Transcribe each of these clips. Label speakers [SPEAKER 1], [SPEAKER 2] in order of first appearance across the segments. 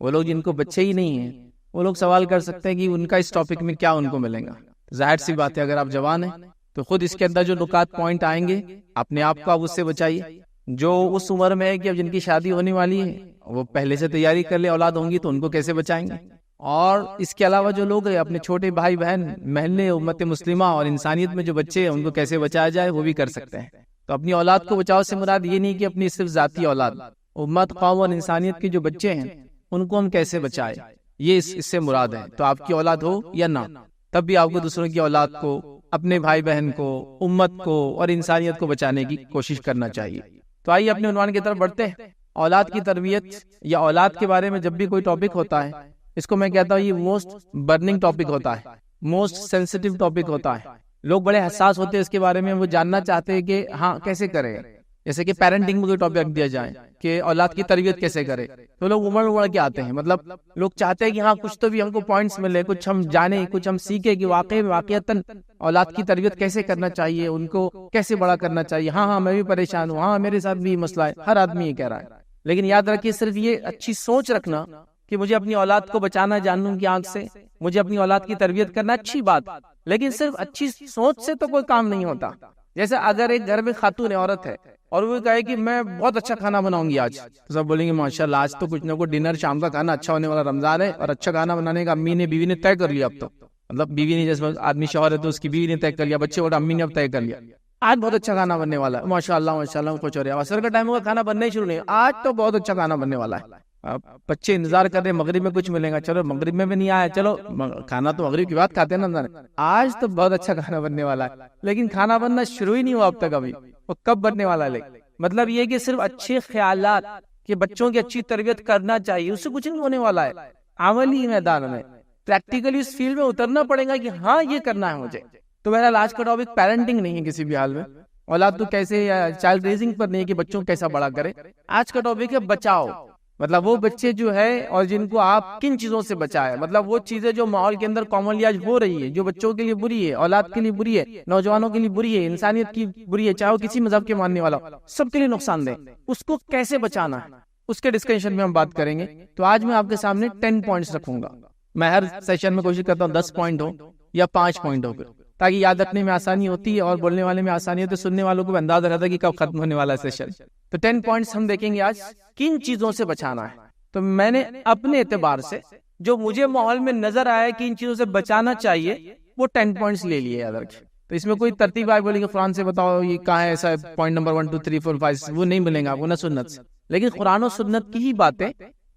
[SPEAKER 1] وہ لوگ جن کو بچے ہی نہیں ہیں وہ لوگ سوال کر سکتے ہیں کہ ان کا اس ٹاپک میں کیا ان کو ملے گا. ظاہر سی بات ہے اگر آپ جوان ہیں تو خود اس کے اندر جو نکات پوائنٹ آئیں گے اپنے آپ کو آپ اس سے بچائیے. جو اس عمر میں ہے کہ اب جن کی شادی ہونے والی ہے وہ پہلے سے تیاری کر لے, اولاد ہوں گی تو ان کو کیسے بچائیں گے. اور اس کے علاوہ جو لوگ ہیں اپنے چھوٹے بھائی بہن محلے امت مسلمہ اور انسانیت میں جو بچے ہیں ان کو کیسے بچایا جائے وہ بھی کر سکتے ہیں. تو اپنی اولاد کو بچاؤ سے مراد یہ نہیں کہ اپنی صرف ذاتی اولاد, امت قوم اور انسانیت کے جو بچے ہیں ان کو ہم کیسے بچائیں, یہ اس سے مراد ہے. تو آپ کی اولاد ہو یا نہ, تب بھی آپ کو دوسروں کی اولاد کو, اپنے بھائی بہن کو, امت کو اور انسانیت کو بچانے کی کوشش کرنا چاہیے. تو آئیے اپنے عنوان کی طرف بڑھتے ہیں. اولاد کی تربیت یا اولاد کے بارے میں جب بھی کوئی ٹاپک ہوتا ہے اس کو میں کہتا ہوں یہ موسٹ برننگ ٹاپک ہوتا ہے, موسٹ سینسیٹیو ٹاپک ہوتا ہے. لوگ بڑے حساس ہوتے ہیں اس کے بارے میں, وہ جاننا چاہتے ہیں کہ ہاں کیسے کریں. جیسے کہ پیرنٹنگ میں کوئی ٹاپک رکھ دیا جائے کہ اولاد کی تربیت کیسے کرے تو لوگ امڑ کے آتے ہیں. مطلب لوگ چاہتے ہیں کہ ہاں کچھ تو بھی ہم کو پوائنٹس ملے, کچھ ہم جانیں, کچھ ہم سیکھیں کہ واقعتاً اولاد کی تربیت کیسے کرنا چاہیے, ان کو کیسے بڑا کرنا چاہیے. ہاں میں بھی پریشان ہوں, ہاں میرے ساتھ بھی مسئلہ ہے, ہر آدمی یہ کہہ رہا ہے. لیکن یاد رکھیے صرف یہ اچھی سوچ رکھنا کہ مجھے اپنی اولاد کو بچانا جانوں کی آنکھ سے, مجھے اپنی اولاد کی تربیت کرنا, اچھی بات, لیکن صرف اچھی سوچ سے تو کوئی کام نہیں ہوتا. جیسے اگر ایک گھر میں خاتون عورت ہے اور وہ کہے کہ میں بہت اچھا کھانا بناؤں گی آج, تو سب بولیں گے ماشاءاللہ آج تو کچھ نہ کچھ ڈنر شام کا کھانا اچھا ہونے والا, رمضان ہے اور اچھا کھانا بنانے کا امی نے بیوی نے طے کر لیا. اب تو مطلب بیوی نے, جیسے آدمی شوہر ہے تو اس کی بیوی نے طے کر لیا, بچے اور امی نے اب طے کر لیا آج بہت اچھا کھانا بننے والا ہے, ماشاءاللہ ماشاءاللہ کچھ ہو رہا ہے. عصر کا ٹائم ہوگا کھانا بننا ہی شروع نہیں, آج تو بہت اچھا کھانا بننے والا ہے. بچے انتظار کر رہے ہیں مغرب میں کچھ ملے گا, چلو مغرب میں بھی نہیں آیا, چلو کھانا تو مغرب کی بات کھاتے ہیں نا, آج تو بہت اچھا کھانا بننے والا ہے. لیکن کھانا بننا شروع ہی نہیں ہوا اب تک, ابھی وہ کب بننے والا ہے. مطلب یہ کہ صرف اچھے خیالات کہ بچوں کی اچھی تربیت کرنا چاہیے اس سے کچھ نہیں ہونے والا ہے. عملی میدان میں پریکٹیکلی اس فیلڈ میں اترنا پڑے گا کہ ہاں یہ کرنا ہے مجھے. تو بہرحال آج کا ٹاپک پیرنٹنگ نہیں ہے کسی بھی حال میں, اولاد تو کیسے چائلڈ ریزنگ پر نہیں ہے کہ بچوں کو کیسا بڑا کرے. آج کا ٹاپک ہے بچاؤ, مطلب وہ بچے جو ہے اور جن کو آپ کن چیزوں سے بچائے. مطلب وہ چیزیں جو ماحول کے اندر کامنلی آج ہو رہی ہے, جو بچوں کے لیے بری ہے, اولاد کے لیے بری ہے, نوجوانوں کے لیے بری ہے, انسانیت کی بری ہے, چاہے وہ کسی مذہب کے ماننے والا ہو, سب کے لیے نقصان دہ, اس کو کیسے بچانا ہے اس کے ڈسکشن میں ہم بات کریں گے. تو آج میں آپ کے سامنے 10 پوائنٹس رکھوں گا. میں ہر سیشن میں کوشش کرتا ہوں 10 پوائنٹ ہو یا 5 پوائنٹ ہو, تاکہ یاد رکھنے میں آسانی ہوتی ہے اور بولنے والے میں آسانی ہوتی ہے, سننے والوں کو بھی اندازہ رہتا ہے کہ کب ختم ہونے والا ہے سیشن. تو 10 پوائنٹس ہم دیکھیں گے آج کن چیزوں سے بچانا ہے. تو میں نے اپنے اعتبار سے جو مجھے ماحول میں نظر آیا کہ ان چیزوں سے بچانا چاہیے وہ 10 پوائنٹس لے لیے یاد رکھیں. تو اس میں کوئی ترتیب آئے بولے کہ قرآن سے بتاؤ یہ کہاں ہے ایسا پوائنٹ نمبر 1 2 3 4 5, وہ نہیں ملیں گا آپ کو, نہ سنت سے. لیکن قرآن و سنت کی ہی باتیں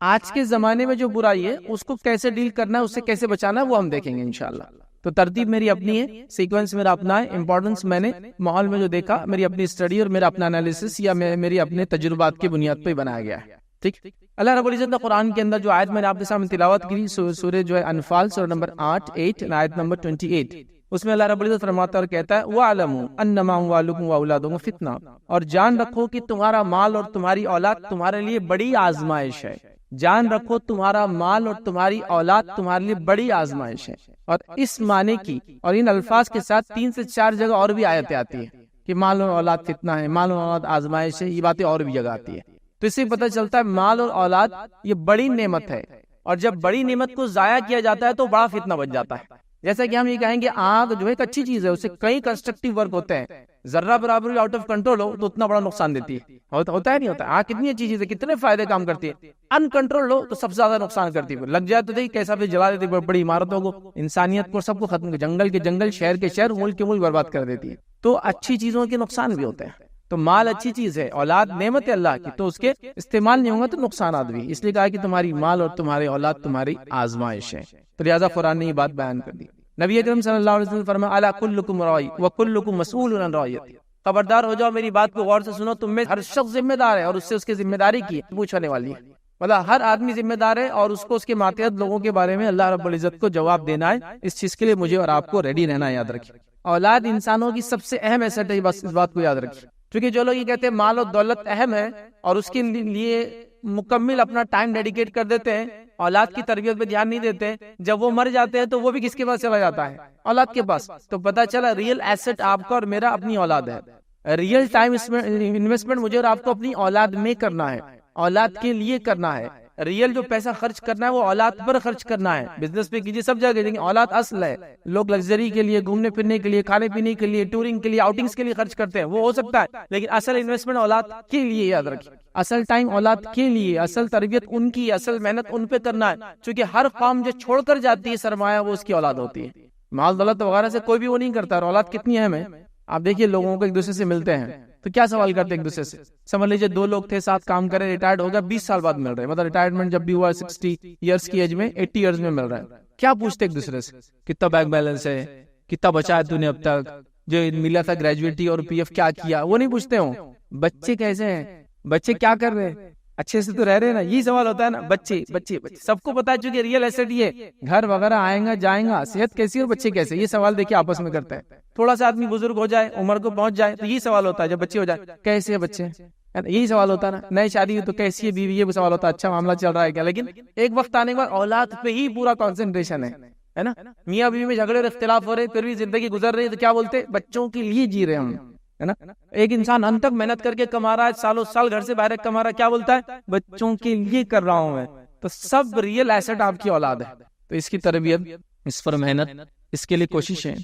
[SPEAKER 1] آج کے زمانے میں جو برائی ہے اس کو کیسے ڈیل کرنا ہے, اس سے کیسے بچانا ہے, وہ ہم دیکھیں گے انشاءاللہ. تو ترتیب میری اپنی ہے, سیکوینس میرا اپنا ہے, امپورٹنس میں نے ماحول میں جو دیکھا, میری اپنی اسٹڈی اور میرا اپنا انالیسس یا میری اپنے تجربات کی بنیاد پہ بنایا گیا ہے. ٹھیک, اللہ رب العزت نے قرآن کے اندر جو آیت میں نے آپ کے سامنے تلاوت کی, سورہ جو ہے انفال سورہ نمبر 8 آیت نمبر 28, اس میں اللہ رب العزت فرماتا اور کہتا ہے وَاعْلَمُوا أَنَّمَا أَمْوَالُكُمْ وَأَوْلَادُكُمْ فِتْنَةٌ, اور جان رکھو کہ تمہارا مال اور تمہاری اولاد تمہارے لیے بڑی آزمائش ہے. جان رکھو تمہارا مال اور تمہاری اولاد تمہارے لیے بڑی آزمائش ہے. اور اس معنی کی اور ان الفاظ کے ساتھ 3 سے 4 جگہ اور بھی آیتیں آتی ہیں کہ مال اور اولاد فتنہ ہے, مال اور اولاد آزمائش ہے, یہ باتیں اور بھی جگہ آتی ہے. تو اس سے پتہ چلتا ہے مال اور اولاد یہ بڑی نعمت ہے, اور جب بڑی نعمت کو ضائع کیا جاتا ہے تو بڑا فتنہ بن جاتا ہے. جیسا کہ ہم یہ کہیں گے آگ جو ہے ایک اچھی چیز ہے, اس سے کئی کنسٹرکٹیو ورک ہوتے ہیں. ذرہ برابر بھی آؤٹ آف کنٹرول ہو تو اتنا بڑا نقصان دیتی ہے, ہوتا ہے نہیں ہوتا. آگ کتنی اچھی چیز ہے, کتنے فائدے کام کرتی ہے. ان کنٹرول ہو تو سب سے زیادہ نقصان کرتی ہے. لگ جائے تو دیکھ کیسا بھی جلا دیتی ہے, بڑی عمارتوں کو, انسانیت کو, سب کو ختم کر, جنگل کے جنگل, شہر کے شہر, ملک کے ملک برباد کر دیتی ہے. تو اچھی چیزوں کے نقصان بھی ہوتے ہیں. تو مال اچھی چیز ہے, اولاد نعمت ہے اللہ کی, تو اس کے استعمال نہیں ہوگا تو نقصانات بھی. اس لیے کہا کہ تمہاری مال اور تمہاری اولاد تمہاری آزمائش ہے. تو لہٰذا قرآن نے یہ بات بیان کر دی. نبی اکرم صلی اللہ علیہ وسلم فرمایا الا کلکم راعی وکلکم مسئول عن رعیتہ, خبردار ہو جاؤ میری بات کو غور سے سنو, تم میں ہر شخص ذمہ دار ہے اور اس سے اس کی ذمہ داری کی پوچھنے والی ہے. مطلب ہر آدمی ذمہ دار ہے اور اس کو اس کے ماتحت لوگوں کے بارے میں اللہ رب العزت کو جواب دینا ہے. اس چیز کے لیے مجھے اور آپ کو ریڈی رہنا ہے. یاد رکھیے اولاد انسانوں کی سب سے اہم ایسٹ ہے, بس اس بات کو یاد رکھیے. کیونکہ جو لوگ یہ کہتے ہیں مال و دولت اہم ہے اور اس کے لیے مکمل اپنا ٹائم ڈیڈیکیٹ کر دیتے ہیں, اولاد کی تربیت پہ دھیان نہیں دیتے, جب وہ مر جاتے ہیں تو وہ بھی کس کے پاس چلا جاتا ہے, اولاد کے پاس. تو پتہ چلا ریئل ایسٹ آپ کا اور میرا اپنی اولاد ہے. ریئل ٹائم انویسٹمنٹ مجھے اور آپ کو اپنی اولاد میں کرنا ہے, اولاد کے لیے کرنا ہے. ریئل جو پیسہ خرچ کرنا ہے وہ اولاد پر خرچ کرنا ہے. بزنس پہ کیجیے, سب جگہ, لیکن اولاد اصل ہے. لوگ لگژری کے لیے, گھومنے پھرنے کے لیے, کھانے پینے کے لیے, ٹورنگ کے لیے, آؤٹنگز کے لیے خرچ کرتے ہیں, وہ ہو سکتا ہے, لیکن اصل انویسٹمنٹ اولاد کے لیے. یاد رکھیے, اصل ٹائم اولاد کے لیے, اصل تربیت ان کی, اصل محنت ان پہ کرنا ہے. چونکہ ہر قوم جو چھوڑ کر جاتی ہے سرمایہ, وہ اس کی اولاد ہوتی ہے. مال دولت وغیرہ سے کوئی بھی وہ نہیں کرتا, اور اولاد کتنی اہم ہے. آپ دیکھیے لوگوں کو ایک دوسرے سے ملتے ہیں تو کیا سوال کرتے ہیں ایک دوسرے سے. سمجھ لیجیے 2 لوگ تھے, ساتھ کام کرے, ریٹائرڈ ہو گیا, 20 سال بعد مل رہے, مطلب ریٹائرمنٹ جب بھی ہوا 60 ایئرس کی ایج میں, 80 ایئرس میں مل رہا ہے. کیا پوچھتے ایک دوسرے سے, کتنا بینک بیلنس ہے, کتنا بچا ہے تو نے اب تک, جو ملا تھا گریجویٹی اور پی ایف کیا کیا, وہ نہیں پوچھتے ہوں. بچے کیسے ہیں, بچے کیا کر رہے ہیں, اچھے سے تو رہ رہے ہیں نا, یہی سوال ہوتا ہے نا. بچے بچے بچے سب کو پتا ہے, چونکہ ریئل ایسٹ یہ گھر وغیرہ آئیں گا جائیں گا, صحت کیسی اور بچے کیسے, یہ سوال دیکھیے آپس میں کرتے ہیں. تھوڑا سا آدمی بزرگ ہو جائے, عمر کو پہنچ جائے, تو یہی سوال ہوتا ہے. جب بچے ہو جائے کیسے ہے بچے, یہی سوال ہوتا ہے نا. نئے شادی تو کیسی ہے بیوی, یہ سوال ہوتا ہے. اچھا معاملہ چل رہا ہے کیا. لیکن ایک وقت آنے کے بعد اولاد پہ ہی پورا کانسنٹریشن ہے نا. میاں بیوی میں جھگڑے اور اختلاف ہو رہے, پھر بھی زندگی گزر رہی ہے, تو کیا بولتے, بچوں کے لیے جی رہے ہم, ہے نا. ایک انسان انت تک محنت کر کے کما رہا ہے, سالوں سال گھر سے باہر کما رہا ہے, کیا بولتا ہے, بچوں کے لیے کر رہا ہوں میں. تو سب ریئل ایسٹ آپ کی اولاد ہے. تو اس کی تربیت, اس پر محنت, اس کے لیے کوششیں,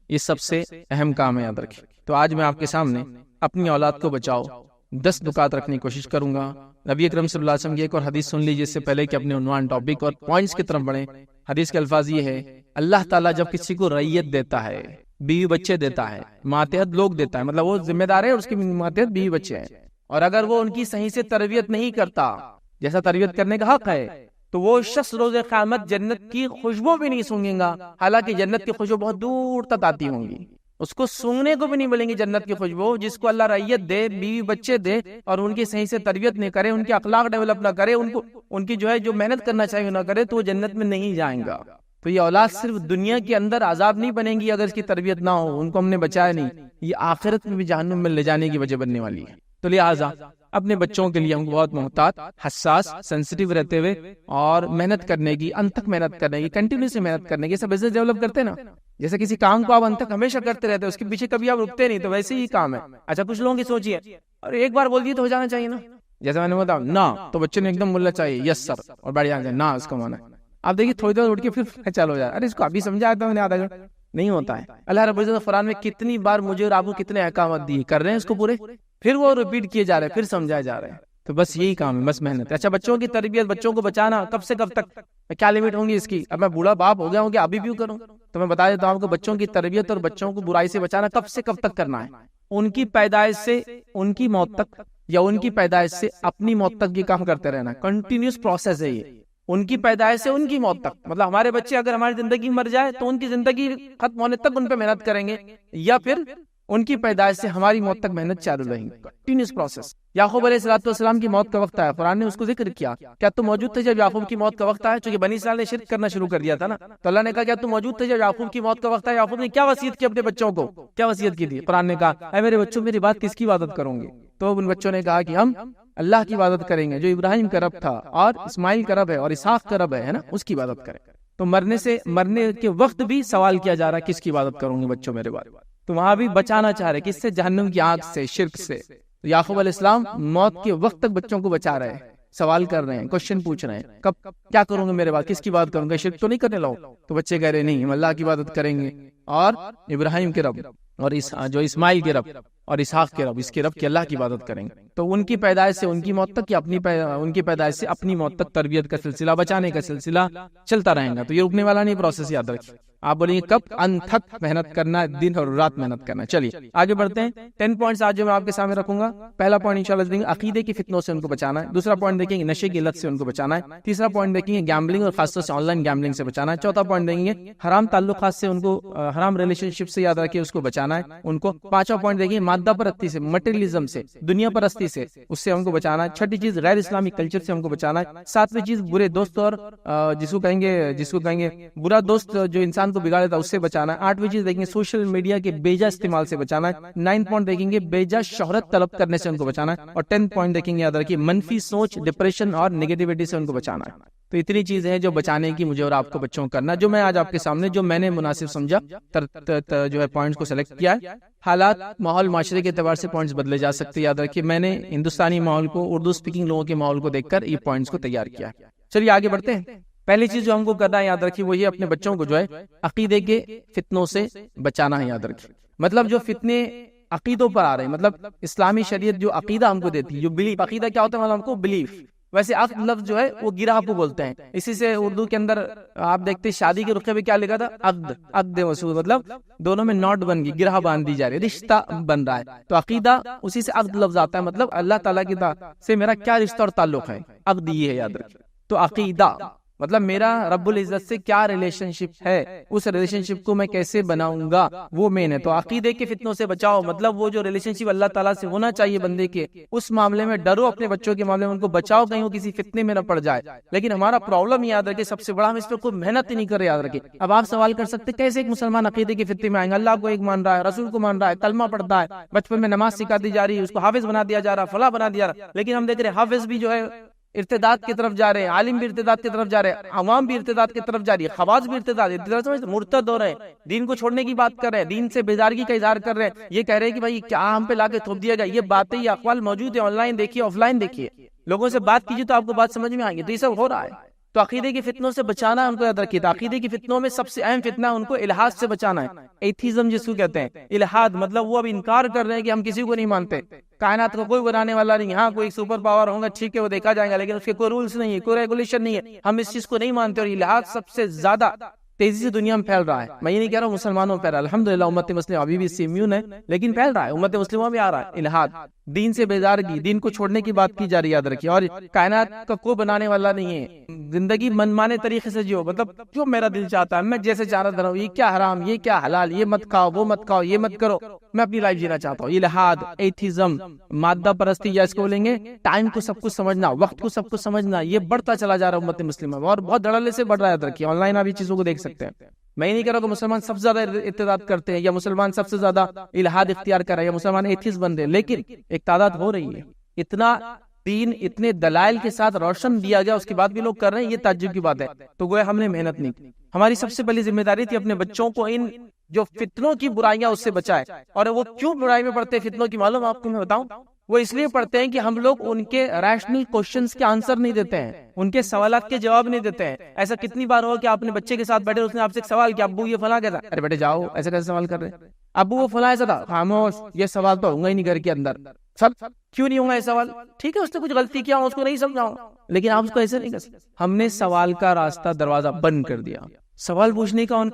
[SPEAKER 1] یہ سب سے اہم کام ہے, یاد رکھیں. تو آج میں آپ کے سامنے اپنی اولاد کو بچاؤ 10 نکات رکھنے کی کوشش کروں گا. نبی اکرم صلی اللہ علیہ وسلم کی ایک اور حدیث سن لیجیے اس سے پہلے کہ اپنے عنوان, ٹاپک اور پوائنٹس کی طرف بڑھیں. حدیث کے الفاظ یہ ہے, اللہ تعالیٰ جب کسی کو رعیت دیتا ہے, بیوی بچے دیتا ہے, ماتحت لوگ دیتا ہے, مطلب وہ ذمہ دار ہے اور اس کی ماتحت بیوی بچے ہیں, اور اگر وہ ان کی صحیح سے تربیت نہیں کرتا جیسا تربیت کرنے کا حق ہے, تو وہ شخص روز قیامت جنت کی خوشبو بھی نہیں سونگے گا. حالانکہ جنت کی خوشبو بہت دور تک آتی ہوں گی, اس کو سونگنے کو بھی نہیں ملیں گی جنت کی خوشبو. جس کو اللہ رعیت دے, بیوی بچے دے, اور ان کی صحیح سے تربیت نہیں کرے, ان کے اخلاق ڈیولپ نہ کرے, ان کی جو محنت کرنا چاہیے نہ کرے, تو وہ جنت میں نہیں جائیں گا. تو یہ اولاد صرف دنیا کے اندر عذاب نہیں بنے گی اگر اس کی تربیت نہ ہو, ان کو ہم نے بچایا نہیں, یہ آخرت میں بھی جہنم میں لے جانے کی وجہ بننے والی ہے. تو لہٰذا اپنے بچوں کے لیے ہم بہت محتاط, حساس, سینسٹیو رہتے ہوئے, اور محنت کرنے کی, انت تک محنت کرنے کی, کنٹینیوسلی محنت کرنے کی. جیسے بزنس ڈیولپ کرتے ہیں نا, جیسے کسی کام کو آپ انت تک ہمیشہ کرتے رہتے ہیں, اس کے پیچھے کبھی آپ رکتے نہیں, تو ویسے ہی کام ہے. اچھا کچھ لوگوں کی سوچیے, اور ایک بار بول دیے تو ہو جانا چاہیے نا. جیسے میں نے بتایا نا, تو بچے نے ایک دم بولنا چاہیے یس سر, اور بڑھ جانا چاہیے نا, اس کا مانا ہے. آپ دیکھیے تھوڑی دیر اٹھ کے پھر چالو ہو جائے, ارے اس کو ابھی سمجھایا تھا میں نے, آدھا گھنٹہ نہیں ہوتا ہے. اللہ رب العزت قرآن میں کتنی بار مجھے اور آپ کو کتنے احکامات دیے, کر رہے ہیں اس کو پورے, پھر وہ ریپیٹ کیے جا رہے ہیں, پھر سمجھائے جا رہے ہیں. تو بس یہی کام ہے, بس محنت. اچھا بچوں کی تربیت, بچوں کو بچانا کب سے کب تک, کیا لمٹ ہوں گی اس کی. اب میں بوڑھا باپ ہو گیا ہوں کہ ابھی بھی کروں, تو میں بتا دیتا ہوں آپ کو, بچوں کی تربیت اور بچوں کو برائی سے بچانا کب سے کب تک کرنا ہے. ان کی پیدائش سے ان کی موت تک, یا ان کی پیدائش سے اپنی موت تک یہ کام کرتے رہنا. کنٹینیوس پروسیس ہے یہ, ان کی پیدائش سے ان کی موت تک. مطلب ہمارے بچے اگر ہماری زندگی مر جائے تو ان کی زندگی ختم ہونے تک ان پہ محنت کریں گے, یا پھر ان کی پیدائش سے ہماری موت تک محنت چالو رہیں گی. Continuous process. یعقوب علیہ السلام کی موت کا وقت آیا, قرآن نے اس کو ذکر کیا, کیا تم موجود تھے جب یعقوب کی موت کا وقت آیا, چونکہ بنی اسرائیل نے شرک کرنا شروع کر دیا تھا نا, تو اللہ نے کہا کیا تم موجود تھے جب یعقوب کی موت کا وقت آیا. یعقوب نے کیا وصیت کی اپنے بچوں کو, کیا وصیت کی تھی. قرآن نے کہا اے میرے بچوں میری بات کس کی عبادت کروں گے, تو ان بچوں نے کہا کہ ہم اللہ کی عبادت کریں گے جو ابراہیم کا رب تھا, اور اسماعیل کا رب ہے, اور اسحاق کا رب ہے نا, اس کی عبادت کریں. تو مرنے کے وقت بھی سوال کیا جا رہا ہے کس کی عبادت کروں گے بچوں میرے بعد. تو وہاں بھی بچانا چاہ رہے, کس سے, جہنم کی آگ سے, شرک سے. تو یعقوب علیہ السلام موت کے وقت تک بچوں کو بچا رہے ہیں, سوال کر رہے ہیں, کوشچن پوچھ رہے ہیں, کب کیا کروں گے میرے بعد, کس کی بات کروں گا, شرک تو نہیں کرنے لاؤ. تو بچے کہہ رہے نہیں, ہم اللہ کی عبادت کریں گے, اور ابراہیم کے رب, اور جو اسماعیل کے رب, اور اسحاق کے رب, اس کے رب کی اللہ کی عبادت کریں گے. تو ان کی پیدائش سے ان کی موت تک, یا ان کی پیدائش سے اپنی موت تک تربیت کا سلسلہ, بچانے کا سلسلہ چلتا رہے گا. تو یہ رکنے والا نہیں پروسیس, یاد رکھیں. آپ بولیں گے کب, انتھک محنت کرنا ہے, دن اور رات محنت کرنا ہے. چلیے آگے بڑھتے ہیں. 10 پوائنٹس آج جو میں آپ کے سامنے رکھوں گا. پہلا پوائنٹ انشاءاللہ دیں گے عقیدے کی فتنوں سے ان کو بچانا ہے. دوسرا پوائنٹ دیکھیں گے نشے کی لت سے ان کو بچانا ہے. تیسرا پوائنٹ دیکھیں گے گیمبلنگ, اور خاص طور سے آن لائن گیمبلنگ سے بچانا ہے. چوتھا پوائنٹ دیں گے حرام تعلقات سے ان کو, حرام ریلیشن شپ سے, یاد رکھیے, اس کو بچانا ہے ان کو. پانچواں پوائنٹ دیکھیں مادہ پرستی سے, مٹیریلزم سے, دنیا پرستی سے, اس سے ہم کو بچانا ہے. چھٹی چیز غیر اسلامی کلچر سے ہم کو بچانا ہے. ساتویں چیز برے دوست, اور جس کو کہیں گے برا دوست جو انسان کو بگاڑ دیتا ہے, اس سے بچانا ہے. آٹھویں چیز دیکھیں گے سوشل میڈیا کے بیجا استعمال سے بچانا ہے. 9 پوائنٹ دیکھیں گے بیجا شہرت طلب کرنے سے ان کو بچانا ہے. اور 10 پوائنٹ دیکھیں گے, یاد رکھیے, منفی سوچ, ڈپریشن اور نیگیٹیوٹی سے ان کو بچانا ہے. تو اتنی چیزیں ہیں جو بچانے کی مجھے اور آپ کو بچوں کو کرنا، جو میں آج آپ کے سامنے جو میں نے مناسب سمجھا جو ہے پوائنٹس کو سلیکٹ کیا ہے۔ حالات، ماحول، معاشرے کے اعتبار سے پوائنٹس بدلے جا سکتے، یاد رکھیے میں نے ہندوستانی ماحول کو، اردو اسپیکنگ لوگوں کے ماحول کو دیکھ کر یہ پوائنٹس کو تیار کیا۔ چلیے آگے بڑھتے ہیں۔ پہلی چیز جو ہم کو کرنا ہے یاد رکھیے وہ یہ اپنے بچوں کو جو ہے عقیدے کے فتنوں سے بچانا ہے، یاد رکھیے۔ مطلب جو فتنے عقیدوں پر آ رہے ہیں، مطلب اسلامی شریعت جو عقیدہ ہم کو دیتی ہے، جو بلیف، عقیدہ کیا ہوتا ہے مطلب ہم کو بلیف، ویسے عقد لفظ جو ہے وہ گرہ کو بولتے ہیں، اسی سے اردو کے اندر آپ دیکھتے شادی کے رخے پہ کیا لکھا تھا، عقد، عقد وصول، مطلب دونوں میں نوٹ بن گئی، گرہ باندھ دی جا رہی، رشتہ بن رہا ہے۔ تو عقیدہ اسی سے عقد لفظ آتا ہے، مطلب اللہ تعالیٰ کی سے میرا کیا رشتہ اور تعلق ہے، عقد یہ ہے، یاد رکھیے۔ تو عقیدہ مطلب میرا رب العزت سے کیا ریلیشن شپ ہے، اس ریلیشن شپ کو میں کیسے بناؤں گا، وہ مین ہے۔ تو عقیدے کے فتنوں سے بچاؤ، مطلب وہ جو ریلیشن شپ اللہ تعالیٰ سے ہونا چاہیے بندے کے، اس معاملے میں ڈرو، اپنے بچوں کے معاملے میں ان کو بچاؤ، کہیں وہ کسی فتنے میں نہ پڑ جائے۔ لیکن ہمارا پرابلم یاد رکھے سب سے بڑا، ہم اس پہ کوئی محنت ہی نہیں کر رہے، یاد رکھے۔ اب آپ سوال کر سکتے کیسے ایک مسلمان عقیدے کے فتنے میں آئیں گے، اللہ کو ایک مان رہا ہے، رسول کو مان رہا ہے، کلمہ پڑھتا ہے، بچپن میں نماز سکھا دی جا رہی ہے، اس کو حافظ بنا دیا جا رہا ہے، فلاں بنا دیا رہا، لیکن ہم دیکھ رہے حافظ بھی جو ہے ارتداد کی طرف جا رہے ہیں، عالم بھی ارتداد کی طرف جا رہے ہیں، عوام بھی ارتداد کی طرف جا رہی ہے، خواص بھی ارتداد مرتد ہو رہے ہیں، دین کو چھوڑنے کی بات کر رہے ہیں، دین سے بیزارگی کا اظہار کر رہے ہیں، یہ کہہ رہے ہیں کہ بھائی کیا ہم پہ لا کے تھوپ دیا جائے۔ یہ باتیں، یہ اقوال موجود ہیں، آن لائن دیکھیے، آف لائن دیکھیے، لوگوں سے بات کیجیے تو آپ کو بات سمجھ میں آئیں گی۔ تو یہ سب ہو رہا ہے، تو عقیدے کے فتنوں سے بچانا ہے، ان کو یاد رکھیے۔ عقیدے کے فتنوں میں سب سے اہم فتنہ ان کو الحاد سے بچانا ہے، ایتھیزم جس کو کہتے ہیں۔ الحاد مطلب وہ اب انکار کر رہے ہیں کہ ہم کسی کو نہیں مانتے، کائنات کو کوئی بنانے والا نہیں، ہاں کوئی سپر پاور ہوگا ٹھیک ہے وہ دیکھا جائے گا، لیکن اس کے کوئی رولز نہیں ہے، کوئی ریگولیشن نہیں ہے، ہم اس چیز کو نہیں مانتے۔ اور الحاد سب سے زیادہ تیزی سے دنیا میں پھیل رہا ہے، میں یہ نہیں کہہ رہا ہوں مسلمانوں میں پھیل رہا ہے، الحمدللہ امت مسلمہ ابھی بھی اس سے امیون ہے، لیکن پھیل رہا ہے، امت مسلمہ میں آ رہا ہے الحاد، دین سے بیزارگی، دین کو چھوڑنے کی بات کی جا رہی ہے، یاد رکھیے۔ اور کائنات کا کوئی بنانے والا نہیں ہے، زندگی منمانے طریقے سے جیو، مطلب جو میرا دل چاہتا ہے میں جیسے چاہ رہا رہوں، یہ کیا حرام، یہ کیا حلال، یہ مت کھاؤ، وہ مت کھاؤ، یہ مت کرو، میں اپنی لائف جینا چاہتا ہوں۔ الحاد، ایتھیزم، مادہ پرستی یا اس کو بولیں گے ٹائم کو سب کچھ سمجھنا، وقت کو سب کچھ سمجھنا، یہ بڑھتا چلا جا رہا ہے امت مسلمہ میں، اور بہت دھڑلے سے بڑھ رہا ہے، یاد رکھیے۔ آن لائن آپ یہ چیزوں کو دیکھ سکتے ہیں، میں نہیں کہہ رہا کہ مسلمان سب سے زیادہ ارتداد کرتے ہیں یا مسلمان سب سے زیادہ الحاد اختیار کر رہے ہیں یا مسلمان ایتھیسٹ بن رہے ہیں، لیکن ایک تعداد ہو رہی ہے۔ اتنا دین اتنے دلائل کے ساتھ روشن دیا گیا، اس کے بعد بھی لوگ کر رہے ہیں، یہ تعجب کی بات ہے۔ تو گویا ہم نے محنت نہیں کی۔ ہماری سب سے پہلی ذمہ داری تھی اپنے بچوں کو ان جو فتنوں کی برائیاں اس سے بچائے۔ اور وہ کیوں برائی میں پڑتے ہیں فتنوں کی، معلوم آپ کو میں بتاؤں، وہ اس لیے پڑھتے ہیں کہ ہم لوگ ان کے ریشنل کوشچنز کے آنسر نہیں دیتے ہیں، ان کے سوالات کے جواب نہیں دیتے ہیں۔ ایسا کتنی بار ہوا کہ آپ نے بچے کے ساتھ بیٹھے، اس نے آپ سے ایک سوال کیا، ابو یہ فلاں کیسا، ارے بیٹے جاؤ، ایسا کیسے سوال کر رہے ہیں، ابو وہ فلاں ایسا تھا، خاموش، یہ سوال تو ہوگا ہی نہیں گھر کے اندر، سب کیوں نہیں ہوگا یہ سوال، ٹھیک ہے اس نے کچھ غلطی کیا، اس کو نہیں سمجھاؤں، لیکن آپ اس کو ایسے نہیں کر سکتے۔ ہم نے سوال کا راستہ، دروازہ بند کر دیا، سوال پوچھنے کا ان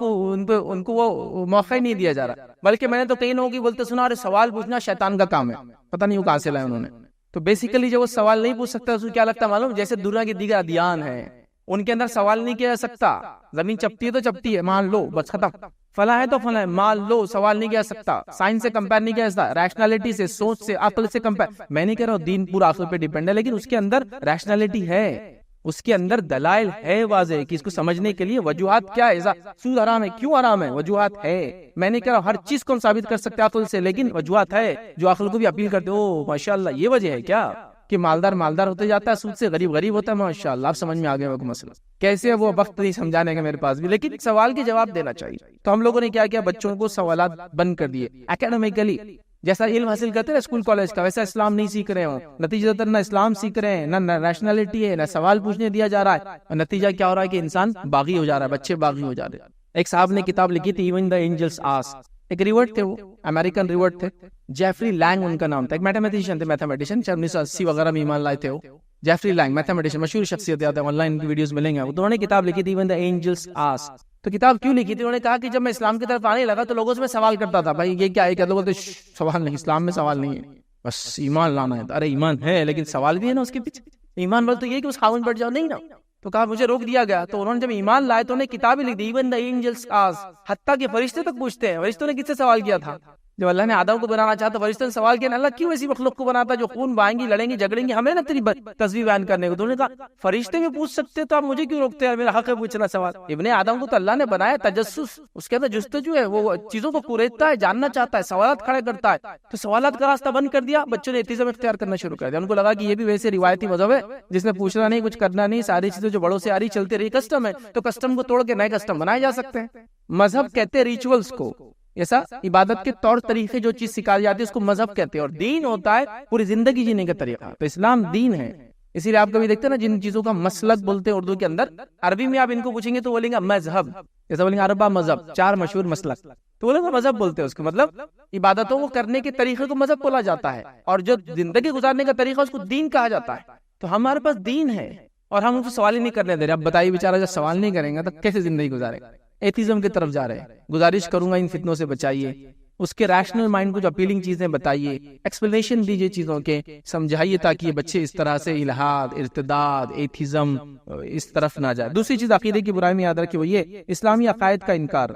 [SPEAKER 1] کو وہ موقع ہی نہیں دیا جا رہا، بلکہ میں نے تو کئی لوگوں کی بولتے سنا، ارے سوال پوچھنا شیطان کا کام ہے، پتہ نہیں وہ کہاں سے لائے انہوں نے۔ تو بیسیکلی جب وہ سوال نہیں پوچھ سکتا، اس کو کیا لگتا ہے معلوم، جیسے دنیا کے دیگر ادیان ہیں، ان کے اندر سوال نہیں کیا جا سکتا، زمین چپتی ہے تو چپتی ہے، مان لو بس ختم، فلاں ہے تو فلاں ہے، مان لو، سوال نہیں کیا جا سکتا، سائنس سے کمپیئر نہیں کیا جا سکتا، ریشنلٹی سے، سوچ سے، عقل سے کمپیئر۔ میں نہیں کہہ رہا ہوں دین پورا عقل پہ ڈیپینڈ ہے، لیکن اس کے اندر ریشنلٹی ہے، اس کے اندر دلائل ہے واضح کہ اس کو سمجھنے کے لیے وجوہات کیا ہے، سود حرام ہے، کیوں حرام ہے، وجوہات ہے۔ میں نہیں کہہ رہا ہر چیز کو ہم ثابت کر سکتے عقل سے، لیکن وجوہات ہے جو عقل کو بھی اپیل کرتے، او ماشاءاللہ یہ وجہ ہے کیا کہ مالدار مالدار ہوتے جاتا ہے، سود سے غریب غریب ہوتا ہے، ماشاءاللہ آپ سمجھ میں آ گیا وہ مسئلہ کیسے ہے، وہ وقت نہیں سمجھانے کا میرے پاس بھی، لیکن سوال کے جواب دینا چاہیے۔ تو ہم لوگوں نے کیا کیا، بچوں کو سوالات بند کر دیے، اکیڈمیکلی جیسا علم حاصل کرتے ہیں اسکول کالج کا، ویسا اسلام نہیں سیکھ رہے ہوں، نتیجہ نہ اسلام سیکھ رہے ہیں، نہ ریشنلٹی ہے، نہ سوال پوچھنے دیا جا رہا ہے، اور نتیجہ کیا ہو رہا ہے کہ انسان باغی ہو جا رہا ہے، بچے باغی ہو جا رہے ہیں۔ ایک صاحب نے کتاب لکھی تھی ایون دی اینجلز آسک، ایک ریورٹ تھے، وہ امریکن ریورٹ تھے، جیفری لینگ ان کا نام تھا، ایک میتھمیٹیشین تھے، 1980 وغیرہ میں ایمان لائے تھے وہ، جیفری لینگ میتھمیٹیشین، مشہور شخصیت ہے، آن لائن کی ویڈیوز ملیں گے، انہوں نے کتاب لکھی تھی ایون دی اینجلز آسک۔ تو کتاب کیوں لکھی تھی، انہوں نے کہا کہ جب میں اسلام کی طرف آنے لگا تو لوگوں سے میں سوال کرتا تھا، بھائی یہ کیا ہے، کہ لوگ سوال نہیں، اسلام میں سوال نہیں ہے، بس ایمان لانا ہے، ارے ایمان ہے لیکن سوال بھی ہے نا اس کے پیچھے، ایمان بول تو یہ کہ اس خاون بیٹھ جاؤ، نہیں نا، تو کہا مجھے روک دیا گیا۔ تو انہوں نے جب ایمان لائے تو انہیں کتابیں لکھ دی ایون دی اینجلز آسک، حتیٰ کہ فرشتے تک پوچھتے ہیں، فرشتوں نے کس سے سوال کیا تھا، جب اللہ نے آدم کو بنانا چاہا تو فرشتوں نے سوال کیا اللہ کیوں ایسی مخلوق کو بناتا جو خون بہائیں گی، لڑیں گی، جھگڑیں گی، ہمیں نہ تیری تصویر بیان کرنے کو. تو انہوں نے کہا فرشتے بھی پوچھ سکتے تو آپ مجھے کیوں روکتے ہیں، میرا حق ہے پوچھنا سوال. ابن آدم کو تو اللہ نے بنایا تجسس، اس کے اندر جستجو ہے، وہ چیزوں کو کوریدتا ہے، جاننا چاہتا ہے، سوالات کھڑے کرتا ہے. تو سوالات کا راستہ بند کر دیا، بچوں نے ایتھیزم اختیار کرنا شروع کر دیا. ان کو لگا کہ یہ بھی ویسے روایتی مذہب ہے جس میں پوچھنا نہیں، کچھ کرنا نہیں، ساری چیزیں جو بڑوں سے آ رہی چلتی رہی، کسٹم ہے، تو کسٹم کو توڑ کے نئے کسٹم بنائے جا سکتے ہیں. مذہب کہتے ہیں ریچولز کو، ایسا عبادت کے طور طریقے جو چیز سکھائی جاتی ہے اس کو مذہب کہتے ہیں، اور دین ہوتا ہے پوری زندگی جینے کا طریقہ. تو اسلام دین ہے. اسی لیے آپ کبھی دیکھتے ہیں نا جن چیزوں کا مسلک بولتے ہیں اردو کے اندر، عربی میں آپ ان کو پوچھیں گے تو بولیں گے مذہب، جیسا بولیں گے اربا مذہب، 4 مشہور مسلک، تو بولیں گے مذہب بولتے ہیں اس کو. مطلب عبادتوں کو کرنے کے طریقے کو مذہب بولا جاتا ہے، اور جو زندگی گزارنے کا طریقہ اس کو دین کہا جاتا ہے. تو ہمارے پاس دین ہے اور ہم ان کو سوال ہی نہیں کرنے دے رہے. اب بتائیے بیچارہ جب سوال نہیں کریں گے تو کیسے زندگی گزارے گا؟ ایتھیزم کی طرف جا رہے ہیں. گزارش کروں گا ان فتنوں سے بچائیے، اس کے ریشنل مائنڈ کو جو اپیلنگ چیزیں بتائیے، ایکسپلینیشن دیجیے چیزوں کے، سمجھائیے تاکہ یہ بچے اس طرح سے الہاد، ارتداد، ایتھیزم اس طرف نہ جائے. دوسری چیز عقیدے کی برائی میں یاد رکھیے وہ یہ اسلامی عقائد کا انکار.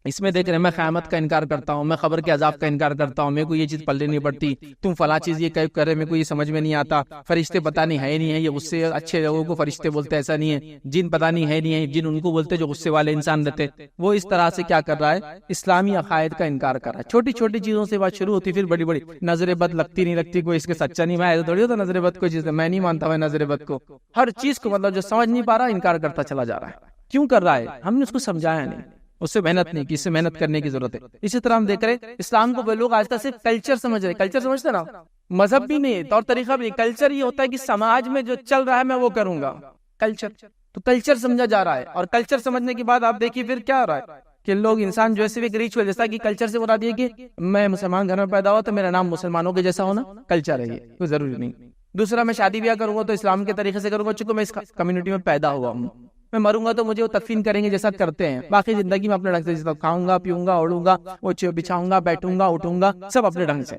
[SPEAKER 1] اس میں دیکھ رہے ہیں میں قیامت کا انکار کرتا ہوں، میں قبر کے عذاب کا انکار کرتا ہوں، میرے کو یہ چیز پلے نہیں پڑتی، تم فلاں چیز یہ کر رہے میرے کو یہ سمجھ میں نہیں آتا، فرشتے پتہ نہیں ہے نہیں ہے، یہ غصے اچھے لوگوں کو فرشتے بولتے ایسا نہیں ہے، جن پتہ نہیں ہے نہیں ہے، جن ان کو بولتے جو غصے والے انسان رہتے. وہ اس طرح سے کیا کر رہا ہے؟ اسلامی عقائد کا انکار کر رہا ہے. چھوٹی چھوٹی چیزوں سے بات شروع ہوتی، پھر بڑی بڑی نظر بد لگتی نہیں لگتی، کوئی اس کے سچا نہیں، میں تھوڑی ہوتا نظر بد کو چیز میں نہیں مانتا، میں نظر بد کو ہر چیز کو مطلب جو سمجھ نہیں پا رہا انکار کرتا چلا جا رہا ہے. کیوں کر رہا ہے؟ ہم نے اس کو سمجھایا نہیں، اس سے محنت نہیں کی، اس سے محنت کرنے کی ضرورت ہے. اسی طرح ہم دیکھ رہے اسلام کو وہ لوگ آج تک صرف کلچر سمجھ رہے. کلچر سمجھتے نا، مذہب بھی نہیں، طور طریقہ بھی نہیں. کلچر یہ ہوتا ہے کہ سماج میں جو چل رہا ہے میں وہ کروں گا، کلچر. تو کلچر سمجھا جا رہا ہے، اور کلچر سمجھنے کے بعد آپ دیکھیے پھر کیا ہو رہا ہے کہ لوگ انسان جو ہے ایک ریچول، جیسا کہ کلچر سے بتا دیا کہ میں مسلمان گھر میں پیدا ہوا تو میرا نام مسلمانوں کے جیسا ہونا کلچر ہے، یہ کوئی ضروری نہیں. دوسرا میں شادی بیاہ کروں گا تو اسلام کے طریقے سے کروں گا، چونکہ میں اس کمیونٹی میں پیدا ہوا ہوں. میں مروں گا تو مجھے وہ تدفین کریں گے جیسا کرتے ہیں، باقی زندگی میں اپنے ڈھنگ سے کھاؤں گا، پیوں گا، اوڑوں گا، وہ بچھاؤں گا، بیٹھوں گا، اٹھوں گا، سب اپنے ڈھنگ سے،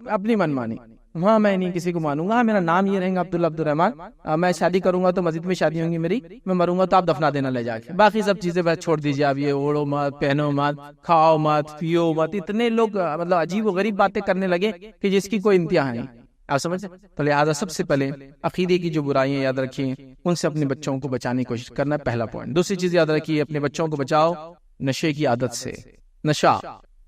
[SPEAKER 1] اپنی من مانی. ہاں میں نہیں کسی کو مانوں گا، میرا نام یہ رہے گا عبداللہ عبد الرحمان. میں شادی کروں گا تو مسجد میں شادی ہوں گی میری، میں مروں گا تو آپ دفنا دینا لے جا کے، باقی سب چیزیں بس چھوڑ دیجیے. آپ یہ اوڑو مت، پہنو مت، کھاؤ مت، پیو مت. اتنے لوگ مطلب عجیب و غریب باتیں کرنے لگے کہ جس کی کوئی انتہا نہیں. آپ سمجھ سکتے؟ تو لہٰذا سب سے پہلے عقیدے کی جو برائیاں یاد رکھیں ان سے اپنے بچوں کو بچانے کی کوشش کرنا ہے، پہلا پوائنٹ. دوسری چیز یاد رکھیے اپنے بچوں کو بچاؤ نشے کی عادت سے. نشہ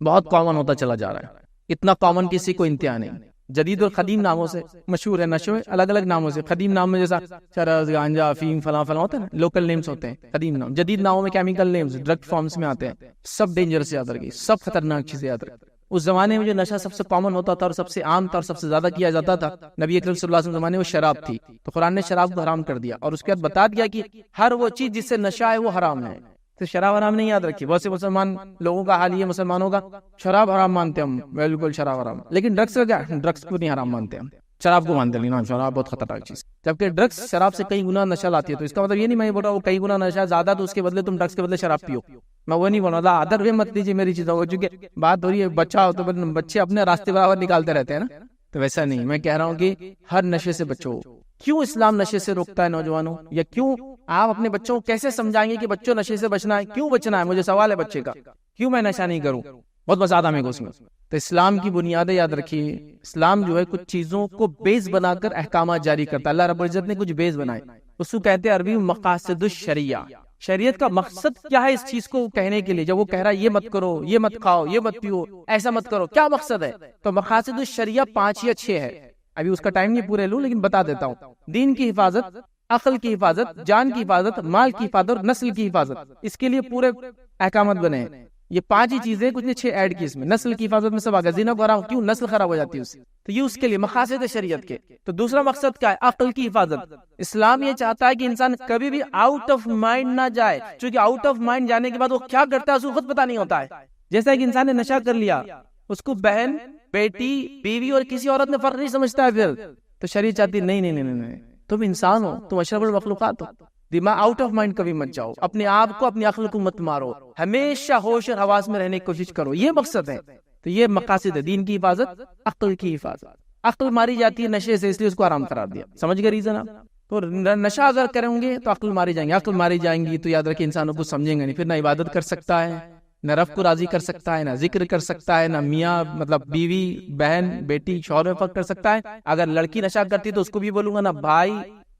[SPEAKER 1] بہت کامن ہوتا چلا جا رہا ہے، اتنا کامن کسی کو انتہا نہیں. جدید اور قدیم ناموں سے مشہور ہے نشے، الگ الگ ناموں سے. قدیم نام میں جیسا چرس، گانجا، افیم، فلاں فلاں ہوتے ہیں نا، لوکل نیمز ہوتے ہیں قدیم نام. جدید ناموں میں کیمیکل نیمز، ڈرگ فارمز میں آتے ہیں. سب ڈینجرس یاد رکھیے، سب خطرناک چیزیں یاد رکھیے. اس زمانے میں جو نشہ سب سے کامن ہوتا تھا اور سب سے عام تھا اور سب سے زیادہ کیا جاتا تھا نبی اکرم صلی اللہ علیہ وسلم زمانے میں شراب تھی. تو قرآن نے شراب کو حرام کر دیا اور اس کے بعد بتا دیا کہ ہر وہ چیز جس سے نشہ ہے وہ حرام ہے. تو شراب حرام نہیں یاد رکھی. بہت سے مسلمان لوگوں کا حال یہ مسلمانوں کا شراب حرام مانتے ہم، بالکل شراب حرام، لیکن ڈرگس کا کیا؟ ڈرگس کو نہیں حرام مانتے ہم، شراب کو مانتے ہیں. شراب بہت خطرناک چیز، جبکہ ڈرگس شراب سے کئی گنا نشہ لاتی ہے. تو اس کا مطلب یہ نہیں میں بول رہا وہ کئی گنا نشہ زیادہ تو اس کے بدلے تم ڈرگس کے بدلے شراب پیو، میں وہ نہیں بول رہا. آدر بھی مت دیجیے میری چیزوں کو، چونکہ بات ہو رہی ہے بچہ ہو تو بچے اپنے راستے برابر نکالتے رہتے ہیں نا. تو ویسا نہیں، میں کہہ رہا ہوں کہ ہر نشے سے بچو. کیوں اسلام نشے سے روکتا ہے نوجوانوں؟ یا کیوں آپ اپنے بچوں کو کیسے سمجھائیں گے کہ بچوں نشے سے بچنا ہے؟ کیوں بچنا ہے؟ مجھے سوال ہے بچے کا، کیوں میں نشہ نہیں کروں؟ بہت مزہ آتا ہے اس میں. تو اسلام کی بنیادیں یاد رکھیے. اسلام جو ہے کچھ چیزوں کو بیس بنا کر احکامات جاری کرتا ہے. اللہ رب العزت نے کچھ بیس بنائے، اس کو کہتے ہیں عربی میں مقاصد الشریعہ. شریعت کا مقصد کیا ہے اس چیز کو کہنے کے لیے؟ جب وہ کہہ رہا ہے یہ مت کرو، یہ مت کھاؤ، یہ مت پیو، ایسا مت کرو، کیا مقصد ہے؟ تو مقاصد الشریعہ 5 یا 6 ہے. ابھی اس کا ٹائم نہیں پورے لوں لیکن بتا دیتا ہوں. دین کی حفاظت، عقل کی حفاظت، جان کی حفاظت، مال کی حفاظت اور نسل کی حفاظت. اس کے لیے پورے احکامات بنے ہیں. یہ 5 ہی چیزیں، کچھ نے 6 ایڈ کی اس میں. نسل کی حفاظت میں سب آگا، زنا کو حرام کیوں؟ نسل خراب ہو جاتی ہے اس سے. تو یہ اس کے لیے مقاصد شریعت کے. تو دوسرا مقصد کیا ہے؟ عقل کی حفاظت. اسلام یہ چاہتا ہے کہ انسان کبھی بھی آؤٹ آف مائنڈ نہ جائے، چونکہ آؤٹ آف مائنڈ جانے کے بعد وہ کیا کرتا ہے اس کو خود پتا نہیں ہوتا ہے. جیسا کہ انسان نے نشہ کر لیا، اس کو بہن، بیٹی، بیوی اور کسی عورت میں فرق نہیں سمجھتا ہے. پھر تو شریعت چاہتی نہیں نہیں نہیں نہیں، تم انسان ہو، تم اشرف المخلوقات ہو. دماغ آؤٹ آف مائنڈ کبھی مت جاؤ، اپنے آپ کو، اپنی عقل کو مت مارو، ہمیشہ ہوش اور حواس میں رہنے کی کوشش کرو. یہ مقصد ہے. تو یہ مقاصد ہے، دین کی حفاظت، عقل کی حفاظت. عقل ماری جاتی ہے نشے سے، اس لیے اس کو حرام قرار دیا. سمجھ گئے ریزن آپ؟ تو نشہ اگر کریں گے تو عقل ماری جائیں گی، عقل ماری جائیں گی تو یاد رکھیں انسانوں کو سمجھیں گے نہیں، پھر نہ عبادت کر سکتا ہے، نہ رب کو راضی کر سکتا ہے، نہ ذکر کر سکتا ہے، نہ میاں مطلب بیوی بہن بیٹی شوہر میں فرق کر سکتا ہے. اگر لڑکی نشہ کرتی تو اس کو بھی بولوں گا، نہ بھائی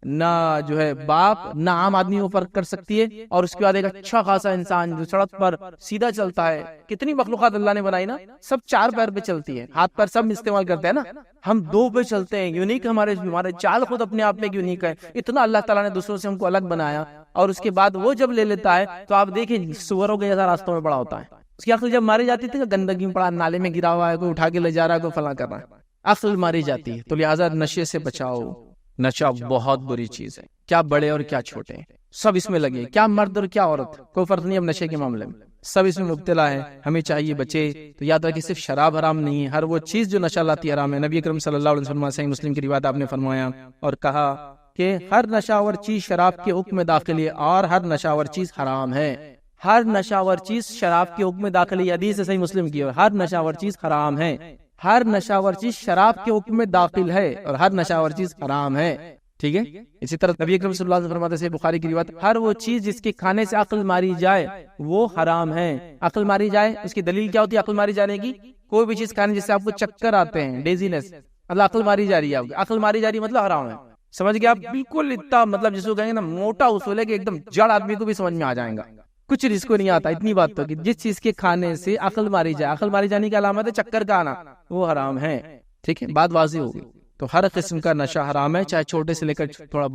[SPEAKER 1] نہ جو ہے باپ نہ عام آدمی وہ فرق کر سکتی ہے. اور اس کے بعد ایک اچھا خاصا انسان جو سڑک پر سیدھا چلتا ہے، کتنی مخلوقات اللہ نے بنائی نا، سب 4 پیر پہ چلتی ہے، ہاتھ پیر سب استعمال کرتے ہیں نا، ہم 2 پہ چلتے ہیں. یونیک ہمارے چال خود اپنے آپ میں یونیک ہے. اتنا اللہ تعالیٰ نے دوسروں سے ہم کو الگ بنایا. اور اس کے بعد وہ جب لے لیتا ہے تو آپ دیکھیں سوروں کے جیسا راستوں میں پڑا ہوتا ہے. اس کی عقل جب ماری جاتی تھی کہ گندگی میں پڑا، نالے میں گرا ہوا ہے، کوئی اٹھا کے لے جا رہا ہے، کوئی فلاں کر رہا ہے، عقل ماری جاتی ہے. تو لہٰذا نشے سے بچاؤ. نشہ بہت بری چیز ہے، کیا بڑے اور کیا چھوٹے سب اس میں لگے، کیا مرد اور کیا عورت، کوئی فرق نہیں اب نشے کے معاملے میں، سب اس میں مبتلا ہے. ہمیں چاہیے بچے. تو یاد رکھیں صرف شراب حرام نہیں ہے، ہر وہ چیز جو نشہ لاتی حرام ہے. نبی اکرم صلی اللہ علیہ وسلم صحیح مسلم کی روایت آپ نے فرمایا اور کہا کہ ہر نشاور چیز شراب کے حکم میں داخل ہے اور ہر نشاور چیز حرام ہے. ہر نشاور چیز شراب کے حکم میں داخل ہے، حدیث صحیح مسلم کی، اور ہر نشاور چیز حرام ہے. ہر نشاور چیز شراب کے حکم میں داخل ہے اور ہر نشاور چیز حرام ہے. ٹھیک ہے. اسی طرح نبی اکرم صلی اللہ علیہ وسلم فرماتے ہیں بخاری کی روایت، ہر وہ چیز جس کے کھانے سے عقل ماری جائے وہ حرام ہے. عقل ماری جائے، اس کی دلیل کیا ہوتی ہے عقل ماری جانے کی؟ کوئی بھی چیز کھانے جس سے آپ کو چکر آتے ہیں، ڈیزینس، اللہ عقل ماری جا رہی ہے. عقل ماری جا رہی مطلب حرام ہے. سمجھ گئے آپ؟ بالکل اتنا مطلب جس کو کہیں گے نا موٹا اصول ہے کہ ایک دم جڑ آدمی کو بھی سمجھ میں آ جائے گا. کچھ جس کو نہیں آتا اتنی بات تو کہ جس چیز کے کھانے سے عقل ماری جائے، عقل ماری جانے کی علامت ہے چکر کا آنا، وہ حرام ہے. ٹھیک ہے، بات واضح ہوگی. تو ہر قسم کا نشہ حرام ہے، چاہے چھوٹے سے لے کر تھوڑا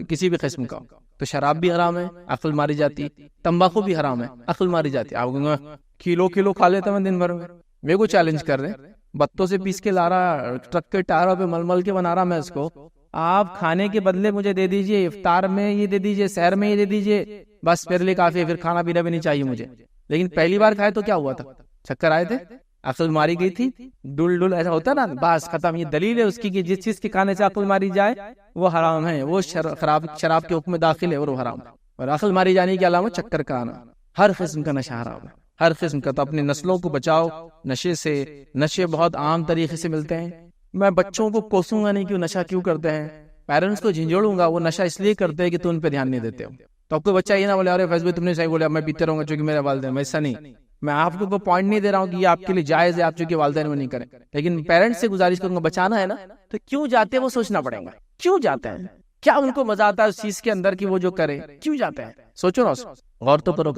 [SPEAKER 1] کسی بھی قسم کا. تو شراب بھی حرام ہے، عقل ماری جاتی. تمباکو بھی حرام ہے، عقل ماری جاتی. آپ کلو کھا لیتا میں دن بھر میں. میرے کو چیلنج کر رہے، بتوں سے پیس کے لا رہا، ٹرک کے ٹائروں پہ مل مل کے بنا رہا میں اس کو. آپ کھانے کے بدلے مجھے دے دیجئے، افطار میں یہ دے دیجئے، سحر میں یہ دے دیجئے، بس میرے لیے کافی ہے، پھر کھانا پینا بھی نہیں چاہیے مجھے. لیکن پہلی بار کھائے تو کیا ہوا تھا؟ چکر آئے تھے، عقل ماری گئی تھی، ڈل ایسا ہوتا نا، بس ختم. یہ دلیل ہے اس کی کہ جس چیز کے کھانے سے عقل ماری جائے وہ حرام ہے، وہ شراب کے حکم میں داخل ہے اور وہ حرام ہے. اور عقل ماری جانے کی علامت چکر کا آنا. ہر قسم کا نشہ حرام ہے، ہر قسم کا. تو اپنے نسلوں کو بچاؤ نشے سے. نشے بہت عام طریقے سے ملتے ہیں. میں بچوں کو کوسوں گا نہیں کہ نشہ کیوں کرتے ہیں، پیرنٹس کو جھنجھوڑوں گا وہ نشہ اس لیے کرتے ہیں کہ تم ان پہ دھیان نہیں دیتے ہو. تو آپ کو بچہ یہ نہ بولے ارے فیض بھائی تم نے صحیح بولا میں پیتے رہوں گا چونکہ میرے والدین. ایسا نہیں، میں آپ کو کوئی پوائنٹ نہیں دے رہا ہوں کہ یہ آپ کے لیے جائز ہے، آپ چونکہ والدین میں نہیں کریں. لیکن پیرنٹس سے گزارش کروں گا بچانا ہے نا تو کیوں جاتے ہیں وہ سوچنا پڑے گا. کیوں جاتے ہیں؟ کیا ان کو مزہ آتا ہے اس چیز کے اندر کہ وہ جو کرے؟ کیوں جاتے ہیں؟ سوچو نا، غور تو کرو.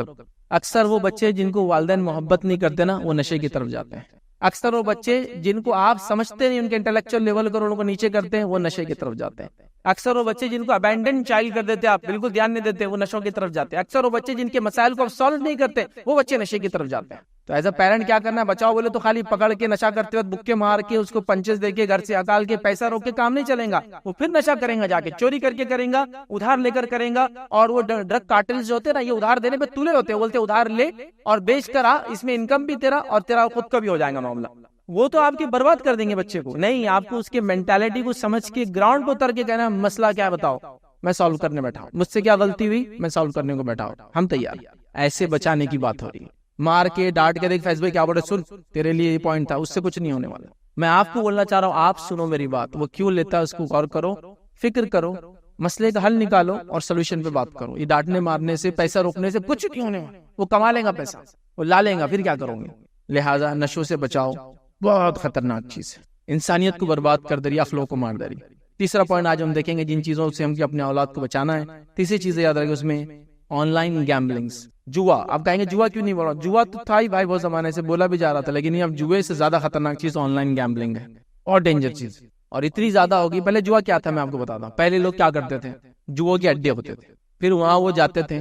[SPEAKER 1] اکثر وہ بچے جن کو والدین محبت نہیں کرتے نا وہ نشے کی طرف جاتے ہیں. اکثر وہ بچے جن کو آپ سمجھتے نہیں، ان کے انٹلیکچوئل لیول پر ان کو نیچے کرتے ہیں، وہ نشے کی طرف جاتے ہیں. اکثر وہ بچے جن کو ابینڈن چائلڈ کر دیتے ہیں، آپ بالکل دھیان نہیں دیتے، وہ نشوں کی طرف جاتے ہیں. اکثر وہ بچے جن کے مسائل کو آپ سالو نہیں کرتے، وہ بچے نشے کی طرف جاتے ہیں. تو ایز اے پیرنٹ کیا کرنا ہے؟ بچاؤ بولے تو خالی پکڑ کے نشہ کرتے وقت بکے مار کے اس کو پنچز دے کے گھر سے اکال کے پیسہ روک کے کام نہیں چلیں گا. وہ پھر نشہ کریں گا، جا کے چوری کر کے کریں گا، ادھار لے کر کریں گا. اور وہ ڈرگ کارٹلز جو ہوتے ہیں نا یہ ادھار دینے پہ تولے ہوتے ہیں، بولتے ادھار لے اور بیچ کر آ، اس میں انکم بھی تیرا اور تیرا خود کا بھی ہو جائے گا معاملہ. وہ تو آپ کے برباد کر دیں گے بچے کو. نہیں، آپ کو اس کے مینٹالٹی کو سمجھ کے گراؤنڈ پہ اتر کے کہنا مسئلہ کیا ہے بتاؤ، میں سالو کرنے بیٹھا ہوں، مجھ سے کیا غلطی ہوئی میں سالو کرنے کو بیٹھا ہوں، ہم تیار. ایسے بچانے کی بات ہو رہی ہے. مار کے ڈانٹ کے دیکھ فیض بھائی کیا بولے، سن تیرے لیے یہ پوائنٹ تھا، اس سے کچھ نہیں ہونے والا. میں آپ کو بولنا چاہ رہا ہوں آپ سنو میری بات. وہ کیوں لیتا ہے اس کو غور کرو، فکر کرو، مسئلے کا حل نکالو اور سولوشن پہ بات کرو. یہ ڈانٹنے مارنے سے، پیسہ روکنے سے کچھ نہیں ہونے والا. وہ کما لیں گا پیسہ، وہ لا لیں گا، پھر کیا کرو گے؟ لہٰذا نشوں سے بچاؤ، بہت خطرناک چیز ہے، انسانیت کو برباد کر دے رہی، اخلاق کو مار دے رہی. تیسرا پوائنٹ آج ہم دیکھیں گے جن چیزوں سے ہم کی اپنے اولاد کو بچانا ہے. تیسری چیز یاد رکھیں اس میں آن لائن گیمبلنگز. جوا. آپ کہیں گے جوا کیوں نہیں بولا؟ جوا تو تھا ہی بھائی، بہت زمانے سے بولا بھی جا رہا تھا، لیکن یہ اب جوے سے زیادہ خطرناک چیز آن لائن گیمبلنگ ہے اور ڈینجر چیز. اور اتنی زیادہ ہوگی. پہلے جوا کیا تھا میں آپ کو بتاتا ہوں. پہلے لوگ کیا کرتے تھے، جوا کے اڈے ہوتے تھے، پھر وہاں وہ جاتے تھے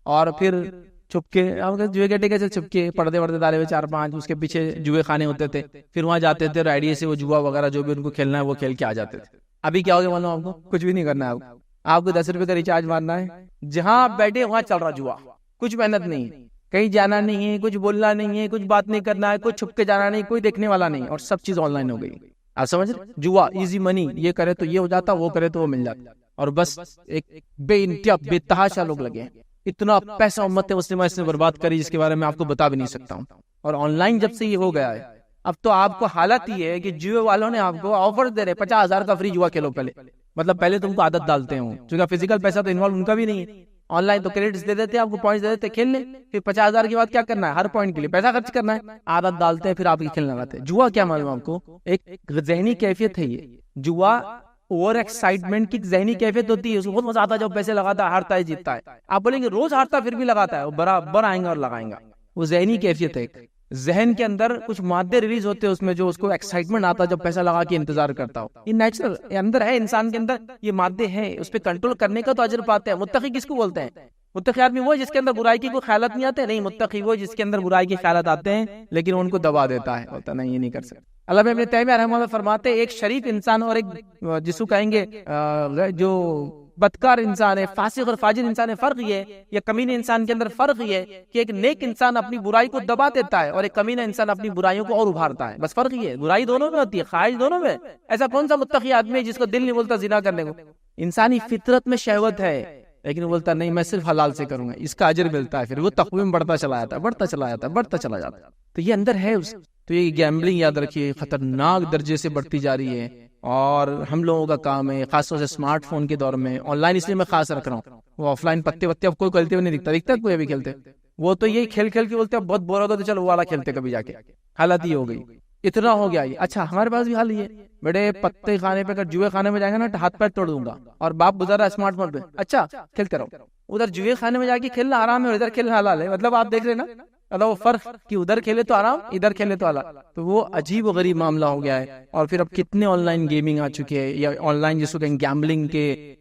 [SPEAKER 1] اور پھر چھپ کے جوئے کے ٹکے سے چھپ کے پردے وردے ڈالے ہوئے 4-5 اس کے پیچھے جوئے خانے ہوتے تھے، پھر وہاں جاتے تھے اور آئیڈیا سے وہ جوا وغیرہ جو بھی ان کو کھیلنا ہے وہ کھیل کے آ جاتے تھے. ابھی کیا ہو گیا معلوم آپ کو؟ کچھ بھی نہیں کرنا ہے. آپ کو 10 روپے کا ریچارج مارنا ہے، جہاں آپ بیٹھے وہاں چل رہا جوا. کچھ محنت نہیں، کہیں جانا نہیں ہے، کچھ بولنا نہیں ہے، کچھ بات نہیں کرنا ہے، کوئی چھپ کے جانا نہیں، کوئی دیکھنے والا نہیں، اور سب چیز آن لائن ہو گئی. آپ سمجھ رہے؟ جوا ایزی منی، یہ کرے تو یہ ہو جاتا، وہ کرے تو وہ مل جاتا، اور بس ایک بے انتہا بے تحاشا لوگ لگے. اتنا پیسہ امت مسلمہ اس نے برباد کری جس کے بارے میں آپ کو بتا بھی نہیں سکتا ہوں. اور آن لائن جب سے یہ ہو گیا ہے اب تو آپ کو حالت یہ ہے کہ جوئے والوں نے آپ کو آفر دے رہے 50,000 کا فری جوا کھیلو. پہلے مطلب پہلے تم کو عادت ڈالتے ہوں، چونکہ فزیکل پیسہ تو انوالو ان کا بھی نہیں ہے، آن لائن تو کریڈٹس دے دیتے ہیں آپ کو، پوائنٹس دے دیتے ہیں، کھیل لیں، پھر 50,000 کے بعد کیا کرنا ہے، ہر پوائنٹ کے لیے پیسہ خرچ کرنا ہے، عادت ڈالتے ہیں، پھر آپ کی کھیلنے لگاتے ہیں۔ جوا کیا معلوم آپ کو، ایک ذہنی کیفیت ہے یہ جوا، اوور ایکسائٹمنٹ کی ذہنی کیفیت ہوتی ہے، اس کو بہت مزہ آتا ہے جب پیسے لگاتا ہے، ہارتا ہے جیتتا ہے، آپ بولیں گے روز ہارتا پھر بھی لگاتا ہے، وہ برابر آئیں گا اور لگائیں گا، وہ ذہنی کیفیت ہے۔ ذہن کے اندر کچھ مادے ریلیز ہوتے ہیں اس میں جو اس کو ایکسائٹمنٹ آتا ہے جب پیسہ لگا کے انتظار کرتا ہو، یہ نیچرل اندر ہے، انسان کے اندر یہ مادے ہیں، اس پہ کنٹرول کرنے کا تو اجر پاتے ہیں۔ متقی کس کو بولتے ہیں؟ متقی آدمی وہ جس کے اندر برائی کی کوئی خیالات نہیں آتے، نہیں، متقی وہ جس کے اندر برائی کے خیالات آتے ہیں لیکن ان کو دبا دیتا ہے، بولتا نہیں یہ نہیں کر سکتا۔ علامہ ابن تیمیہ رحمہ اللہ فرماتے ہیں ایک شریف انسان اور ایک جس کو کہیں گے جو بدکار انسان ہے، فاسق اور فاجر انسان ہے، فرق یہ ہے، یا کمینے انسان کے اندر فرق یہ ہے کہ ایک نیک انسان اپنی برائی کو دبا دیتا ہے اور ایک کمینہ انسان اپنی برائیوں کو اور ابھارتا ہے، بس فرق یہ ہے، برائی دونوں میں ہوتی ہے، خواہش دونوں میں۔ ایسا کون سا متقی آدمی ہے جس کو دل نہیں بولتا زنا کرنے کو؟ انسانی فطرت میں شہوت ہے لیکن وہ بولتا نہیں میں صرف حلال سے کروں گا، اس کا اجر ملتا ہے، پھر وہ تقوی میں بڑھتا چلا جاتا ہے، بڑھتا چلا جاتا ہے، بڑھتا چلا جاتا ہے، تو یہ اندر ہے اس۔ تو یہ گیمبلنگ یاد رکھیے خطرناک درجے سے بڑھتی جا رہی ہے، اور ہم لوگوں کا کام ہے خاص طور سے اسمارٹ فون کے دور میں، آن لائن اس لیے میں خاص رکھ رہا ہوں، وہ آف لائن پتے وتے اب کوئی کھیلتے ہوئے نہیں دکھتا ہے کوئی ابھی کھیلتے، وہ تو یہی کھیل کھیل کے بولتے ہیں بہت بور ہوتا ہے تو چلو وہ والا کھیلتے کبھی جا کے، حالت یہ ہو گئی، اتنا ہو گیا یہ۔ اچھا ہمارے پاس بھی حال یہ بیٹے پتے کھانے پہ اگر جوئے کھانے میں جائیں گے نا تو ہاتھ پیر توڑ دوں گا، اور باپ گزار رہا ہے اسمارٹ فون پہ، اچھا کھیلتے رہو، ادھر جوئے کھانے میں جا کے کھیلنا حرام ہے اور ادھر کھیلنا حلال ہے، مطلب آپ دیکھ رہے نا مطلب وہ فرق کہ ادھر کھیلے تو آرام، ادھر کھیلے تو حلال، تو وہ عجیب و غریب معاملہ ہو گیا ہے۔ اور پھر اب کتنے آن لائن گیمنگ آ چکے ہیں، یا آن لائن جس کو کہیں گیمبلنگ کے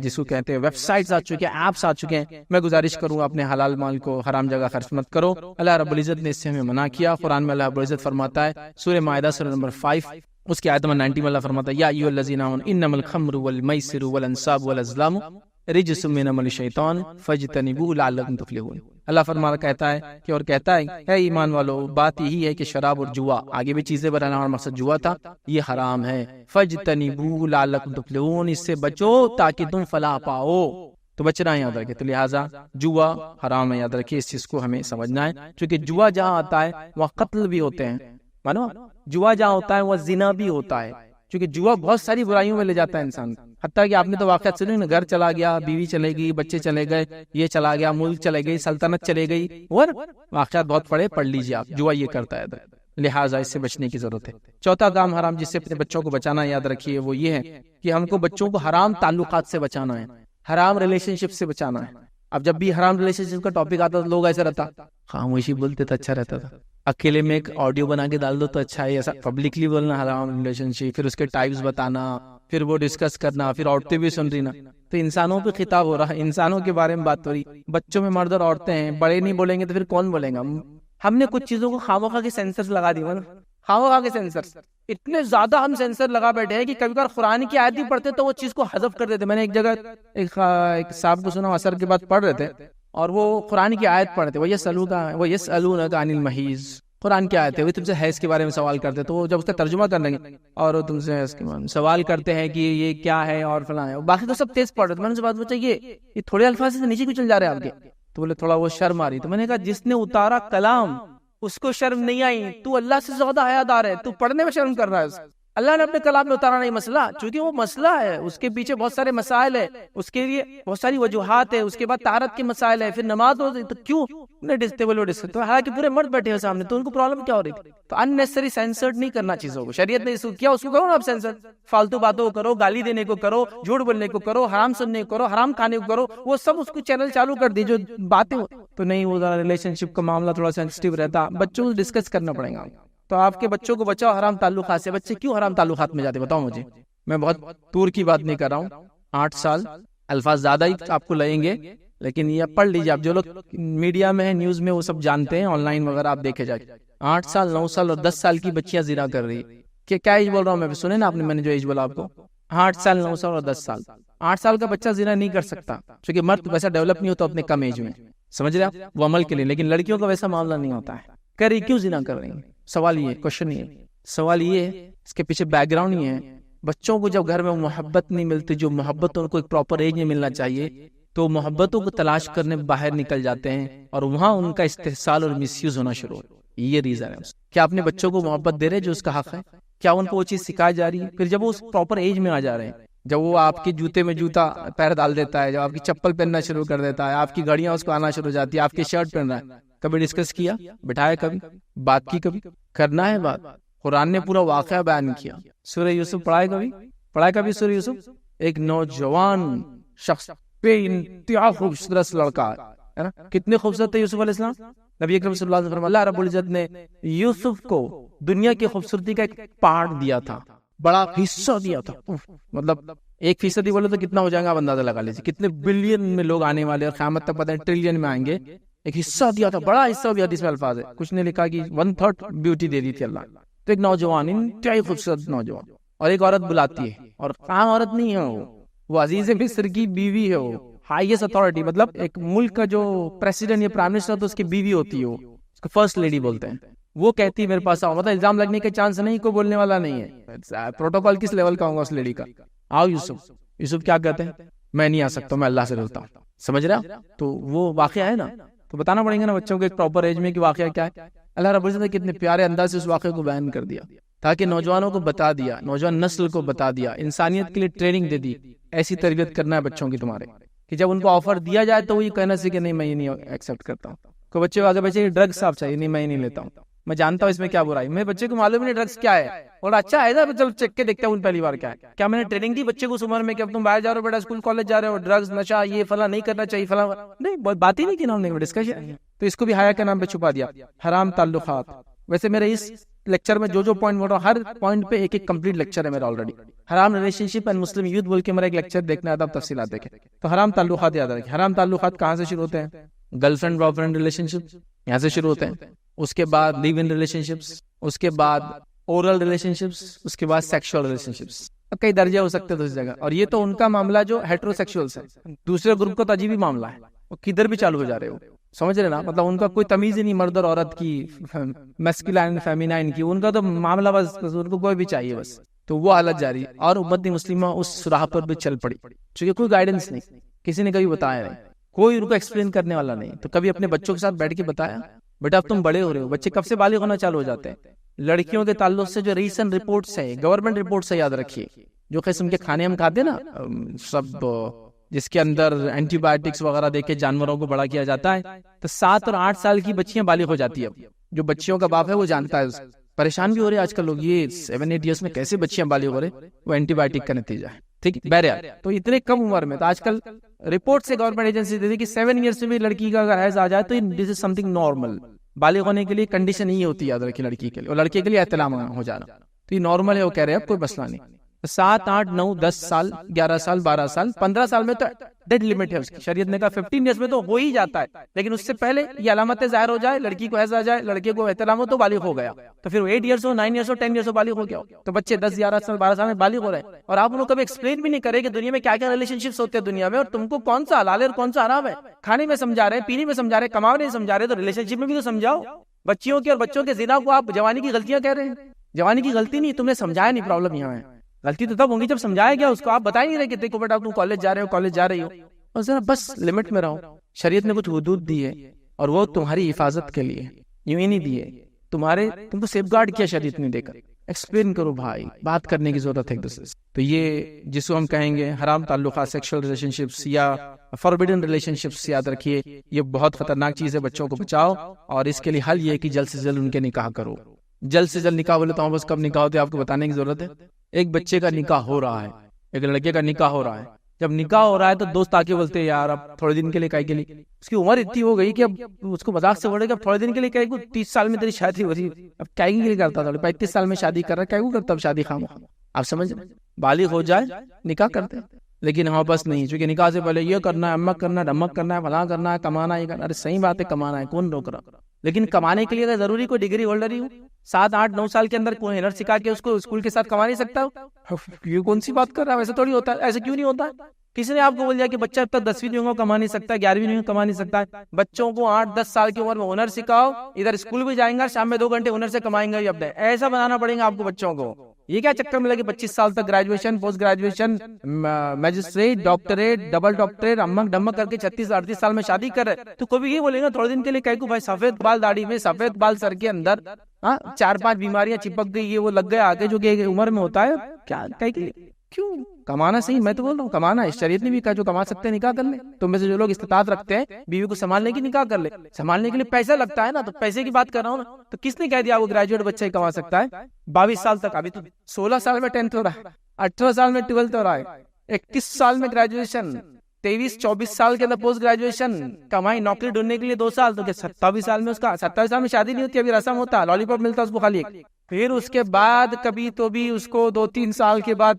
[SPEAKER 1] جس کو کہتے ہیں ویب سائٹس آ چکے ہیں، ایپس آ چکے ہیں۔ میں گزارش کروں گا اپنے حلال مال کو حرام جگہ خرچ مت کرو، اللہ رب العزت نے اس سے ہمیں منع کیا، قرآن میں اللہ رب العزت فرماتا ہے سورہ مائدہ سورہ نمبر 5 اس کی آیت نمبر 90 میں اللہ فرماتا ہے یا ایھا الذین آمنوا انما الخمر والمیسر والانصاب والازلام رجس من عمل الشیطان فاجتنبوه لعلکم تفلحون۔ اللہ فرماتا کہتا ہے کہ اور کہتا ہے اے ایمان والو بات یہی ہے کہ شراب اور جوا، آگے بھی چیزیں بتانا اور مقصد جوا تھا، یہ حرام ہے، فاجتنبوه لعلکم تفلحون، اس سے بچو تاکہ تم فلاح پاؤ، تو بچنا ہے یاد رکھے، تو لہٰذا جوا حرام ہے، یاد رکھیے اس چیز کو ہمیں سمجھنا ہے، کیونکہ جوا جہاں آتا ہے وہاں قتل بھی ہوتے ہیں، مانو جوا جہاں ہوتا ہے وہ زنا بھی ہوتا ہے، کیونکہ جوا بہت ساری برائیوں میں لے جاتا ہے انسان، حتیٰ کہ آپ نے تو واقعات سنے نا، گھر چلا گیا، بیوی چلے گئی، بچے چلے گئے، یہ چلا گیا، ملک چلے گئی، سلطنت چلے گئی، اور واقعات بہت پڑھ لیجیے آپ، جوا یہ کرتا ہے، لہٰذا اس سے بچنے کی ضرورت ہے۔ چوتھا کام حرام جس سے اپنے بچوں کو بچانا یاد رکھیے وہ یہ ہے کہ ہم کو بچوں کو حرام تعلقات سے بچانا ہے، حرام ریلیشن شپ سے بچانا ہے۔ اب جب بھی حرام ریلیشن شپ کا ٹاپک آتا تو لوگ ایسا رہتا خاموشی بولتے تو اچھا رہتا تھا، اکیلے میں ایک آڈیو بنا کے ڈال دو تو اچھا ہے، ایسا پبلکلی بولنا حرام ریلیشن شپ، پھر اس کے ٹائپس بتانا، پھر وہ ڈسکس کرنا، پھر عورتیں بھی سن رہی نا، تو انسانوں پہ خطاب ہو رہا ہے، انسانوں کے بارے میں بات ہو رہی، بچوں میں مرد اور عورتیں ہیں، بڑے نہیں بولیں گے تو پھر کون بولیں گا؟ ہم نے کچھ چیزوں کو خاموخواہ کے سینسرز لگا دی، خاموخواہ کے سینسرز اتنے زیادہ ہم سینسر لگا بیٹھے ہیں کہ کبھی کبھار قرآن کی آیت بھی پڑھتے تو وہ چیز کو حذف کر دیتے۔ میں نے ایک جگہ ایک صاحب کو سنا عصر کے بعد پڑھ رہے تھے اور وہ قرآن کی آیت پڑھتے، وہ یسألونک عن المحیض، قرآن کی آیت ہے، وہ تم سے حیض کے بارے میں سوال کرتے، تو وہ جب اس کا ترجمہ کرنے لگے اور وہ تم سے سوال کرتے ہیں کہ یہ کیا ہے اور فلاں ہے، باقی تو سب تیز پڑھ رہے تھے، میں نے سے بات پوچھا یہ تھوڑے الفاظ سے نیچے کیوں چل جا رہے ہیں آپ کے؟ تو بولے تھوڑا وہ شرم آ رہی، تو میں نے کہا جس نے اتارا کلام اس کو شرم نہیں آئی، تو اللہ سے زیادہ حیا دار ہے، تو پڑھنے میں شرم کر رہا ہے۔ اللہ نے اپنے کلام میں اتارا نہیں مسئلہ، چونکہ وہ مسئلہ ہے، اس کے پیچھے بہت سارے مسائل ہیں، اس کے لیے بہت ساری وجوہات ہیں، اس کے بعد طہارت کے مسائل ہیں، پھر نماز ہو تو کیوں ڈسکس، حالانکہ پورے مرد بیٹھے ہوئے سامنے، تو ان کو پرابلم کیا ہو رہی تھی؟ تو ان نیسری سینسرڈ نہیں کرنا چیزوں کو، شریعت نے اس کو کیا، اس کو کرو نا آپ سینسر، فالتو باتوں کو کرو، گالی دینے کو کرو، جھوٹ بولنے کو کرو، حرام سننے کو کرو، حرام کھانے کو کرو، وہ سب اس کو چینل چالو کر دی جو باتیں، تو نہیں وہ ریلیشن شپ کا معاملہ تھوڑا سینسٹیو رہتا، بچوں کو ڈسکس کرنا پڑے گا۔ تو آپ کے بچوں کو بچاؤ حرام تعلقات سے۔ بچے کیوں حرام تعلقات میں جاتے بتاؤ مجھے، میں بہت دور کی بات نہیں کر رہا ہوں، 8 سال، الفاظ زیادہ ہی آپ کو لگیں گے لیکن یہ پڑھ لیجیے، آپ جو لوگ میڈیا میں ہیں، نیوز میں، وہ سب جانتے ہیں، آن لائن وغیرہ آپ دیکھے جائے، 8 سال 9 سال اور 10 سال کی بچیاں زنا کر رہی کہ کیا ایج بول رہا ہوں میں، سنیں نا آپ نے، میں نے جو ایج بولا آپ کو، 8 سال 9 سال اور 10 سال، 8 سال کا بچہ زنا نہیں کر سکتا کیونکہ مرد ویسا ڈیولپ نہیں ہوتا اپنے کم ایج میں، سمجھ رہے آپ، وہ عمل کے لیے، لیکن لڑکیوں کا ویسا معاملہ نہیں ہوتا ہے، کر رہی کیوں زنا کر رہی ہیں؟ سوال یہ کوشچن یہ سوال یہ ہے، اس کے پیچھے بیک گراؤنڈ یہ ہے، بچوں کو جب گھر میں محبت نہیں ملتی، جو محبت ان کو ایک پراپر ایج میں ملنا چاہیے، تو محبتوں کو تلاش کرنے باہر نکل جاتے ہیں اور وہاں ان کا استحصال اور مس یوز ہونا شروع ہو، یہ ریزن ہے۔ کیا اپنے بچوں کو محبت دے رہے جو اس کا حق ہے؟ کیا ان کو وہ چیز سکھائی جا رہی ہے؟ پھر جب وہ اس پراپر ایج میں آ جا رہے ہیں، جب وہ آپ کے جوتے میں جوتا پیر ڈال دیتا ہے، جب آپ کی چپل پہننا شروع کر دیتا ہے، آپ کی گھڑیاں اس کو آنا شروع ہو جاتی ہے، آپ کی شرٹ پہن رہا ہے، کبھی ڈسکس کیا، بٹھایا، کبھی بات کی، کبھی کرنا ہے بات. قرآن نے پورا واقعہ بیان کیا. سورہ یوسف پڑھا ہے کبھی سورہ یوسف؟ ایک نوجوان شخص بے انتہا خوبصورت لڑکا ہے نا، کتنے خوبصورت تھے یوسف علیہ السلام. نبی اکرم صلی اللہ علیہ وسلم، اللہ رب العزت نے یوسف کو دنیا کی خوبصورتی کا ایک پارٹ دیا تھا، بڑا حصہ دیا تھا. مطلب 1% بولے تو کتنا ہو جائے گا آپ اندازہ لگا لیجیے، کتنے بلین میں لوگ آنے والے اور قیامت تک پتہ ہے ٹریلین میں آئیں گے. ایک حصہ دیا تھا، بڑا حصہ بھی حدیث میں الفاظ ہے، کچھ نے لکھا کہ 1/3 بیوٹی دے دی تھی اللہ. تو ایک نوجوان، انتہائی خوبصورت نوجوان، اور ایک عورت بلاتی ہے، اور عام عورت نہیں ہے وہ عزیز مصر کی بیوی ہے، وہ ہائیسٹ اتھارٹی، مطلب ایک ملک کا جو پریسیڈنٹ یا پرائم منسٹر ہوتا ہے اس کی بیوی ہوتی ہے، وہ اس کو فرسٹ لیڈی بولتے ہیں. وہ کہتی ہے میرے پاس آؤ، مطلب الزام لگنے کے چانس نہیں، کوئی بولنے والا نہیں ہے. پروٹوکول کس لیول کا ہوگا اس لیڈی کا؟ آؤ یوسف کیا کہتے ہیں؟ میں نہیں آ سکتا، میں اللہ سے ڈرتا ہوں. سمجھ رہا؟ تو وہ واقعہ ہے نا، تو بتانا پڑیں گے نا بچوں کو ایک پراپر ایج میں کہ واقعہ کیا ہے. اللہ رب العزت نے کتنے پیارے انداز سے اس واقعے کو بیان کر دیا، تاکہ نوجوانوں کو بتا دیا، نوجوان نسل کو بتا دیا، انسانیت کے لیے ٹریننگ دے دی. ایسی تربیت کرنا ہے بچوں کی تمہارے کہ جب ان کو آفر دیا جائے تو وہ یہ کہنا سے کہ نہیں میں یہ نہیں ایکسیپٹ کرتا ہوں. کوئی بچے کو آگے بچے ڈرگس صاحب چاہیے، نہیں میں یہ نہیں لیتا ہوں، میں جانتا ہوں اس میں کیا برائی، میرے بچے کو معلوم نہیں ڈرگس کیا ہے، اور اچھا ہے نا چلو چیک کے دیکھتا ہوں پہلی بار کیا ہے. کیا میں نے ٹریننگ دی بچے کو اس عمر میں کہ اب تم باہر جا رہے ہو بیٹا، اسکول کالج جا رہے ہو، ڈرگس نشہ یہ فلاں نہیں کرنا چاہیے، فلاں نہیں، بات ہی نہیں کی نا ہم نے ڈسکشن. تو اس کو بھی حیا کے نام پہ چھپا دیا. حرام تعلقات، ویسے میرے اس لیکچر میں جو پوائنٹ بول رہا ہوں، ہر پوائنٹ پہ ایک کمپلیٹ لیکچر ہے میرا آلریڈی. حرام relation ship and Muslim youth بول کے میرا ایک لیکچر دیکھنا ہے، آپ تفصیلات دیکھیں. تو حرام تعلقات یاد رکھیں. حرام تعلقات کہاں سے شروع ہوتے ہیں؟ Girlfriend boyfriend relationship یہاں سے شروع ہوتے ہیں. اس کے بعد لیو ان ریلیشن شپس، اس کے بعد اورل ریلیشن شپس، اس کے بعد سیکشل ریلیشن شپس. کئی درجے ہو سکتے ہیں دوسری جگہ، اور یہ تو ان کا معاملہ جو ہیٹرو سیکشولس ہے. دوسرے گروپ کا تو عجیب ہی معاملہ ہے، وہ کدھر بھی چالو ہو جا رہے ہو. سمجھ رہے نا، مطلب ان کا کوئی تمیز ہی نہیں مرد اور عورت کی، میسکولائن فیمینائن کی، ان کا تو معاملہ بس ان کو کوئی بھی چاہیے بس. تو وہ حالت جاری، اور امت مسلمہ اس راہ پر بھی چل پڑی، چونکہ کوئی گائیڈنس نہیں، کسی نے کبھی بتایا نہیں، کوئی ان کو ایکسپلین کرنے والا نہیں. تو کبھی اپنے بچوں کے ساتھ بیٹھ کے بتایا بیٹا اب تم بڑے ہو رہے ہو. بچے کب سے بالغ ہونا چالو ہو جاتے ہیں؟ لڑکیوں کے تعلق سے جو ریسنٹ رپورٹس ہے، گورنمنٹ رپورٹ سے یاد رکھیے، جو قسم کے کھانے ہم کھاتے ہیں نا، سب جس کے اندر اینٹی بایوٹکس وغیرہ دے کے جانوروں کو بڑا کیا جاتا ہے، تو 7 اور 8 سال کی بچیاں بالغ ہو جاتی ہیں. اب جو بچیوں کا باپ ہے وہ جانتا ہے، پریشان بھی ہو رہے ہیں آج کل لوگ، یہ 7-8 ایئرس میں کیسے بچیاں بالغ ہو رہے، وہ اینٹی بایوٹک کا نتیجہ ہے. ٹھیک، بہرحال تو اتنے کم عمر میں، تو آج کل رپورٹ سے گورنمنٹ ایجنسی دیتی کہ 7 ایئرس میں بھی لڑکی کا اگر حیض آ جائے تو دس از سم تھنگ نارمل. بالغ ہونے کے لیے کنڈیشن یہ ہوتی ہے یاد رکھیے لڑکی کے لیے، اور لڑکے کے لیے احتلام ہو جانا، تو یہ نارمل ہے. وہ کہہ رہے ہیں اب کوئی مسئلہ نہیں. 7, 8, 9, 10 سال، 11 سال، 12 سال، 15 سال میں تو ڈیڈ لیمٹ ہے اس کی. شریعت نے کہا 15 ایئرس میں تو ہو ہی جاتا ہے، لیکن اس سے پہلے یہ علامتیں ظاہر ہو جائے، لڑکی کو حیض آ جائے، لڑکے کو احتلام ہو، تو بالغ ہو گیا. تو پھر 8 ایئرس ہو، 9 ایئرس ہو، 10 ایئرس ہو، بالغ ہو گیا. تو بچے 10, 11 سال، 12 سال میں بالغ ہو رہے ہیں، اور آپ ان کو کبھی ایکسپلین بھی نہیں کرے کہ دنیا میں کیا کیا ریلیشن شپس ہوتے ہیں دنیا میں، اور تم کو کون سا حلال ہے اور کون سا حرام ہے. کھانے میں سمجھا رہے ہیں، پینے میں سمجھا رہے ہیں، کمانے میں سمجھا رہے ہیں، تو ریلیشن شپ میں بھی تو سمجھاؤ. بچیوں کے اور بچوں کے زنا کو آپ جوانی کی غلطیاں کہہ رہے ہیں. جوانی کی غلطی نہیں، تم نے سمجھایا نہیں، پرابلم یہاں ہے. غلطی تو تب ہوگی جب سمجھایا گیا، اس کو آپ بتا ہی نہیں رہے کہ دیکھو بیٹا تم کالج جا رہے ہو، کالج جا رہی ہو، اور ذرا بس لمٹ میں رہو. شریعت نے کچھ حدود دی ہے، اور وہ تمہاری حفاظت کے لیے، یوں ہی نہیں دیے تم کو سیف گارڈ کیا شریعت نے دے کر. ایکسپلین کرو بھائی، بات کرنے کی ضرورت ہے ایک دوسرے سے. تو یہ جس کو ہم کہیں گے حرام تعلقات، سیکشل ریلیشن شپس یا فاربیڈن ریلیشن شپس، یاد رکھیے یہ بہت خطرناک چیز ہے. بچوں کو بچاؤ، اور اس کے لیے حل یہ ہے کہ جلد سے جلد ان کے نکاح کرو. جلد سے جلد نکاح بولے تو بس کب نکاح ہوتے ہیں آپ کو بتانے کی ضرورت ہے. ایک بچے کا نکاح ہو رہا ہے، ایک لڑکے کا نکاح ہو رہا ہے. جب نکاح ہو رہا ہے تو دوست آ کے بولتے ہیں یار اب تھوڑے دن کے لیے کائی کے لیے، اس کی عمر اتنی ہو گئی کہ اب اس کو مذاق سے بولے کہ اب تھوڑے دن کے لیے کہے گا 30 سال میں تیری شادی ہو رہی، اب کائی کے لیے کرتا تھا 35 سال میں شادی کر رہا ہے، کائی کو کرتا اب شادی خام. آپ سمجھ رہے، بالغ ہو جائے نکاح کرتے ہیں. لیکن ہاں بس نہیں، چونکہ نکاح سے پہلے یہ کرنا ہے، امک کرنا ہے، ڈمک کرنا ہے، فلاں کرنا ہے، کمانا ہے. ارے صحیح بات ہے، کمانا ہے، کون روک رہا، لیکن کمانے کے لیے اگر ضروری کوئی ڈگری ہولڈر ہی ہو، 7, 8, 9 سال کے اندر کوئی ہنر سکھا کے اس کو اسکول کے ساتھ کما نہیں سکتا. یہ کون سی بات کر رہا ہے، ایسا تھوڑی ہوتا ہے. ایسے کیوں نہیں ہوتا ہے؟ کسی نے آپ کو بول دیا کہ بچہ اب تک 10ویں نہیں ہوگا کما نہیں سکتا، 11ویں نہیں کما نہیں سکتا. بچوں کو 8, 10 سال کی عمر میں ہنر سکھاؤ، ادھر اسکول بھی جائیں گا، شام میں 2 گھنٹے ہنر سے کمائیں گے. اب ایسا بنانا پڑے گا آپ کو بچوں کو. یہ کیا چکر میں لگے 25 سال تک graduation, post graduation, magistrate, doctorate, double doctorate, امک ڈمک کر کے 36, 38 سال میں شادی کر رہے. تو کوئی یہ بولے گا تھوڑے دن کے لیے کہہ کو بھائی سفید بال داڑھی میں، سفید بال سر کے اندر، 4-5 بیماریاں چپک گئی، یہ وہ لگ گئے آگے جو کہ عمر میں ہوتا ہے، کیا کہہ کے کیوں کمانا صحیح، میں تو بول رہا ہوں کمانا ہے، شریعت نے بھی کہا جو کما سکتے ہیں نکاح کر لیں. تو میں سے جو لوگ استطاعت رکھتے ہیں بیوی کو سنبھالنے کی نکاح کر لے. سنبھالنے کے لیے پیسہ لگتا ہے نا، تو پیسے کی بات کر رہا ہوں نا. تو کس نے کہہ دیا وہ گریجویٹ بچہ ہی کما سکتا ہے؟ 22 سال تک، ابھی تو 16 سال میں 10th ہو رہا ہے، 18 سال میں 12th ہو رہا ہے، 21 سال میں گریجویشن، 23-24 سال کے اندر پوسٹ گریجویشن، کمائی نوکری ڈھونڈنے کے لیے 2 سال، تو 27 سال میں اس کا 27 سال میں شادی نہیں ہوتی، ابھی رسم ہوتا ہے، لالی پاپ ملتا ہے اس کو خالی ایک. پھر اس کے بعد کبھی تو بھی اس کو 2-3 سال کے بعد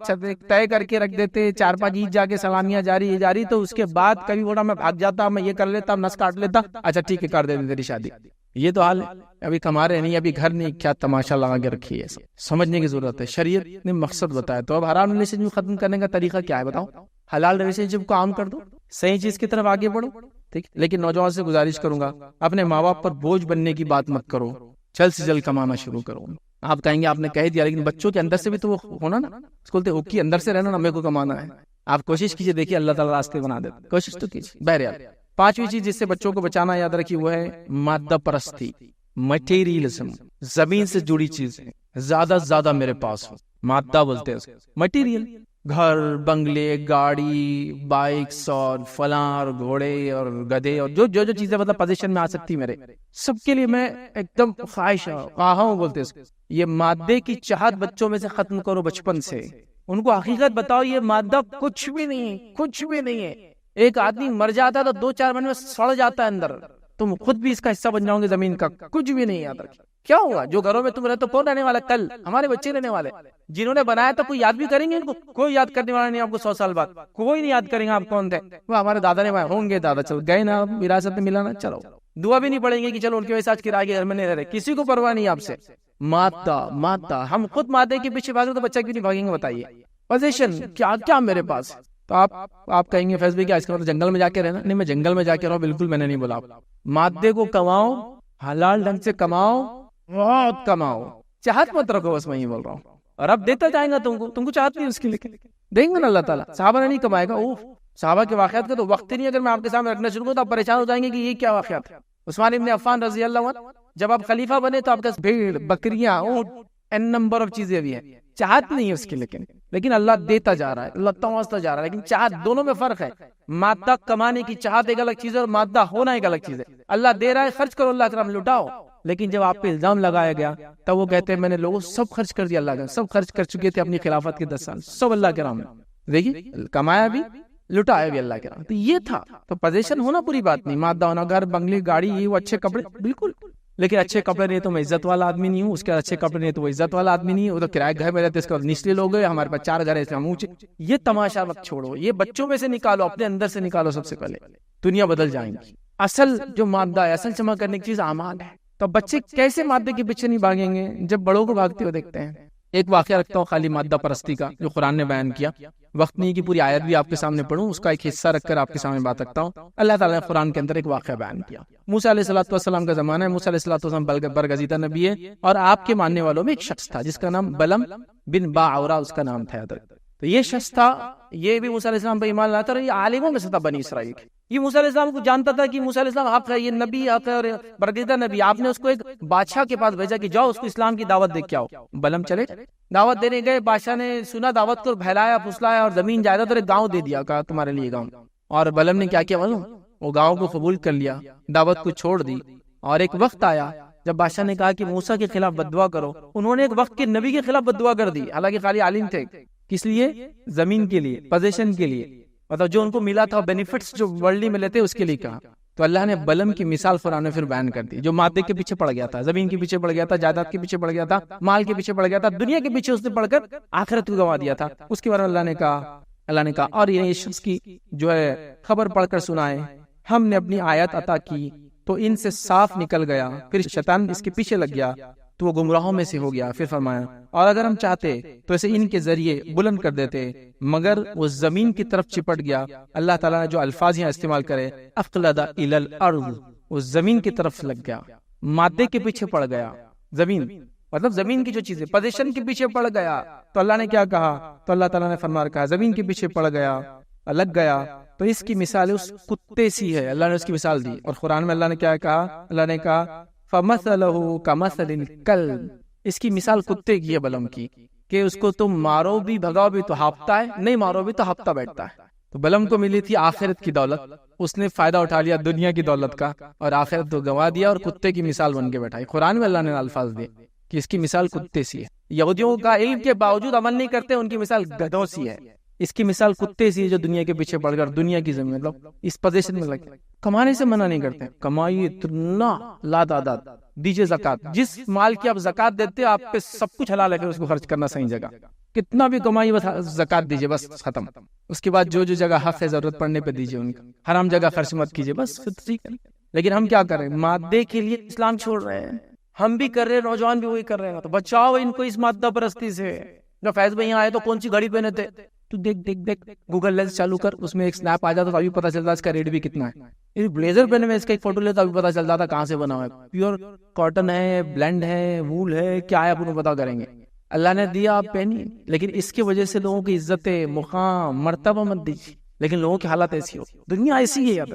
[SPEAKER 1] طے کر کے رکھ دیتے، 4-5 عید جا کے سلامیاں جاری، تو اس کے بعد کبھی بولا میں بھاگ جاتا، میں یہ کر لیتا، نس کاٹ لیتا، اچھا ٹھیک ہے کر دے تیری شادی. یہ تو حال ہے. ابھی کما رہے نہیں، ابھی گھر نہیں، کیا تماشا لگا کے رکھی ہے. سمجھنے کی ضرورت ہے. شریعت نے مقصد بتایا. تو اب حرام ریلیشن شپ ختم کرنے کا طریقہ کیا ہے بتاؤ؟ حلال ریلیشن شپ کو عام کر دو، صحیح چیز کی طرف آگے بڑھو. ٹھیک، لیکن نوجوان سے گزارش کروں گا اپنے ماں باپ پر بوجھ بننے کی بات مت کرو، جلد سے جلد کمانا شروع کرو. آپ کہیں گے آپ نے کہہ دیا، لیکن بچوں کے اندر سے بھی تو وہ ہونا نا، اس کو بولتے ہیں اوکی اندر سے رہنا نا، میرے کو کمانا ہے. آپ کوشش کیجئے، دیکھیے اللہ تعالیٰ راستے بنا دیتا، کوشش تو کیجیے. بہرحال 5ویں چیز جس سے بچوں کو بچانا یاد رکھیے وہ ہے مادہ پرستی، مٹیریلزم. زمین سے جڑی چیزیں زیادہ سے زیادہ میرے پاس ہو. مادہ بولتے ہیں مٹیریل، گھر، بنگلے، گاڑی، بائکس اور فلاں اور گھوڑے اور گدھے اور جو چیزیں مطلب پوزیشن میں آ سکتی میرے سب کے لیے میں ایک دم خواہاں ہوں بولتے ہیں. یہ مادے کی چاہت بچوں میں سے ختم کرو بچپن سے. ان کو حقیقت بتاؤ، یہ مادہ کچھ بھی نہیں ہے، کچھ بھی نہیں ہے. ایک آدمی مر جاتا ہے تو 2-4 مہینے میں سڑ جاتا ہے اندر، تم خود بھی اس کا حصہ بن جاؤ گے زمین کا. کچھ بھی نہیں یاد رکھے. کیا ہوا جو گھروں میں تم رہتے کون رہنے والا؟ کل ہمارے بچے رہنے والے. جنہوں نے بنایا تھا کوئی یاد بھی کریں گے ان کو؟ کوئی یاد کرنے والا نہیں. آپ کو 100 سال بعد کوئی نہیں یاد کریں گے آپ کون تھے. وہ ہمارے دادا نے بنایا ہوں گے، دادا چلو گئے نا، وراثت میں ملا نا، چلو دعا بھی نہیں پڑیں گے کہ چلو ان کے ویسے آج کرائے کے گھر میں نہیں رہ رہے. کسی کو پرواہ نہیں آپ سے. مادہ ہم خود مادے کے پیچھے بھاگے تو بچہ کیوں نہیں بھاگیں گے بتائیے؟ پوزیشن کیا میرے پاس. تو آپ کہیں گے فیض بھائی کیا اس کا مطلب جنگل میں جا کے رہنا؟ نہیں، میں جنگل میں جا کے رہا ہوں بالکل، میں نے نہیں بولا. مادے کو کماؤ، حلال ڈھنگ سے کماؤ، بہت کماؤ، چاہت مت رکھو، بس میں ہی بول رہا ہوں. اور اب دیتا جائیں گا تم کو چاہت نہیں اس کے لیے دیں گے نا اللہ تعالیٰ. صحابہ نے نہیں کمائے گا. صحابہ کے واقعات کا تو وقت ہی نہیں. اگر میں آپ کے سامنے رکھنا شروع کروں تو آپ پریشان ہو جائیں گے کہ یہ کیا واقعات ہے. عثمان ابن عفان رضی اللہ عنہ جب آپ خلیفہ بنے تو آپ کے بھیڑ، بکریاں، اونٹ، n نمبر آف چیزیں بھی ہیں. چاہت نہیں ہے اس کی، لیکن اللہ دیتا جا رہا ہے، اللہ تماشا جا رہا ہے. لیکن چاہت، دونوں میں فرق ہے. مادہ کمانے کی چاہت ایک الگ چیز ہے اور مادہ ہونا ایک الگ چیز ہے. اللہ دے رہا ہے، خرچ کرو، اللہ کرام لٹاؤ. لیکن جب آپ پہ الزام لگایا گیا تب وہ کہتے ہیں میں نے لوگوں سب خرچ کر دیا، اللہ کا سب خرچ کر چکے تھے اپنی خلافت کے 10 سال، سب اللہ کے نام میں. دیکھیے کمایا بھی، لٹایا بھی اللہ کے نام. تو یہ تھا. تو پوزیشن ہونا پوری بات نہیں، مادہ ہونا، گھر، بنگلے، گاڑی، یہ وہ اچھے کپڑے، بالکل. لیکن اچھے کپڑے نہیں تو میں عزت والا آدمی نہیں ہوں، اس کے اچھے کپڑے نہیں تو وہ عزت والا آدمی نہیں ہے. وہ تو کرایہ گھر میں رہتے، اس کا نچلے لوگ ہیں، ہمارے پاس 4 گھر ہے، ہم اونچے. یہ تماشا مت چھوڑو، یہ بچوں میں سے نکالو، اپنے اندر سے نکالو. سب سے پہلے دنیا بدل جائیں گی. اصل جو مادہ ہے، اصل جمع کرنے کی چیز اعمال ہے. تو بچے کیسے مادے کے پیچھے نہیں بھاگیں گے جب بڑوں کو بھاگتے ہوئے دیکھتے ہیں؟ ایک واقعہ رکھتا ہوں خالی مادہ پرستی کا جو قرآن نے بیان کیا. وقت نہیں کہ پوری آیت بھی آپ کے سامنے پڑھوں، اس کا ایک حصہ رکھ کر آپ کے سامنے بات رکھتا ہوں. اللہ تعالیٰ نے قرآن کے اندر ایک واقعہ بیان کیا. موسیٰ علیہ السلام کا زمانہ ہے. موسیٰ علیہ السلام برگزیدہ نبی ہے، اور آپ کے ماننے والوں میں ایک شخص تھا جس کا نام بلم بن باعورا اس کا نام تھا. تو یہ شخص تھا، یہ بھی موسیٰ علیہ السلام پہ ایمان لاتا، اور یہ عالموں میں سے تھا بنی اسرائیل. یہ موسیٰ علیہ السلام کو جانتا تھا کہ موسیٰ علیہ السلام حق ہے، یہ نبی حق ہے اور برگزیدہ نبی. آپ نے اس کو ایک بادشاہ کے پاس بھیجا کہ جاؤ اس کو اسلام کی دعوت دے کے آؤ. بلم چلے، دعوت دینے گئے. بادشاہ نے سنا دعوت کو، بہلایا پھسلایا اور زمین جائیداد اور ایک گاؤں دے دیا، کہا تمہارے لیے گاؤں. اور بلم نے کیا کیا معلوم؟ وہ گاؤں کو قبول کر لیا، دعوت کو چھوڑ دی. اور ایک وقت آیا جب بادشاہ نے کہا کہ موسیٰ کے خلاف بددعا کرو. انہوں نے ایک وقت کے نبی کے خلاف بددعا کر دی، حالانکہ خالی عالم تھے. کس لیے؟ زمین کے لیے، پوزیشن کے لیے، مطلب جو ان کو ملا تھا بینیفٹس جو ورلڈلی ملے تھے اس کے لیے کہا. تو اللہ نے بلم کی مثال قرآن میں پھر بیان کر دی، جو مادے کے پیچھے پڑ گیا تھا، زمین کے پیچھے پڑ گیا تھا، جائیداد کے پیچھے پڑ گیا تھا، مال کے پیچھے پڑ گیا تھا، دنیا کے پیچھے اس نے پڑ کر آخرت کو گنوا دیا تھا. اس کے بارے میں اللہ نے کہا اور یہ شخص کی جو ہے خبر پڑھ کر سنائے، ہم نے اپنی آیت عطا کی تو ان سے صاف نکل گیا، پھر شیطان اس کے پیچھے لگ گیا تو وہ گمراہوں میں سے ہو گیا. پھر فرمایا اور اگر ہم چاہتے تو اسے ان کے ذریعے بلند کر دیتے، مگر وہ زمین کی طرف چپٹ گیا. اللہ تعالیٰ نے جو الفاظ یہاں استعمال کرے، اقلد الی الارض، وہ زمین کی طرف لگ گیا، مادے کے پیچھے پڑ گیا. زمین مطلب زمین کی جو چیزیں پوزیشن کے پیچھے پڑ گیا. تو اللہ نے کیا کہا؟ تو اللہ تعالیٰ نے فرما رکھا زمین کے پیچھے پڑ گیا، لگ گیا. تو اس کی مثال اس کتے سی ہے. اللہ نے اس کی مثال دی. اور قرآن میں اللہ نے کیا کہا؟ اللہ نے کہا فَمَثَلُهُ كَمَثَلِ الْكَلْبِ، اس کی مثال کتے کی ہے بلم کی، کہ اس کو تم مارو بھی بھگاؤ بھی تو ہاپتا ہے، نہیں مارو بھی تو ہاپتا بیٹھتا ہے۔ تو بلعم کو ملی تھی آخرت کی دولت، اس نے فائدہ اٹھا لیا دنیا کی دولت کا اور آخرت تو گنوا دیا اور کتے کی مثال بن کے بیٹھائی۔ قرآن میں اللہ نے الفاظ دیے کہ اس کی مثال کتے سی ہے۔ یہودیوں کا علم کے باوجود عمل نہیں کرتے، ان کی مثال گدھوں سی ہے، اس کی مثال کتے سی ہے جو دنیا کے پیچھے پڑ کر دنیا کی زمین مطلب اس پوزیشن میں لگے۔ کمانے سے منع نہیں کرتے، کمائی اتنا لا تعداد، دیجیے زکات، جس مال کی آپ زکات دیتے آپ پہ سب کچھ حلال ہے، پھر اس کو خرچ کرنا صحیح جگہ، کتنا بھی کمائی بس زکات دیجیے، بس ختم۔ اس کے بعد جو جگہ حق ہے ضرورت پڑنے پہ دیجیے، ان کا حرام جگہ خرچ مت کیجیے، بس پھر ٹھیک ہے۔ لیکن ہم کیا کر رہے ہیں؟ مادے کے لیے اسلام چھوڑ رہے ہیں، ہم بھی کر رہے ہیں، نوجوان بھی وہی کر رہے ہیں۔ تو بچاؤ ان کو اس مادہ پرستی سے۔ جب فیض بھائی یہاں آئے تو کون سی گھڑی پہنے تھے؟ تو دیکھ گوگل لینس چالو کر، اس میں ایک سنیپ آ جاتا تو ابھی پتا چلتا اس کا ریٹ بھی کتنا ہے۔ یہ بلیزر پہنے میں اس کا ایک فوٹو لیتا ابھی پتا چلتا تھا کہاں سے بنا ہوا ہے، پیور کاٹن ہے، بلینڈ ہے، وول ہے، کیا ہے آپ انہیں پتا کریں گے۔ اللہ نے دیا آپ پہنی، لیکن اس کی وجہ سے لوگوں کی عزت مقام مرتبہ مت دیجیے، لیکن لوگوں کی حالت ایسی ہو، دنیا ایسی ہے۔ یاد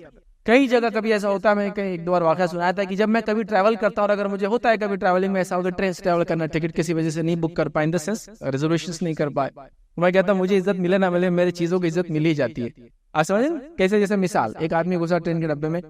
[SPEAKER 1] کئی جگہ کبھی ایسا ہوتا ہے، میں کہیں ایک دو بار واقعہ سنایا تھا کہ جب میں کبھی ٹریول کرتا ہوں، اگر مجھے ہوتا ہے کبھی ٹریولنگ میں ایسا ہوتا ہے ٹرین سے ٹریول کرنا، ٹکٹ کسی وجہ سے نہیں بک کر پائے، ان دا سینس ریزرویشنز نہیں کر پائے، میں کہتا ہوں مجھے عزت ملے نہ ملے میری چیزوں کی عزت مل ہی جاتی ہے۔ آپ سمجھیں کیسے؟ جیسے مثال، ایک آدمی گزرا ٹرین کے ڈبے میں،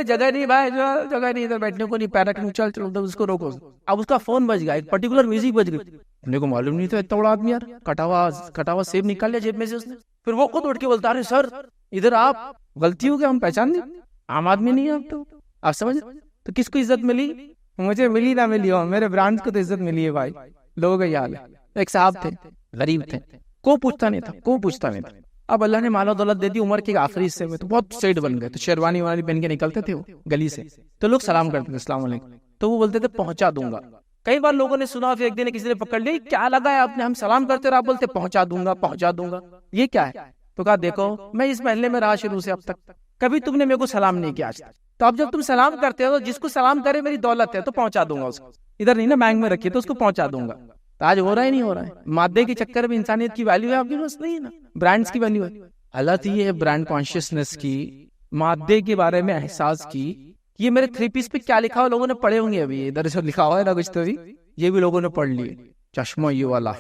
[SPEAKER 1] جگہ نہیں بھائی، جگہ نہیں، ادھر بیٹھنے کو نہیں، پیر رکھنے، چل چل، اس کو روکو۔ اب اس کا فون بج گیا، ایک پرٹیکولر میوزک بج گئی، اپنے کو معلوم نہیں تھا، اتنا بڑا آدمی یار، کٹا ہوا سیب نکال لیا جیب میں سے اس نے، پھر وہ خود اٹھ کے بولتا ہے سر ادھر آپ، غلطی ہو گیا، ہم پہچان نہیں، عام آدمی نہیں ہے آپ تو۔ آپ سمجھ تو کس کو عزت ملی؟ مجھے ملی نہ ملی ہو، میرے برانڈ کو تو عزت ملی ہے بھائی۔ لوگوں کا یہ حال ہے۔ ایک صاحب تھے، غریب تھے، کوئی پوچھتا نہیں تھا۔ اب اللہ نے مال و دولت دے دی، عمر کے آخری حصے میں تو بہت سیٹ بن گئے، تو شیروانی وانی پہن کے نکلتے تھے وہ گلی سے، تو لوگ سلام کرتے تھے السلام علیکم، تو وہ بولتے تھے پہنچا دوں گا۔ کئی بار لوگوں نے سنا، پھر ایک دن کسی نے پکڑ لیا، کیا لگا ہے آپ نے، ہم سلام کرتے اور آپ بولتے پہنچا دوں گا، یہ کیا ہے؟ تو کہا دیکھو میں اس محلے میں رہا شروع سے اب تک، کبھی تم نے میرے کو سلام نہیں کیا آج تک، تو اب جب تم سلام کرتے ہو تو جس کو سلام کرے میری دولت ہے تو پہنچا دوں گا اس کو، ادھر نہیں نا بینک میں رکھیے تو اس کو پہنچا دوں گا۔ تو آج ہو رہا ہی نہیں ہو رہا ہے، مادے کے چکر میں انسانیت کی ویلیو ہے آپ کے پاس نہیں ہے نا، برانڈز کی ویلیو ہے۔ اللہ تو یہ ہے برانڈ کانشیسنس کی، مادے کے بارے میں احساس کی۔ یہ میرے 3 پیس پہ کیا لکھا ہوا لوگوں نے پڑھے ہوں گے، ابھی ادھر سے لکھا ہوا ہے نا کچھ، تو بھی یہ بھی لوگوں نے پڑھ لیے، چشمہ یہ والا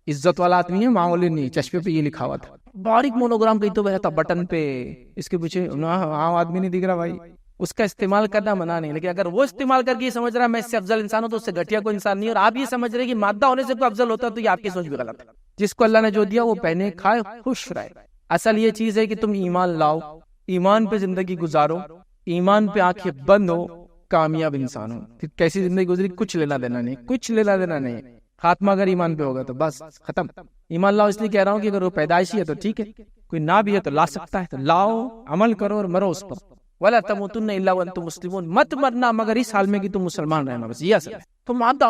[SPEAKER 1] عزت والا آدمی ہے، معمولی نہیں، چشمے پہ یہ لکھا ہوا تھا، باریک مونوگرام کہیں تو رہتا بٹن پہ، اس کے پیچھے عام آدمی نہیں دکھ رہا بھائی، اس کا استعمال کرنا منع نہیں، لیکن اگر وہ استعمال کر کے یہ سمجھ رہا ہے میں اس سے افضل انسان ہوں تو اس سے گھٹیا کوئی انسان نہیں، اور آپ یہ سمجھ رہے کہ مادہ ہونے سے کوئی افضل ہوتا ہے تو یہ آپ کی سوچ بھی غلط ہے۔ جس کو اللہ نے جو دیا وہ پہنے، کھائے، خوش رہے۔ اصل یہ چیز ہے کہ تم ایمان لاؤ، ایمان پہ زندگی گزارو، ایمان پہ آنکھیں بند ہو، کامیاب انسان ہو۔ پھر کیسی زندگی گزری کچھ لینا دینا نہیں، خاتمہ اگر ایمان پہ ہوگا تو بس ختم۔ ایمان لاؤ اس لیے کہہ رہا ہوں کہ اگر وہ پیدائشی ہے تو ٹھیک ہے، کوئی نہ بھی ہے تو لا سکتا ہے، تو لاؤ، عمل کرو اور مرو اس پر۔ وَلَا تَمُوتُنَّ إِلَّا وَأَنْتُمْ مُسْلِمُونَ، مت مرنا مگر اس حال میں کہ تم مسلمان رہنا، بس یہ اصل ہے۔ تو مادہ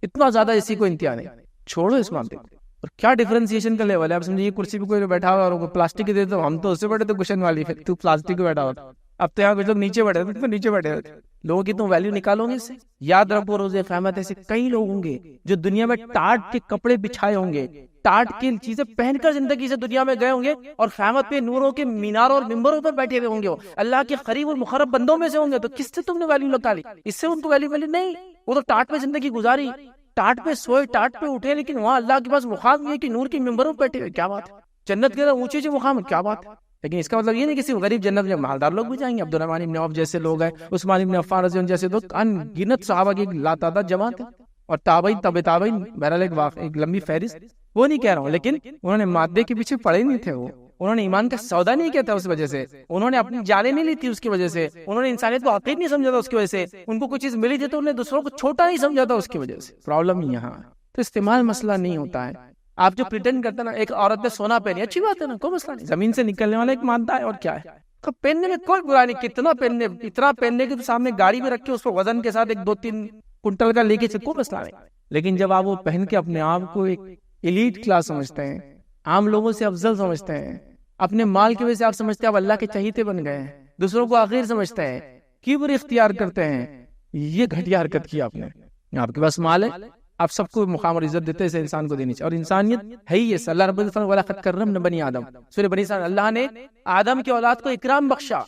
[SPEAKER 1] اتنا زیادہ اسی کو انتہا نہیں، چھوڑو اس مادے کو۔ اور کیا ڈیفرنسیشن کا لیول ہے، آپ سمجھے یہ کرسی پہ کوئی بیٹھا ہوا اور پلاسٹک کی دے تو ہم تو اس سے بیٹھے تو کشن والی، پھر تو پلاسٹک پہ بیٹھا ہوا، اب تو یہاں کچھ لوگ نیچے بیٹھے ہوتے، لوگوں کی تم ویلیو نکالو گے اس سے۔ یاد رکھو روز قیامت ایسے کئی لوگ ہوں گے جو دنیا میں ٹاٹ کے کپڑے بچھائے ہوں گے، ٹاٹ کی چیزیں پہن کر زندگی سے دنیا میں گئے ہوں گے، اور قیامت پہ نوروں کے میناروں اور ممبروں پر بیٹھے ہوئے ہوں گے، وہ اللہ کے قریب اور مقرب بندوں میں سے ہوں گے، تو کس سے تم نے ویلیو نکالی؟ اس سے ان کو ویلیو ملی نہیں، وہ تو ٹاٹ پہ زندگی گزاری، ٹاٹ پہ سوئے، ٹاٹ پہ اٹھے، لیکن وہاں اللہ کے پاس مقام یہ کہ نور کے ممبروں پہ بیٹھے ہوئے، کیا بات ہے، جنت کے اونچے مقام، کیا بات ہے۔ لیکن اس کا مطلب یہ نہیں کہ صرف غریب جنت میں، مالدار لوگ بھی جائیں گے، عبدالرحمن بن عوف جیسے لوگ ہیں، عثمان بن عفان رضی اللہ جیسے لوگ، ان گنت صحابہ کی لاتعداد جماعت ہے، اور تابعین، تبع تابعین، بہرحال ایک لمبی فہرست، وہ نہیں کہہ رہا ہوں، لیکن انہوں نے مادے کے پیچھے پڑے نہیں تھے، وہ انہوں نے ایمان کا سودا نہیں کیا تھا، اس وجہ سے انہوں نے اپنی جانیں نہیں لی تھی، اس کی وجہ سے انہوں نے انسانیت کو عقید نہیں سمجھا تھا، اس کی وجہ سے ان کو کوئی چیز ملی تھی تو انہوں نے دوسروں کو چھوٹا نہیں سمجھا تھا، اس کی وجہ سے پرابلم یہاں۔ تو استعمال مسئلہ نہیں ہوتا ہے، آپ جو پریٹینڈ کرتے ہیں نا، ایک عورت نے سونا پہنی، اچھی بات ہے نا، کوئی مسئلہ نہیں، زمین سے نکلنے والا ایک مادہ ہے، اور کیا ہے، پہننے میں کوئی برا نہیں، کتنا پہننے، اتنا پہننے کے سامنے گاڑی بھی رکھے، اس کو وزن کے ساتھ 1-2-3 کنٹل کا لے کے چل، کوئی مسئلہ نہیں، لیکن جب آپ وہ پہن کے اپنے آپ کو ایک ایلیٹ کلاس سمجھتے ہیں، عام لوگوں سے افضل سمجھتے ہیں، اپنے مال کی وجہ سے آپ سمجھتے ہیں آپ اللہ کے چہیتے بن گئے ہیں، دوسروں کو آخر سمجھتے ہیں، کبر اختیار کرتے ہیں، یہ گھٹیا حرکت کی آپ نے۔ آپ کے پاس مال ہے، آپ سب کو مقام اور عزت دیتے ہیں، اسے انسان کو دینی چاہیے، اور انسانیت ہے ہی یہ۔ اللہ رب العزت نے وَلَقَدْ كَرَّمْنَا بَنِي آدم، سورہ بنی اسرائیل، اللہ نے آدم کی اولاد کو اکرام بخشا۔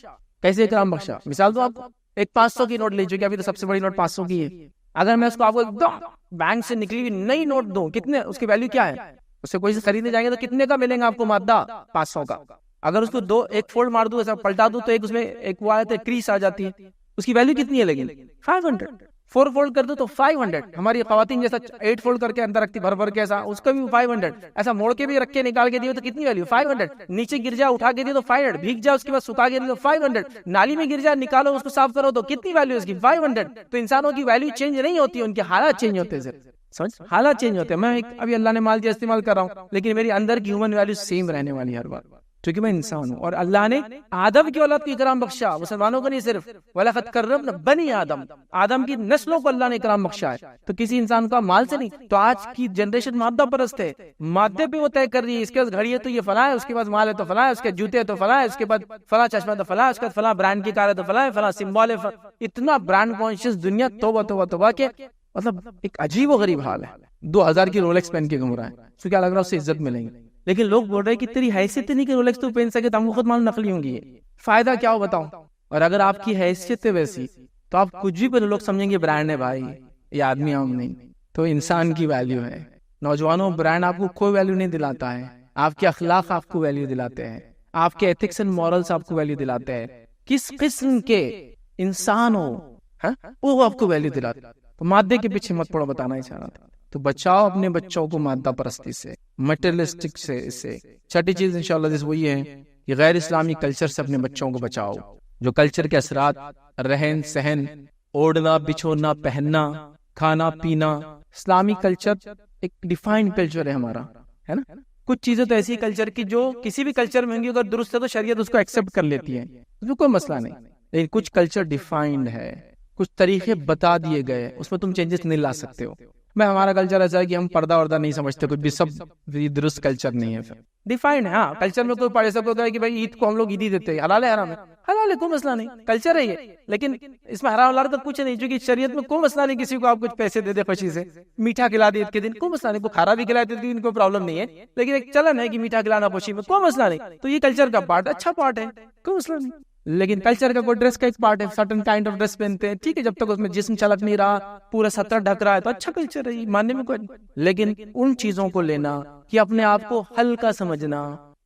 [SPEAKER 1] کیسے اکرام بخشا؟ مثال دو آپ کو، ایک 500 کی نوٹ لیجیے، کہ ابھی تو سب سے بڑی نوٹ 500 کی ہے، اگر میں اس کو آپ کو ایک دم بینک سے نکلی ہوئی نئی نوٹ دوں، کتنے اس کی ویلیو کیا ہے؟ اس سے کوئی سے خریدنے جائیں گے تو کتنے کا ملیں گا آپ کو مادہ؟ 500 کا. اگر اس کو ایک فولڈ مار دوں، ایسا پلٹا دوں، تو ایک اس میں ایک وہ آتا ہے کریس آ جاتی ہے، اس کی ویلیو کتنی ہے؟ لیکن 500. 4 فولڈ کر دو تو 500. ہماری خواتین جیسا 8 فولڈ کر کے اندر رکھتی بھر بھر کے، ایسا اس کا بھی 500. ایسا موڑ کے بھی رکھ کے نکال کے دیو تو کتنی ویلیو؟ 500. نیچے گر جا اٹھا کے دیو تو 500. بھیگ جا اس کے بعد سکھا کے دیو تو 500. نالی میں گر جا نکالو اس کو صاف کرو تو کتنی ویلیو اس کی؟ 500. تو انسانوں کی ویلیو چینج نہیں ہوتی، ان کے حالات چینج ہوتے ہیں. سمجھ، حالات چینج ہوتے ہیں. میں ابھی اللہ نے مال دیا استعمال کر رہا ہوں، لیکن میری اندر کی ہیومن ویلیو سیم رہنے والی ہے ہر بار، کیونکہ میں انسان ہوں. اور اللہ نے آدم کی اولاد کو اکرام بخشا، مسلمانوں کو نہیں صرف. وَلَقَدْ كَرَّمْنَا بَنِي آدم، آدم کی نسلوں کو اللہ نے اکرام بخشا ہے. تو کسی انسان کا مال سے نہیں. تو آج کی جنریشن مادہ پرست ہے، مادے پہ وہ طے کر رہی ہے، اس کے پاس گھڑی ہے تو یہ فلاں ہے، اس کے پاس مال ہے تو فلاں ہے، اس کے جوتے ہے تو فلاں ہے، اس کے بعد فلاں چشمہ تو فلاں ہے، اس کے بعد فلاں برانڈ کی کار ہے تو فلاں ہے، فلاں سمبول ہے. اتنا برانڈ کانشیس دنیا، توبہ توبہ توبہ کے مطلب ایک عجیب و غریب حال ہے. 2000 کی رولکس پہن کے گھوم رہا ہے، اس کو کیا لگ رہا ہے اس سے عزت ملیں گے. لیکن لوگ بول رہے ہیں کہ تیری حیثیت نہیں کہ رولکس تو پہن سکے، تو ہم کو خود معلوم نقلی ہوں گی، فائدہ کیا ہو بتاؤ. اور اگر آپ کی حیثیت ہے ویسی تو آپ کچھ بھی پہ لوگ سمجھیں گے برانڈ ہے بھائی، یہ آدمی عام نہیں. تو انسان کی ویلیو ہے. نوجوانوں، برانڈ آپ کو کوئی ویلیو نہیں دلاتا ہے، آپ کے اخلاق آپ کو ویلیو دلاتے ہیں، آپ کے ایتھکس اینڈ مورلز آپ کو ویلیو دلاتے ہیں. کس قسم کے انسان ہو وہ آپ کو ویلیو دلاتے. تو مادے کے پیچھے مت پڑو، بتانا ہی چاہ رہا تھا. تو بچاؤ اپنے بچوں کو مادہ پرستی سے، مٹیریلسٹک سے. اس سے چھٹی چیز انشاءاللہ وہی ہے کہ غیر اسلامی کلچر سے اپنے بچوں کو بچاؤ. جو کلچر کے اثرات، رہن سہن، اوڑھنا بچھونا، پہننا، کھانا پینا، اسلامی کلچر ایک ڈیفائنڈ کلچر ہے ہمارا، ہے نا. کچھ چیزیں تو ایسی کلچر کی جو کسی بھی کلچر میں ہوں گی، اگر درست ہے تو شریعت اس کو ایکسیپٹ کر لیتی ہے، اس میں کوئی مسئلہ نہیں. لیکن کچھ کلچر ڈیفائنڈ ہے، کچھ طریقے بتا دیے گئے، اس میں تم چینجز نہیں لا سکتے ہو. میں ہمارا کلچر ایسا ہے کہ ہم پردہ وردہ نہیں سمجھتے، کچھ بھی سب درست کلچر نہیں ہے. ڈیفائنڈ ہے. ہاں کلچر میں کوئی پڑھ سکتا ہے کہ بھائی عید کو ہم لوگ عیدی دیتے ہیں، حلال ہے حرام ہے؟ حلال ہے، کوئی مسئلہ نہیں، کلچر ہے یہ. لیکن اس میں حرام حلال تو کچھ نہیں، چونکہ شریعت میں کوئی مسئلہ نہیں. کسی کو آپ کچھ پیسے دے دے خوشی سے، میٹھا کھلا دے عید کے دن، کوئی مسئلہ نہیں. کوئی کھارا بھی کھلا دے دن، کوئی پرابلم نہیں ہے. لیکن ایک چلن ہے کہ میٹھا کھلانا خوشی میں، کوئی مسئلہ نہیں. تو یہ کلچر کا پارٹ، اچھا پارٹ ہے، کوئی مسئلہ نہیں. لیکن کلچر کا کوئی ڈریس کا ایک پارٹ ہے، سرٹن کائنڈ آف ڈریس پہنتے ہیں، ٹھیک ہے، جب تک اس میں جسم چلک نہیں رہا، پورا سطر ڈھک رہا ہے تو اچھا کلچر ہے، ماننے میں کوئی نہیں. لیکن ان چیزوں کو لینا کہ اپنے آپ کو ہلکا سمجھنا،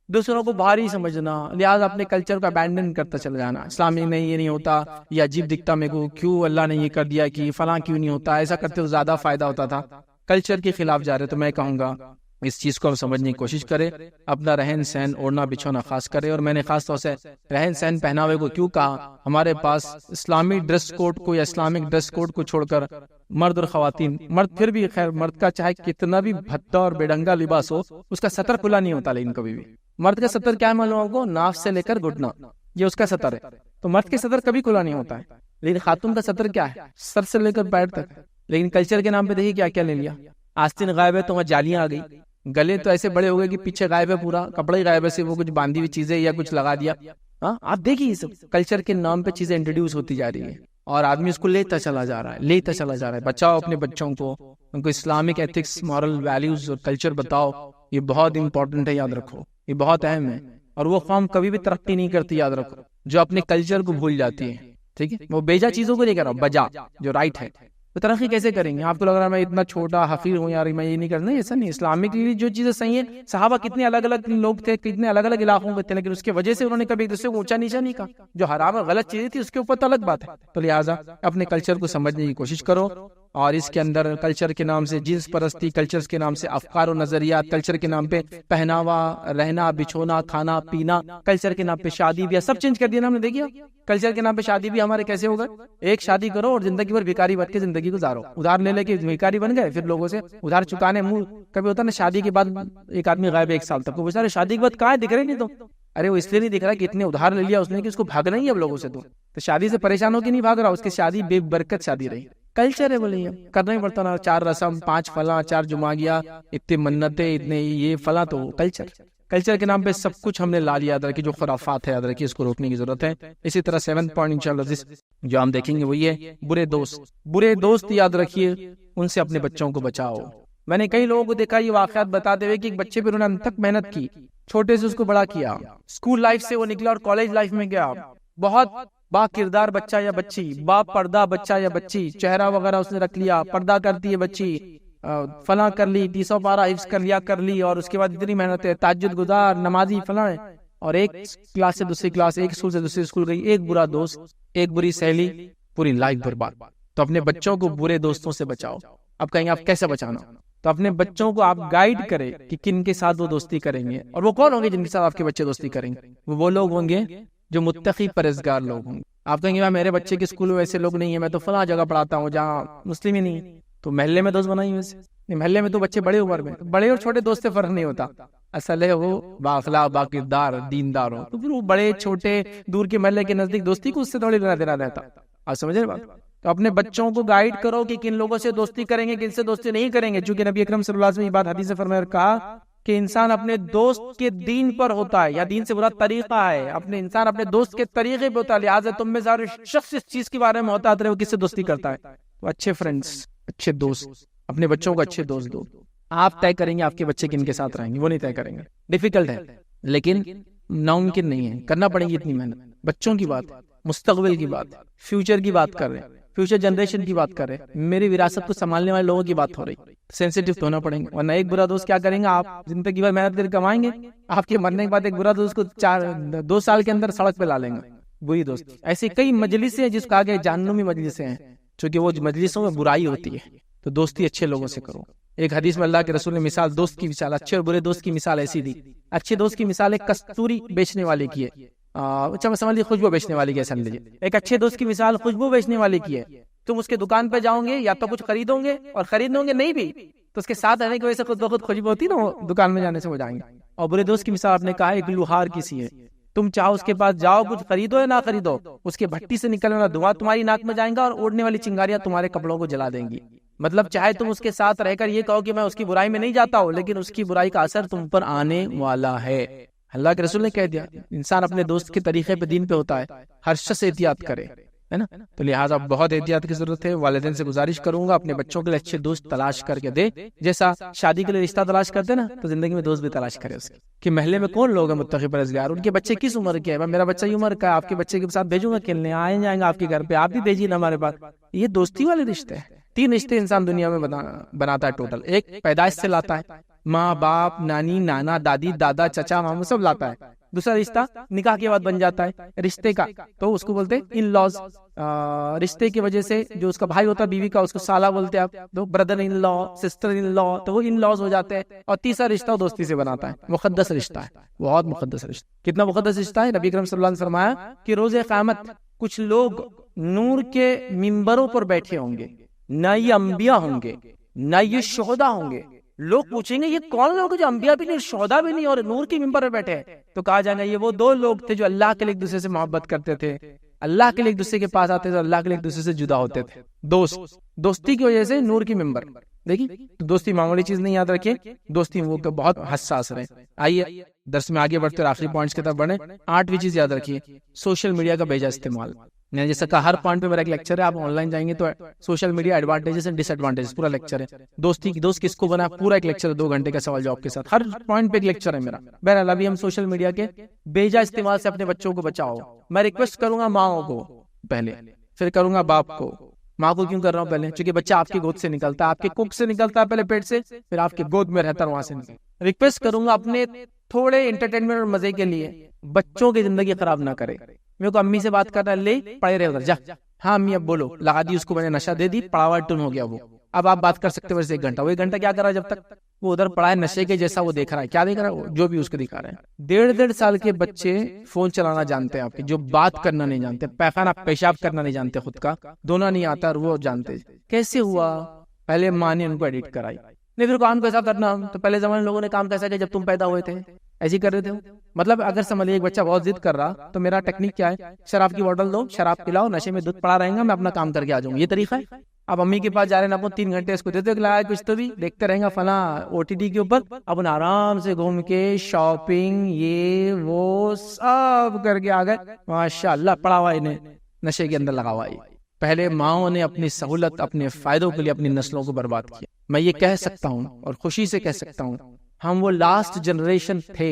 [SPEAKER 1] دوسروں کو بھاری سمجھنا، لہٰذا اپنے کلچر کو ابینڈن کرتا چل جانا. اسلامی میں یہ نہیں ہوتا، یہ عجیب دکھتا میرے کو، کیوں اللہ نے یہ کر دیا، کہ فلاں کیوں نہیں ہوتا، ایسا کرتے تو زیادہ فائدہ ہوتا تھا. کلچر کے خلاف جا رہے. تو میں کہوں گا اس چیز کو ہم سمجھنے کی کوشش کرے، اپنا رہن سہن، اوڑھنا بچھونا خاص کرے. اور میں نے خاص طور سے رہن سہن پہناوے کو کیوں کہا، ہمارے پاس اسلامی ڈریس کوڈ کو یا اسلامک ڈریس کوڈ کو چھوڑ کر مرد اور خواتین، مرد پھر بھی خیر، مرد کا چاہے کتنا بھی بھدا اور بے ڈنگا لباس ہو، اس کا سطر کھلا نہیں ہوتا. لیکن کبھی بھی مرد کا سطر کیا ہے معلوم آپ کو؟ ناف سے لے کر گھٹنا، یہ اس کا سطر ہے. تو مرد کے سطر کبھی کھلا نہیں ہوتا ہے. لیکن خاتون کا سطر کیا ہے؟ سر سے لے کر پیر تک. لیکن کلچر کے نام پہ دیکھیے کیا کیا لے لیا. آستین غائب ہے تو وہاں جالیاں آ گئی، گلے تو ایسے بڑے ہو گئے کہ پیچھے غائب ہے، پورا کپڑا ہی غائب ہے، سے وہ کچھ باندھی ہوئی چیزیں یا کچھ لگا دیا. ہاں آپ دیکھیے یہ سب کلچر کے نام پہ چیزیں انٹروڈیوس ہوتی جا رہی ہے، اور آدمی اس کو لیتا چلا جا رہا ہے. بچاؤ اپنے بچوں کو، ان کو اسلامک ایتھکس، مورل ویلیوز اور کلچر بتاؤ. یہ بہت امپورٹنٹ ہے، یاد رکھو، یہ بہت اہم ہے. اور وہ قوم کبھی بھی ترقی نہیں کرتی، یاد رکھو، جو اپنے کلچر کو بھول جاتی ہے. ٹھیک ہے، وہ بیجا چیزوں کو لے کر بجا جو رائٹ ہے، وہ ترقی کیسے کریں گے؟ آپ کو لگ رہا ہے میں اتنا چھوٹا حقیر ہوں یار، میں یہ نہیں کرنا. ایسا نہیں. اسلامکلی جو چیزیں صحیح ہیں، صحابہ کتنے الگ الگ لوگ تھے، کتنے الگ الگ علاقوں کے تھے، لیکن اس کی وجہ سے انہوں نے کبھی ایک دوسرے کو اونچا نیچا نہیں کہا. جو حرام اور غلط چیزیں تھی اس کے اوپر تو الگ بات ہے. تو لہٰذا اپنے کلچر کو سمجھنے کی کوشش کرو. اور اس کے اندر کلچر کے نام سے جنس پرستی، کلچر کے نام سے افکار و نظریات، کلچر کے نام پہ پہناوا، رہنا بچھونا، کھانا پینا، کلچر کے نام پہ شادی بیاہ سب چینج کر دیا نا ہم نے. دیکھیے کلچر کے نام پہ شادی بھی ہمارے کیسے ہوگا. ایک شادی کرو اور زندگی بھر بھکاری بن کے زندگی گزارو، ادھار لے لے کے بھکاری بن گئے، پھر لوگوں سے ادھار چکانے منہ. کبھی ہوتا نا شادی کے بعد ایک آدمی غائب ہے 1 سال تک، وہ بیچارے شادی کے بعد کہاں دکھ رہے نہیں. تو ارے وہ اس لیے نہیں دکھ رہا کہ اتنے ادھار لے لیا اس نے کہ اس کو بھاگنا ہی اب لوگوں سے. تو شادی سے پریشان ہو کے نہیں بھاگ رہا، اس کی شادی بے برکت شادی رہی. کلچر ہے بولے کرنا ہی پڑتا نا، 4 رسم، 5 فلاں، 4 جمعہ گیا، اتنے منتیں، اتنے یہ فلاں. تو کلچر کے نام پہ سب کچھ ہم نے لا لیا. یاد رکھیے جو خرافات ہے، یاد رکھیے اس کو روکنے کی ضرورت ہے. اسی طرح 7 پوائنٹ انشاءاللہ جو ہم دیکھیں گے وہ یہ ہے برے دوست یاد رکھیے، ان سے اپنے بچوں کو بچاؤ. میں نے کئی لوگوں کو دیکھا یہ واقعات بتاتے ہوئے کہ ایک بچے پہ انہوں نے تک محنت کی، چھوٹے سے اس کو بڑا کیا، اسکول لائف سے وہ نکلا اور کالج لائف میں گیا، بہت با کردار بچہ یا بچی، با پردہ بچہ یا بچی، چہرہ وغیرہ اس نے رکھ لیا، پردہ کرتی ہے بچی، فلاں کر لی، 300 پارہ حفظ کر لی، اور اس کے بعد اتنی محنت ہے، تہجد گزار، نمازی فلاں ہے، اور ایک کلاس سے دوسری کلاس، ایک اسکول سے دوسری اسکول گئی، ایک برا دوست، ایک بری سہیلی، پوری لائف برباد۔ تو اپنے بچوں کو برے دوستوں سے بچاؤ۔ اب کہیں گے آپ کیسے بچانا؟ تو اپنے بچوں کو آپ گائیڈ کریں کہ کن کے ساتھ وہ دوستی کریں گے، اور وہ کون ہوں گے جن کے ساتھ آپ کے بچے دوستی کریں گے؟ وہ لوگ ہوں گے جو متقی پرہیزگار لوگ ہوں گے۔ آپ کہیں گے میرے بچے کے اسکول میں ویسے لوگ نہیں ہیں، میں تو فلاں جگہ پڑھاتا ہوں جہاں مسلم ہی نہیں، تو محلے میں دوست بنائیں ویسے محلے میں تو بچے بڑے عمر میں، بڑے اور چھوٹے دوست سے فرق نہیں ہوتا، اصل ہے وہ بااخلاق با کردار دیندار ہو، تو پھر وہ بڑے چھوٹے دور کے محلے کے نزدیک دوستی کو اس سے تھوڑی لینا دینا رہتا۔ آپ سمجھ رہے بات؟ تو اپنے بچوں کو گائیڈ کرو کہ کن لوگوں سے دوستی کریں گے، کن سے دوستی نہیں کریں گے، چونکہ نبی اکرم صلی اللہ علیہ وسلم یہ بات حدیث سے فرمایا کہا کہ انسان اپنے دوست کے دین پر ہوتا ہے، یا دین سے برا طریقہ ہے، انسان اپنے دوست کے طریقے پہ ہوتا ہے، لہٰذا تم میں سے ہر شخص اس چیز کے بارے میں ہوتا ہے وہ کس سے دوستی کرتا ہے۔ تو اچھے فرینڈز، اچھے دوست، اپنے بچوں کو اچھے دوست دو۔ آپ طے کریں گے آپ کے بچے کن کے ساتھ رہیں گے، وہ نہیں طے کریں گے۔ ڈیفیکلٹ ہے لیکن ناممکن نہیں ہے، کرنا پڑے گی اتنی محنت۔ بچوں کی بات، مستقبل کی بات، فیوچر کی بات کر رہے ہیں، فیوچر جنریشن کی بات کر رہے ہیں، میری وراثت کو سنبھالنے والے لوگوں کی بات ہو رہی، سینسیٹیو تو ہونا پڑیں گے، ورنہ ایک برا دوست کیا کریں گے، آپ زندگی بھر محنت کر کمائیں گے، آپ کے مرنے کے بعد ایک برا دوست کو 2 سال کے اندر سڑک پہ لا لیں گے۔ بری دوست ایسی کئی مجلسیں ہیں جس کو آگے جہنمی مجلسیں ہیں، چونکہ وہ مجلسوں میں برائی ہوتی ہے، تو دوستی اچھے لوگوں سے کرو۔ ایک حدیث میں اللہ کے رسول نے مثال، دوست کی مثال، اچھے اور برے دوست کی مثال ایسی دی۔ اچھے دوست کی مثال ایک کستوری بیچنے والے کی ہے، اچھا سمجھ لیجیے خوشبو بیچنے والی کی ایسا لیجیے۔ ایک اچھے دوست کی مثال خوشبو بیچنے والے کی ہے، تم اس کے دکان پہ جاؤ گے یا تو کچھ خریدو گے، اور خریدو گے نہیں بھی تو اس کے ساتھ رہنے کی وجہ سے خود بخود خوشبو ہوتی نا، وہ دکان میں جانے سے ہو جائیں گے۔ اور برے دوست کی مثال آپ نے کہا ایک لوہار کی سی ہے، تم چاہو اس کے پاس جاؤ، کچھ خریدو یا نہ خریدو، اس کے بھٹی سے نکلنے والا دھواں تمہاری ناک میں جائے گا، اور اڑنے والی چنگاریاں تمہارے کپڑوں کو جلا دیں گی۔ مطلب چاہے تم اس کے ساتھ رہ کر یہ کہو کہ میں اس کی برائی میں نہیں جاتا ہوں، لیکن اس کی برائی کا اثر تم پر آنے والا ہے۔ اللہ کے رسول نے کہہ دیا انسان اپنے دوست کے طریقے پہ دین پہ ہوتا ہے، ہر شخص احتیاط کرے، ہے نا؟ تو لہٰذا بہت احتیاط کی ضرورت ہے۔ والدین سے گزارش کروں گا اپنے بچوں کے لیے اچھے دوست تلاش کر کے دے، جیسا شادی کے لیے رشتہ تلاش کرتے نا، تو زندگی میں دوست بھی تلاش کرے اس کے، کہ محلے میں کون لوگ ہیں متقی پرہیزگار، ان کے بچے کس عمر کے ہیں، میرا بچہ یہ عمر کا ہے، آپ کے بچے کے ساتھ بھیجوں گا کھیلنے، آئے جائیں گا آپ کے گھر پہ، آپ بھی بھیجیے نا ہمارے پاس۔ یہ دوستی والے رشتے ہیں۔ 3 رشتے انسان دنیا میں بناتا ہے ٹوٹل۔ ایک پیدائش سے لاتا ہے، ماں باپ، نانی نانا دادی دادا چچا ماموں سب لاتا ہے۔ دوسرا رشتہ نکاح کے بعد بن جاتا ہے رشتے کا، تو اس کو بولتے ہیں ان لاز۔ رشتے کی وجہ سے جو اس کا بھائی ہوتا ہے بیوی کا، اس کو سالہ بولتے ہیں آپ، تو brother in law, sister in لا، تو وہ ان لاز ہو جاتے ہیں۔ اور تیسرا رشتہ دوستی سے بناتا ہے، مقدس رشتہ ہے، بہت مقدس رشتہ۔ کتنا مقدس رشتہ ہے؟ نبی اکرم صلی اللہ علیہ وسلم فرمایا کہ روز قیامت کچھ لوگ نور کے ممبروں پر بیٹھے ہوں گے، نہ یہ انبیاء ہوں گے نہ یہ شہداء ہوں گے۔ لوگ پوچھیں گے یہ کون لوگ جو انبیاء بھی نہیں، شہداء بھی نہیں، اور نور کی ممبر پہ بیٹھے ہیں؟ تو کہا جائے گا یہ وہ 2 لوگ تھے جو اللہ کے لیے ایک دوسرے سے محبت کرتے تھے، اللہ کے لیے ایک دوسرے کے پاس آتے تھے، اللہ کے لیے ایک دوسرے سے جدا ہوتے تھے۔ دوستی کی وجہ سے نور کی ممبر۔ دیکھیے تو دوستی معمولی چیز نہیں، یاد رکھیے دوستی وہ بہت حساس رہے۔ آئیے درس میں آگے بڑھتے اور آخری پوائنٹس کی طرف بڑھیں۔ 8ویں چیز یاد رکھیے، سوشل میڈیا کا بیجا استعمال۔ میں نے جیسا کہا ہر پوائنٹ پہ میرا ایک لیکچر ہے، آپ آن لائن جائیں گے تو social media advantages and disadvantages پورا لیکچر ہے۔ دوست کس کو بنا پورا ایک لیکچر ہے، 2 گھنٹے کا سوال جواب کے ساتھ، ہر پوائنٹ پہ ایک لیکچر ہے میرا۔ بہرحال ابھی ہم سوشل میڈیا کے بیجا استعمال سے اپنے بچوں کو بچاؤ۔ میں ریکویسٹ کروں گا ماؤں کو پہلے، پھر کروں گا باپ کو۔ ماں کو کیوں کر رہا ہوں پہلے؟ چونکہ بچہ آپ کی گود سے نکلتا ہے، آپ کے کوکھ سے نکلتا ہے پہلے پیٹ سے، پھر آپ کے گود میں رہتا ہے وہاں سے نکلتا۔ ریکویسٹ کروں گا اپنے تھوڑے انٹرٹینمنٹ اور مزے کے لیے بچوں کی زندگی خراب نہ کرے۔ میرے کو امی سے بات کرنا، لے پڑھے رہے ادھر جا، ہاں امی اب بولو، لگا دی اس کو میں نے نشہ دے دی، پڑاوا ٹون ہو گیا وہ۔ اب آپ بات کر سکتے ویسے 1 گھنٹہ، وہ 1 گھنٹہ کیا کر رہا ہے جب تک وہ ادھر پڑا ہے نشے کے جیسا وہ دیکھ رہا ہے، کیا دیکھ رہا ہے وہ جو بھی اس کو دکھا رہے ہیں۔ 1.5 سال کے بچے فون چلانا جانتے ہیں آپ کے، جو بات کرنا نہیں جانتے، پیخانہ پیشاب کرنا نہیں جانتے، خود کا دھونا نہیں آتا، اور وہ جانتے کیسے ہوا؟ پہلے ماں نے ان کو ایڈٹ کرائی۔ نہیں پھر کام کیسا کرنا؟ تو پہلے زمانے لوگوں نے کام کیسا کیا؟ جب تم پیدا ہوئے تھے ایسے ہی کر رہے تھے۔ مطلب اگر سمجھ لیے ایک بچہ بہت ضد کر رہا تو میرا ٹیکنیک کیا ہے؟ شراب کی بوتل دو، شراب پلاؤ، نشے میں دودھ پڑا رہے گا، میں اپنا کام کر کے آ جاؤں گا، یہ طریقہ ہے۔ اب امی کے پاس جا رہے ہیں، اپنے 3 گھنٹے اس کو دیتے کھلایا کچھ تو بھی دیکھتے رہیں گا فلاں OTT کے اوپر، اپن آرام سے گھوم کے شاپنگ یہ وہ سب کر کے آ گئے، ماشاء اللہ پڑا ہوا انہیں نشے کے اندر لگا ہوا ہے۔ پہلے ماؤں نے اپنی سہولت، اپنے فائدوں کے لیے اپنی نسلوں کو برباد کیا۔ میں یہ کہہ سکتا ہوں اور خوشی سے کہہ سکتا ہوں، ہم وہ لاسٹ جنریشن تھے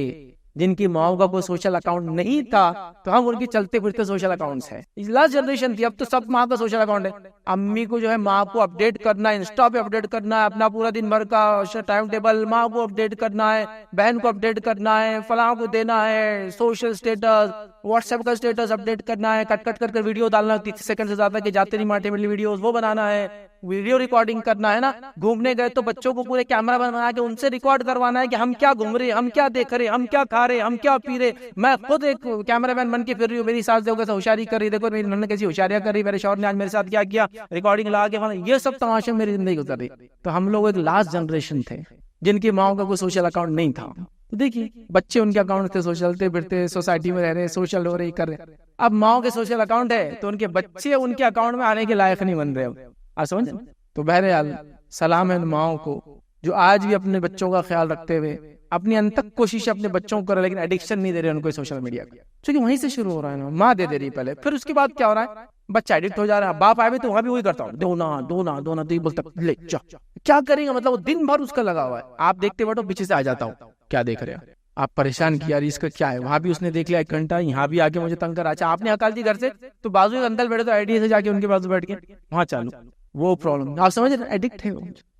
[SPEAKER 1] جن کی ماؤں کا کوئی سوشل اکاؤنٹ نہیں تھا تو ہم ان کی چلتے پھرتے سوشل اکاؤنٹس ہیں. لاسٹ جنریشن تھی, اب تو سب ماں کا سوشل اکاؤنٹ ہے. امی کو جو ہے ماں کو اپڈیٹ کرنا ہے, انسٹا پہ اپڈیٹ کرنا ہے, اپنا پورا دن بھر کا ٹائم ٹیبل ماں کو اپڈیٹ کرنا ہے, بہن کو اپڈیٹ کرنا ہے, فلاں کو دینا ہے سوشل اسٹیٹس, واٹس ایپ کا اسٹیٹس اپڈیٹ کرنا ہے, کٹ کٹ کر کے ویڈیو ڈالنا 30 سیکنڈ سے زیادہ کہ جاتے نہیں مارٹے والی ویڈیوز وہ بنانا ہے, ویڈیو ریکارڈنگ کرنا ہے نا. گھومنے گئے تو بچوں کو پورے کیمرہ بنا کے ان سے ریکارڈ کروانا ہے کہ ہم کیا گھوم رہے, ہم کیا دیکھ رہے, ہم کیا کھا رہے, ہم کیا پی رہے. میں خود ایک کیمرہ مین بن کے پھر رہی ہوں, میری ساس دیکھو ہوشیاری کر رہی, دیکھو میری نند کیسی ہوشیاریاں کر رہی, میرے شوہر نے آج میرے ساتھ کیا کیا, ریکارڈنگ لگا کے, یہ سب تماشے میری زندگی گزر رہی. تو ہم لوگ ایک لاسٹ جنریشن تھے جن کی ماؤں کا کوئی سوشل اکاؤنٹ نہیں تھا. تو دیکھیے بچے ان کے اکاؤنٹ تھے, چلتے پھرتے سوسائٹی میں رہ رہے, سوشل ہو رہے, کر رہے. اب ماؤں کے سوشل اکاؤنٹ ہے تو ان کے بچے ان کے اکاؤنٹ میں آنے کے لائق نہیں بن رہے. اب آپ سمجھ. تو بہرحال سلام ہے ان ماؤں کو جو آج بھی اپنے بچوں کا خیال رکھتے ہوئے اپنی انتک کوشش اپنے بچوں کو کر رہے, لیکن ایڈکشن نہیں دے رہے ان کو سوشل میڈیا کی, کیونکہ وہیں سے شروع ہو رہا ہے نا. ماں دے رہی پہلے, پھر اس کے بعد کیا ہو رہا ہے, بچہ ایڈکٹ ہو جا رہا ہے. باپ آئے بھی تو وہاں بھی وہی کرتا ہوں, دونا دونا دونا, تو یہ بولتا لے جا, کیا کریں گے, مطلب وہ دن بھر اس کا لگا ہوا ہے. آپ دیکھتے بیٹھو, پیچھے سے آ جاتا ہوں, کیا دیکھ رہے ہیں آپ, پریشان کیا اس کا کیا ہے. وہاں بھی اس نے دیکھ لیا 1 گھنٹہ, یہاں بھی آ کے مجھے تنگ کرا. اچھا آپ نے ہکال دی گھر سے, تو بازو کے اندر بیٹھے تو آئی ڈی سے جا کے ان کے بازو بیٹھ کے وہاں چالو, وہ پرابلم. آپ سمجھ رہے, ایڈکٹ ہے.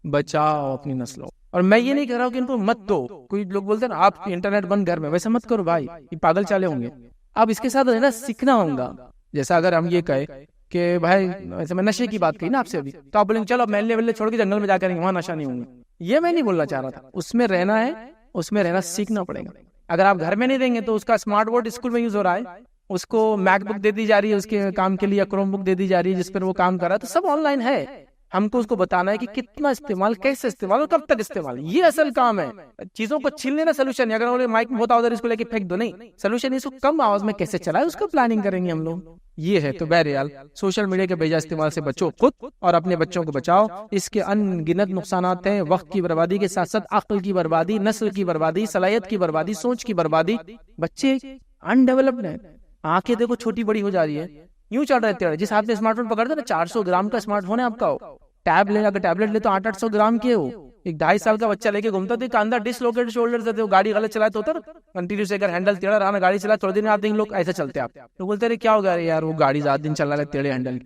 [SPEAKER 1] بچاؤ اپنی نسلوں. اور میں یہ نہیں کہہ رہا ہوں کہ ان کو مت دو. کوئی لوگ بولتے ہیں نا آپ انٹرنیٹ بند گھر میں, ویسا مت کرو بھائی, یہ پاگل چالے ہوں گے. اب اس کے ساتھ نا سیکھنا ہوگا. جیسا اگر ہم یہ کہے کہ بھائی ویسے میں نشے کی بات کہی نا آپ سے ابھی, تو آپ بولیں چلو محلے ویلے چھوڑ کے جنگل میں جا کر وہاں نشہ نہیں ہوں گے. یہ میں نہیں بولنا چاہ رہا تھا. اس میں رہنا ہے, اس میں رہنا سیکھنا پڑے گا. اگر آپ گھر میں نہیں دیں گے تو اس کا اسمارٹ بورڈ اسکول میں یوز ہو رہا ہے, اس کو میک بک دے دی جا رہی ہے اس کے کام کے لیے, کروم بک دے دی جا رہی ہے جس پر وہ کام کر رہا ہے, تو سب آن لائن ہے. ہم کو اس کو بتانا ہے کہ کتنا استعمال, کیسے استعمال اور کب تک استعمال, یہ اصل کام ہے. چیزوں کو چھین لینا سولوشن نہیں. اگر مائک میں ہوتا ادھر اس کو لے کے پھینک دو, نہیں. سولوشن اس کو کم آواز میں کیسے چلائے اس کو پلاننگ کریں گے ہم لوگ. یہ ہے. تو بہرحال سوشل میڈیا کے بیجا استعمال سے بچو خود اور اپنے بچوں کو بچاؤ. اس کے ان گنت نقصانات ہیں, وقت کی بربادی کے ساتھ ساتھ عقل کی بربادی, نسل کی بربادی, صلاحیت کی بربادی, سوچ کی بربادی. بچے انڈیولپڈ ہیں, آنکھیں دیکھو چھوٹی بڑی ہو جا رہی ہے, یوں چل رہے تھے. جس آپ نے اسمارٹ فون پکڑا نا 400 گرام کا اسمارٹ فون ہے آپ کا, ٹیب لے, اگر ٹیبلٹ لے تو 800 گرام کے ہو. ایک 2.5 سال کا بچہ لے کے گھومتا تھا, اندر ڈسلوکیٹ شولڈر سے, گاڑی غلط چلاتے ہوتا نا, کنٹینیو سے اگر ہینڈل ٹیڑھا رہا نا, گاڑی چلا تھوڑے دن آپ دیکھیں لوگ ایسے چلتے, آپ تو بولتے رہے کیا ہو گیا یار, وہ گاڑی زیادہ دن چل رہا ہے ٹیڑھے ہینڈل,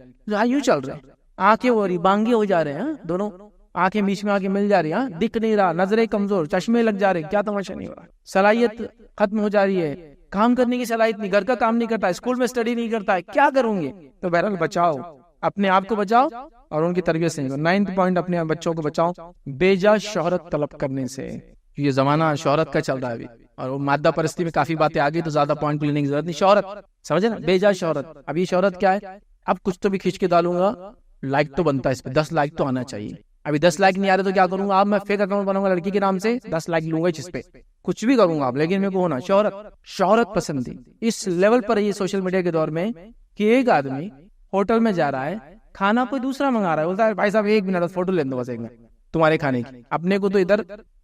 [SPEAKER 1] یوں چل رہے. آنکھیں ہو رہی, بانگے ہو جا رہے ہیں, دونوں آنکھیں بیچ میں آ کے مل جا رہی ہیں, دکھ نہیں رہا, نظریں کمزور, چشمے لگ جا رہے, کیا تماشا نہیں ہو رہا. صلاحیت ختم ہو جا رہی ہے, کام کرنے کی صلاحیت نہیں, گھر کا کام نہیں کرتا, اسکول میں اسٹڈی نہیں کرتا ہے, کیا کروں گے. تو بہرحال بچاؤ, اپنے آپ کو بچاؤ اور ان کی تربیت سے. 9th پوائنٹ, اپنے بچوں کو بچاؤ بے جا شہرت طلب کرنے سے. یہ زمانہ شہرت کا چل رہا ہے ابھی, اور وہ مادہ پرستی میں کافی باتیں آ گئی, تو زیادہ پوائنٹ لینے کی ضرورت نہیں. شہرت سمجھے نا, بے جا شہرت. اب یہ شہرت کیا ہے, اب کچھ تو بھی کھینچ کے ڈالوں گا, لائک تو بنتا ہے اس پہ, 10 لائک تو آنا چاہیے. ابھی 10 لائک نہیں آ رہے تو کیا کروں گا, اب میں فیک اکاؤنٹ بناؤں گا لڑکی کے نام سے, 10 لائک لوں گا جس پہ, کچھ بھی کروں گا آپ, لیکن میرے کو ہونا شہرت, شہرت پسندی. اس لیول پر یہ سوشل میڈیا کے دور میں کہ ایک آدمی ہوٹل میں جا رہا ہے, کھانا کوئی دوسرا منگا رہا ہے, بولتا ہے بھائی صاحب 1 منٹ فوٹو لے دو بس, 1 منٹ تمہارے کھانے کی. اپنے کو تو ادھر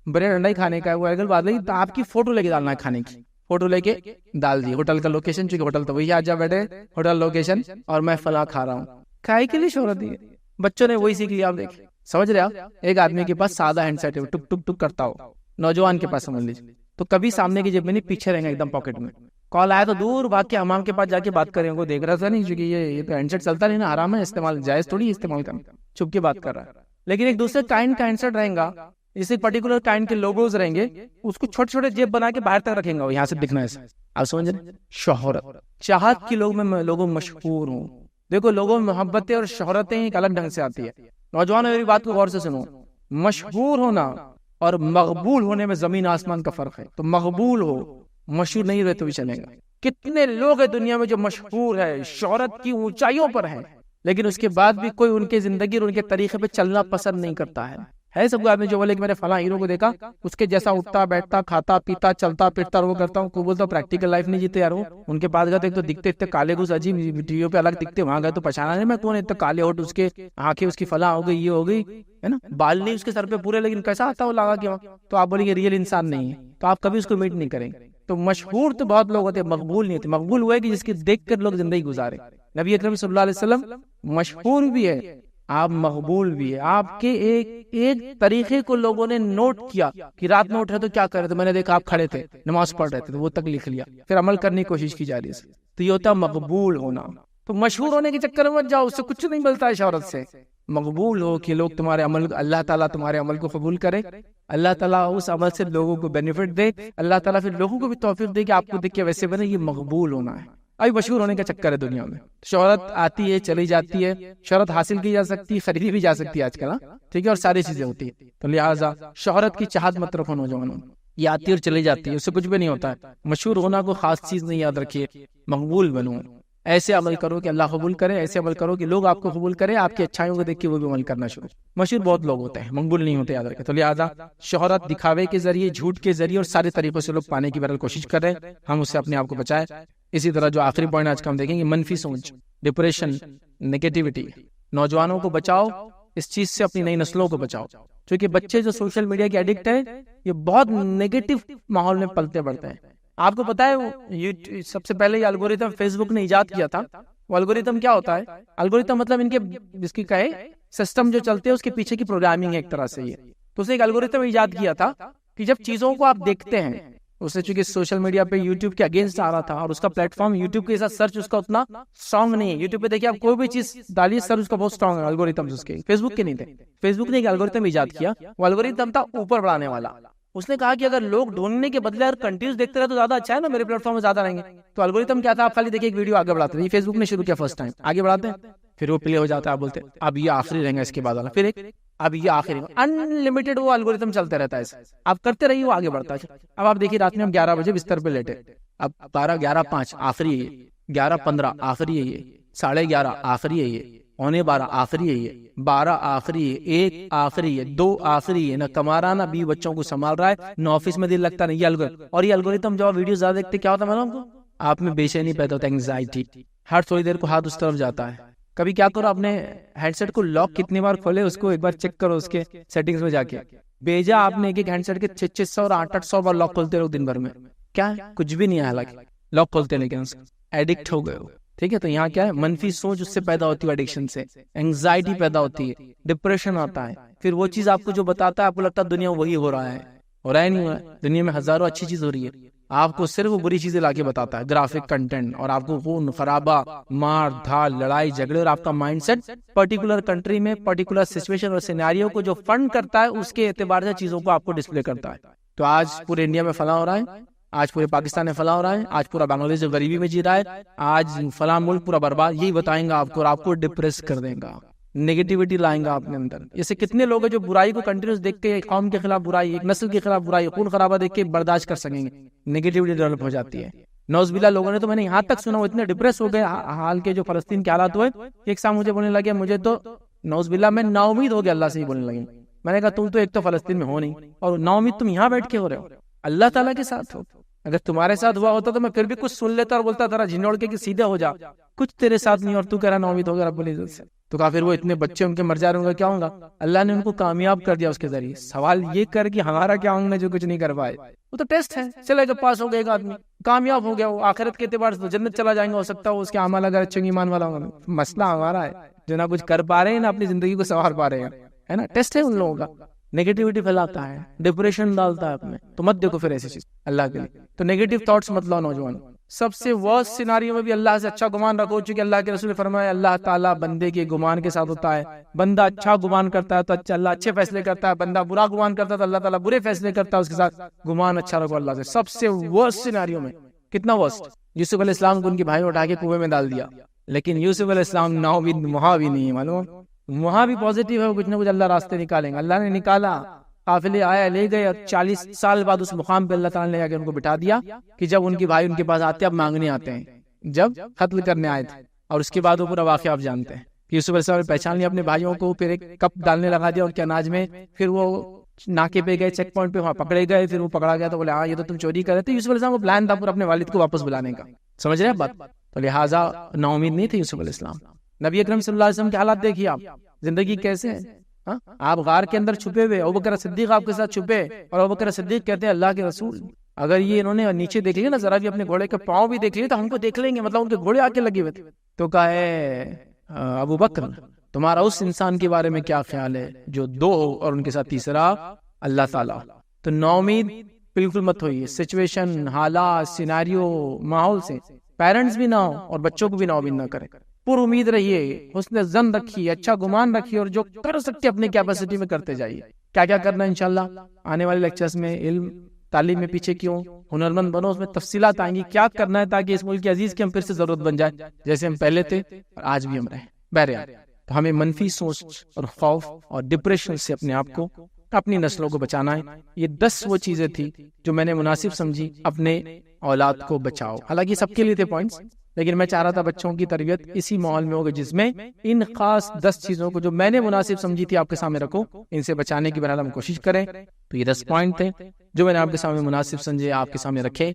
[SPEAKER 1] بریڈ انڈا ہی کھانے کا ہے, وہ اگر بات نہیں, تو آپ کی فوٹو لے کے ڈالنا ہے کھانے کی, فوٹو لے کے ڈال دی, ہوٹل کا لوکیشن, چونکہ ہوٹل تو وہی, آ جا بیٹھے ہوٹل لوکیشن, اور میں فلاں کھا رہا ہوں. کھائے کے لیے شہرت دی, بچوں نے وہی سیکھ لیا. آپ دیکھ, سمجھ رہے آپ, ایک آدمی کے پاس سادہ ہینڈ سیٹ ہے, ٹک ٹک ٹک کرتا ہو, نوجوان کے پاس سمجھ لیجیے, تو کبھی سامنے کی جیب میں نہیں, پیچھے رہیں گا ایک دم پاکٹ میں. کال آیا تو دور بھاگ کے حمام کے پاس جا کے بات کریں, کو دیکھ رہا تھا نہیں, کیونکہ یہ تو ہینڈ سیٹ چلتا نہیں نا, آرام ہے, استعمال جائز تھوڑی استعمال کرنا, چھپ کے بات کر رہا ہے. لیکن ایک دوسرے کائنڈ کا ہینڈ سیٹ رہیں گا, جسے پرٹیکولر کائنڈ کے لوگوز رہیں گے, اس کو چھوٹے چھوٹے جیب بنا کے باہر تک رکھیں گا, یہاں سے دکھنا ہے. آپ سمجھ رہے, شہرت, چاہت کی لوگ میں لوگوں مشہور ہوں. دیکھو لوگوں میں محبتیں اور شہرتیں ایک الگ ڈھنگ سے آتی ہے. نوجوان میری بات کو غور سے سنو, مشہور ہونا اور مقبول ہونے میں زمین آسمان کا فرق ہے. تو مقبول ہو, مشہور نہیں رہے تو بھی چلے گا. کتنے لوگ ہیں دنیا میں جو مشہور ہے, شہرت کی اونچائیوں پر ہیں, لیکن اس کے بعد بھی کوئی ان کے زندگی اور ان کے طریقے پہ چلنا پسند نہیں کرتا ہے. سب کو آدمی جو بولے کہ میں نے فلاں ہیرو کو دیکھا, اس کے جیسا اٹھتا بیٹھتا کھاتا پیتا چلتا پھرتا وہ کرتا ہوں, کوئی بولتا ہوں پریکٹیکل لائف نہیں جیتے یار. ان کے پاس گئے تو دکھتے اتنے کالے گھس عجیب, ویڈیو پہ الگ دکھتے, وہاں گئے تو پہچانا نہیں میں کون ہے, اتنے کالے ہوٹ اس کے, آنکھیں اس کی فلاں ہو گئی, یہ ہو گئی ہے نا, بال نہیں اس کے سر پہ پورے, لیکن کیسا آتا وہ لگا کیا, تو آپ بولیں گے ریئل انسان نہیں ہے, تو آپ کبھی اس کو میٹ نہیں کریں. تو مشہور تو بہت لوگ ہوتے ہیں, مقبول نہیں ہوتے. مقبول ہوا ہے کہ جس کی دیکھ کر لوگ زندگی گزارے. نبی اکرم صلی اللہ علیہ وسلم مشہور بھی ہے, آپ مقبول بھی ہے. آپ کے ایک طریقے کو لوگوں نے نوٹ کیا کہ رات میں اٹھے تو کیا کر رہے تھے, میں نے دیکھا آپ کھڑے تھے نماز پڑھ رہے تھے, تو وہ تک لکھ لیا, پھر عمل کرنے کی کوشش کی جا رہی ہے. تو یہ ہوتا ہے مقبول ہونا. تو مشہور ہونے کے چکر میں مت جاؤ, اس سے کچھ نہیں ملتا ہے شہرت سے. مقبول ہو کہ لوگ تمہارے عمل, اللہ تعالیٰ تمہارے عمل کو قبول کرے, اللہ تعالیٰ اس عمل سے لوگوں کو بینیفٹ دے, اللہ تعالیٰ پھر لوگوں کو بھی توفیق دے کہ آپ کو دیکھ کے ویسے بنے. یہ مقبول ہونا ہے. ابھی مشہور ہونے کا چکر ہے دنیا میں. شہرت آتی ہے چلی جاتی ہے, شہرت حاصل کی جا سکتی ہے, خریدی بھی جا سکتی ہے آج کل, ٹھیک ہے, اور ساری چیزیں ہوتی ہیں. تو لہٰذا شہرت کی چاہت مت رکھو نوجوانوں, یہ آتی اور چلی جاتی ہے, اس سے کچھ بھی نہیں ہوتا ہے. مشہور ہونا کو خاص چیز نہیں, یاد رکھیے. مقبول بنو, ایسے عمل کرو کہ اللہ قبول کرے, ایسے عمل کرو کہ لوگ آپ کو قبول کرے, آپ کی اچھائیوں کو دیکھ کے وہ بھی عمل کرنا شروع. مشہور بہت لوگ ہوتے ہیں, مقبول نہیں ہوتے, یاد رکھیں. تو لہٰذا شہرت دکھاوے کے ذریعے, جھوٹ کے ذریعے اور سارے طریقوں سے لوگ پانے کی بہرحال کوشش کر رہے ہیں, ہم اس سے اپنے آپ کو بچائیں. اسی طرح جو آخری پوائنٹ آج کا ہم دیکھیں گے, منفی سوچ, ڈپریشن, نگیٹیوٹی. نوجوانوں کو بچاؤ اس چیز سے, اپنی نئی نسلوں کو بچاؤ, کیونکہ بچے جو سوشل میڈیا کے ایڈکٹ ہیں یہ بہت نگیٹو ماحول میں پلتے بڑھتے ہیں. آپ کو پتا ہے سب سے پہلے یہ الگورتھم فیس بک نے ایجاد کیا تھا. وہ الگورتھم کیا ہوتا ہے؟ الگورتھم مطلب ان کے جس کی کہے سسٹم جو چلتے ہیں اس کے پیچھے کی پروگرامنگ ہے ایک طرح سے. یہ تو اسے ایک الگورتھم ایجاد کیا تھا کہ جب چیزوں کو آپ دیکھتے ہیں, اسے چونکہ سوشل میڈیا پہ یوٹیوب کے اگینسٹ آ رہا تھا, اور اس کا پلیٹ فارم یوٹیوب کے ساتھ سرچ اس کا اتنا اسٹرانگ نہیں ہے. یوٹیوب پہ دیکھیے آپ کوئی بھی چیز ڈالیے, سرچ اس کا بہت اسٹرانگ ہے, الگورتھم اس کے. فیس بک کے نہیں تھے. فیس بک نے ایک الگورتھم ایجاد کیا, وہ الگورتھم تھا اوپر بڑھانے والا. اس نے کہا کہ اگر لوگ ڈھونڈنے کے بدلے اگر کنٹینیوس دیکھتے رہے تو زیادہ اچھا ہے نا, میرے پلیٹ فارم میں زیادہ رہیں گے. تو الگورتھم کیا تھا, آپ خالی دیکھیں ایک ویڈیو آگے بڑھاتے ہیں. یہ فیس بک نے شروع کیا فرسٹ ٹائم, آگے بڑھاتے ہیں, پھر وہ پلے ہو جاتا ہے, آپ بولتے ہیں اب یہ آخری رہیں گا, اس کے بعد والا پھر ایک, اب یہ آخری, انلمیٹڈ وہ الگورتھم چلتے رہتا ہے. آپ کرتے رہیے, وہ آگے بڑھتا ہے. اب آپ دیکھیے رات میں ہم 11 بجے بستر پہ لیٹے, اب 12, 11, 5 آخری ہے, 11, 15 آخری ہے, 11:30 آخری ہے, 11:45 آخری ہے, 12 آخری ہے, 1 آخری ہے, 2 آخری ہے. نہ کما رہا, نہ بیوی بچوں کو سنبھال رہا ہے, نہ آفس میں دل لگتا, نہیں. یہ الگورتھم, اور یہ الگورتھم جب ویڈیو زیادہ دیکھتے کیا ہوتا ہے معلوم کو, آپ میں بے چینی پیدا ہوتا ہے, اینگزائٹی, ہر تھوڑی دیر کو ہاتھ اس طرف جاتا ہے. کبھی کیا کرو, اپنے ہینڈ سیٹ کو لاک کتنی بار کھولے, اس کو ایک بار چیک کرو, اس کے سیٹنگز میں جا کے. بیجا آپ نے ایک ہینڈ سیٹ کے 600 اور 800 بار لاک کھولتے رہو دن بھر میں, کیا کچھ بھی نہیں ہے, حالانکہ لاک کھولتے لیکن ایڈکٹ ہو گئے ہو. ٹھیک ہے, تو یہاں کیا ہے, منفی سوچ اس سے پیدا ہوتی ہے, ایڈکشن سے اینگزائٹی پیدا ہوتی ہے, ڈپریشن آتا ہے. پھر وہ چیز آپ کو جو بتاتا ہے آپ کو لگتا ہے دنیا وہی ہو رہا ہے, ہو رہا ہے نہیں ہو رہا ہے, دنیا میں ہزاروں اچھی چیز ہو رہی ہے, آپ کو صرف وہ بری چیزیں لا کے بتاتا ہے, گرافک کنٹینٹ, اور آپ کو خون خرابہ, مار دھاڑ, لڑائی جھگڑے, اور آپ کا مائنڈ سیٹ پرٹیکولر کنٹری میں پرٹیکولر سچویشن اور سیناریو کو جو فنڈ کرتا ہے اس کے اعتبار سے چیزوں کو آپ کو ڈسپلے کرتا ہے. تو آج پورے انڈیا میں فلاں ہو رہا ہے, آج پورے پاکستان میں فلاں ہو رہا ہے, آج پورا بنگلہ دیش غریبی میں جی رہا ہے, آج فلاں ملک پورا برباد, یہی بتائیں گا آپ کو, اور آپ کو ڈپریس کر دیں گا, نیگیٹیوٹی لائیں گا اپنے اندر. ایسے کتنے لوگ ہیں جو برائی کو کنٹینیوس دیکھ کے, ایک قوم کے خلاف برائی, ایک نسل کے خلاف برائی, خون خرابہ دیکھ کے برداشت کر سکیں گے, نیگیٹیوٹی ڈیولپ ہو جاتی ہے. نوز باللہ لوگوں نے, تو میں نے یہاں تک سنا وہ اتنے ڈپریس ہو گئے حال کے جو فلسطین کے حالات ہوئے, ایک ساتھ مجھے بولنے لگے, مجھے تو نوز باللہ میں نا امید ہو گیا اللہ سے ہی بولنے لگے. میں نے کہا تم تو ایک تو فلسطین میں ہو نہیں, اور نا امید تم یہاں بیٹھ کے ہو رہے ہو, اللہ تعالیٰ کے ساتھ ہو. اگر تمہارے ساتھ ہوا ہوتا تو میں پھر بھی کچھ سن لیتا اور بولتا ذرا جھنوڑ کے کہ سیدھا ہو جا, کچھ تیرے ساتھ نہیں, اور تو کہہ رہا نا امید ہو گیا رب العزت سے. تو کہا پھر وہ اتنے بچے ان کے مر جا رہے ہوں گے, کیا ہوں گا, اللہ نے ان کو کامیاب کر دیا اس کے ذریعے. سوال یہ کر کہ ہمارا کیا ہوں گے جو کچھ نہیں کر پائے, وہ تو ٹیسٹ ہے, چلے گا پاس ہو گئے گا آدمی, کامیاب ہو گیا, وہ آخرت کے اعتبار سے جنت چلا جائیں گا, ہو سکتا ہے اس کے اعمال اگر اچھے ایمان والا ہوگا. مسئلہ ہمارا ہے جو نہ کچھ کر پا رہے ہیں نہ اپنی زندگی کو سنوار پا رہے ہیں, ہے نا. ٹیسٹ ہے ان لوگوں کا, نیگیٹیوٹی پھیلاتا ہے, ڈپریشن ڈالتا ہے اپنے, تو مت دیکھو پھر ایسی چیز اللہ کے لیے. تو نیگیٹو تھاٹس مت لاؤ نوجوان. سب سے ورسٹ سیناریو میں بھی اللہ سے اچھا گمان رکھو, چونکہ اللہ کے رسول نے فرمایا اللہ تعالیٰ بندے کے گمان کے ساتھ ہوتا ہے. بندہ اچھا گمان کرتا ہے تو اللہ اچھے فیصلے کرتا ہے, بندہ برا گمان کرتا ہے تو اللہ تعالیٰ برے فیصلے کرتا ہے اس کے ساتھ. گمان اچھا رکھو اللہ سے. سب سے ورسٹ سیناریو میں, کتنا ورسٹ, یوسف علیہ السلام کو ان کے بھائی اٹھا کے کنویں میں ڈال دیا, لیکن یوسف علیہ السلام ناؤ بھی وہاں بھی نہیں ہے, معلوم وہاں بھی پازیٹیو ہے, کچھ نہ کچھ اللہ راستے نکالیں گے. اللہ نے نکالا, قافلے آیا, لے گئے, اور 40 سال بعد اس مقام پہ اللہ تعالیٰ نے جا کے ان کو بٹھا دیا کہ جب ان کے بھائی ان کے پاس آتے, اب مانگنے آتے ہیں, جب قتل کرنے آئے تھے. اور اس کے بعد وہ پورا واقعہ آپ جانتے ہیں. یوسف علیہ السلام نے پہچان لیا اپنے بھائیوں کو, پھر ایک کپ ڈالنے لگا دیا ان کے اناج میں, پھر وہ ناکے پہ گئے, چیک پوائنٹ پہ, وہاں پکڑے گئے, پھر وہ پکڑا گیا تو بولے ہاں یہ تو تم چوری کر رہے تھے. یوسف علیہ السلام کو پلان تھا پورا اپنے والد کو واپس بلانے کا, سمجھ رہے ہیں بات. تو لہٰذا نا امید نہیں تھے یوسف علیہ السلام. نبی اکرم صلی اللہ علیہ وسلم کے حالات دیکھیے آپ, زندگی کیسے ہے. آپ غار کے اندر چھپے ہوئے, ابوبکر صدیق آپ کے ساتھ چھپے, اور ابوبکر صدیق کہتے ہیں اللہ کے رسول اگر یہ انہوں نے نیچے دیکھ لیا نا, ذرا بھی اپنے گھوڑے کے پاؤں بھی دیکھ لیے تو ہم کو دیکھ لیں گے, مطلب ان کے گھوڑے آ کے لگے ہوئے تھے. تو کہا ہے ابو بکر تمہارا اس انسان کے بارے میں کیا خیال ہے جو 2 ہو اور ان کے ساتھ تیسرا اللہ تعالیٰ. تو نا امید بالکل مت ہوئیے، سچویشن، حالات، سیناریو، ماحول سے پیرنٹس بھی نہ ہو اور بچوں کو بھی نا امید نہ کریں. پر امید رہیے، حسن ظن رکھیے، اچھا گمان رکھیے، اور جو کر سکتے اپنے کیپیسٹی میں کرتے جائیے. کیا کیا کرنا ہے انشاءاللہ آنے والے لیکچرز میں، علم تعلیم میں پیچھے کیوں، ہنرمند بنو، اس میں تفصیلات آئیں گی کیا کرنا ہے تاکہ اس ملک کے عزیز کی ہم پھر سے ضرورت بن جائے جیسے ہم پہلے تھے اور آج بھی ہم رہیں. بہرحال تو ہمیں منفی سوچ اور خوف اور ڈپریشن سے اپنے آپ کو، اپنی نسلوں کو بچانا ہے. یہ 10 وہ چیزیں تھی جو میں نے مناسب سمجھی اپنے اولاد کو بچاؤ. حالانکہ سب کے لیے تھے پوائنٹس، لیکن میں چاہ رہا تھا بچوں کی تربیت اسی ماحول میں ہوگی جس میں ان خاص 10 چیزوں کو جو میں نے مناسب سمجھی تھی آپ کے سامنے رکھو، ان سے بچانے کی بہرحال ہم کوشش کریں. تو یہ 10 پوائنٹ تھے جو میں نے آپ کے سامنے مناسب سمجھے، آپ کے سامنے رکھے.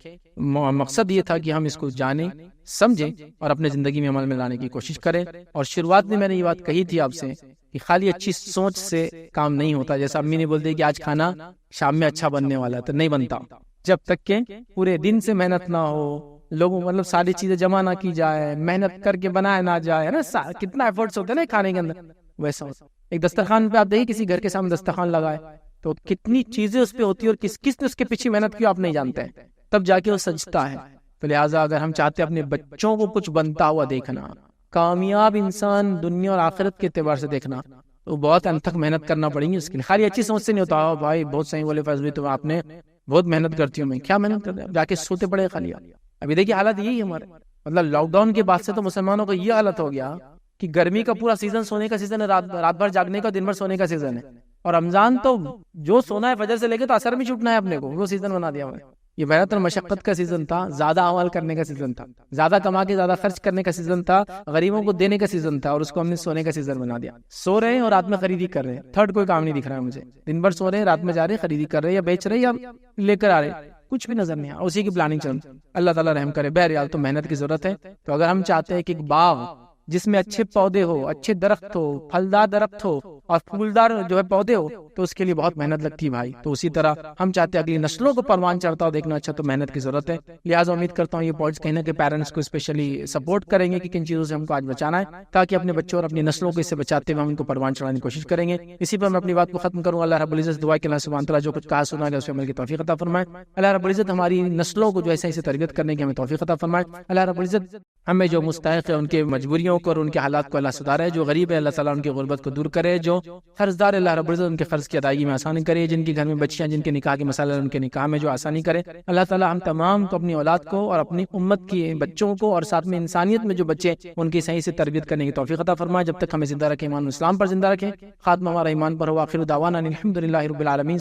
[SPEAKER 1] مقصد یہ تھا کہ ہم اس کو جانیں، سمجھیں اور اپنے زندگی میں عمل میں لانے کی کوشش کریں. اور شروعات میں نے یہ بات کہی تھی آپ سے کہ خالی اچھی سوچ سے کام نہیں ہوتا. جیسا امی نے بولتے کہ آج کھانا شام میں اچھا بننے والا ہے، تو نہیں بنتا جب تک کہ پورے دن سے محنت نہ ہو، لوگوں مطلب ساری چیزیں جمع نہ کی جائے، محنت کر کے بنایا نہ جائے نا. کتنا ایفرٹس ہوتے ہیں نا کھانے کے اندر. ویسا ہوتا ایک دسترخوان پہ آپ دیکھیں کسی گھر کے سامنے دسترخوان لگائے تو کتنی چیزیں اس پہ ہوتی ہے اور کس کس نے اس کے پیچھے محنت کی آپ نہیں جانتے ہیں، تب جا کے وہ سجتا ہے. تو لہٰذا اگر ہم چاہتے ہیں اپنے بچوں کو کچھ بنتا ہوا دیکھنا، کامیاب انسان دنیا اور آخرت کے اعتبار سے دیکھنا، تو بہت انتھک محنت کرنا پڑیں گی اس کے لیے. خالی اچھی سوچ سے نہیں ہوتا. بھائی بہت صحیح بولے فیض بھی، تو آپ نے بہت محنت کرتی ہوں. میں کیا محنت کرتے ہیں؟ جا کے سوتے پڑے خالی. ابھی دیکھیے حالت یہی ہے ہمارے، مطلب لاک ڈاؤن کے بعد سے تو مسلمانوں کا یہ حالت ہو گیا کہ گرمی کا پورا سیزن سونے کا سیزن ہے، رات بھر جاگنے کا، دن بھر سونے کا سیزن ہے. اور رمضان تو جو سونا ہے فجر سے لے کے تو اثر میں چھوٹنا ہے اپنے کو، وہ سیزن بنا دیا ہمیں. یہ بہت مشقت کا سیزن تھا، زیادہ عمل کرنے کا سیزن تھا، زیادہ کما کے زیادہ خرچ کرنے کا سیزن تھا، غریبوں کو دینے کا سیزن تھا، اور اس کو ہم نے سونے کا سیزن بنا دیا. سو رہے ہیں اور رات میں خریدی کر رہے ہیں. تھرڈ کوئی کام نہیں دکھ رہا ہے مجھے. دن بھر سو رہے ہیں، رات میں جا رہے ہیں خریدی کر رہے ہیں، یا بیچ رہے ہیں یا لے کر آ رہے ہیں، کچھ بھی نظر نہیں آ. اسی کی پلاننگ چل. اللہ تعالیٰ رحم کرے. بہرحال تو محنت کی ضرورت ہے. تو اگر ہم چاہتے ہیں کہ ایک باغ جس میں اچھے پودے ہو، اچھے درخت ہو، پھلدار درخت ہو اور پھولدار جو ہے پودے ہو، تو اس کے لیے بہت محنت لگتی ہے بھائی. تو اسی طرح ہم چاہتے ہیں اگلی نسلوں کو پروان چڑھتا ہو دیکھنا اچھا، تو محنت کی ضرورت ہے. لہٰذا امید کرتا ہوں یہ پوائنٹس کہیں نہ کہ پیرنٹس کو اسپیشلی سپورٹ کریں گے کہ کن چیزوں سے ہم کو آج بچانا ہے، تاکہ اپنے بچوں اور اپنی نسلوں کو اس سے بچاتے ہوئے ہم ان کو پروان چڑھانے کی کوشش کریں گے. اسی پر میں اپنی بات کو ختم کروں. اللہ رب العزت دعا کہ اللہ سبحانہ وتعالیٰ جو کچھ کہا سنا ہے اس پہ عمل کی توفیق عطا فرمائے. اللہ رب العزت ہماری نسلوں کو جو ایسے ایسے تربیت کرنے کی ہمیں توفیق عطا فرمائے. اللہ رب العزت ہمیں جو مستحق ہے ان کے مجبوریوں کو اور ان کے حالات کو اللہ سدھارے. جو غریب ہے اللہ تعالیٰ ان کی غربت کو دور کرے. جو قرض دار اللہ رب العزت ان کے قرض کی ادائیگی میں آسانی کرے. جن کے گھر میں بچیاں جن کے نکاح کے مسائل ان کے نکاح میں جو آسانی کرے. اللہ تعالیٰ ہم تمام کو اپنی اولاد کو اور اپنی امت کی بچوں کو اور ساتھ میں انسانیت میں جو بچے ان کی صحیح سے تربیت کرنے کی توفیق عطا فرمائے. جب تک ہمیں زندہ رکھے ایمان و اسلام پر زندہ رکھے. خاتمہ ہمارا ایمان پر ہو. آخر دعوانا الحمد للہ رب العالمین.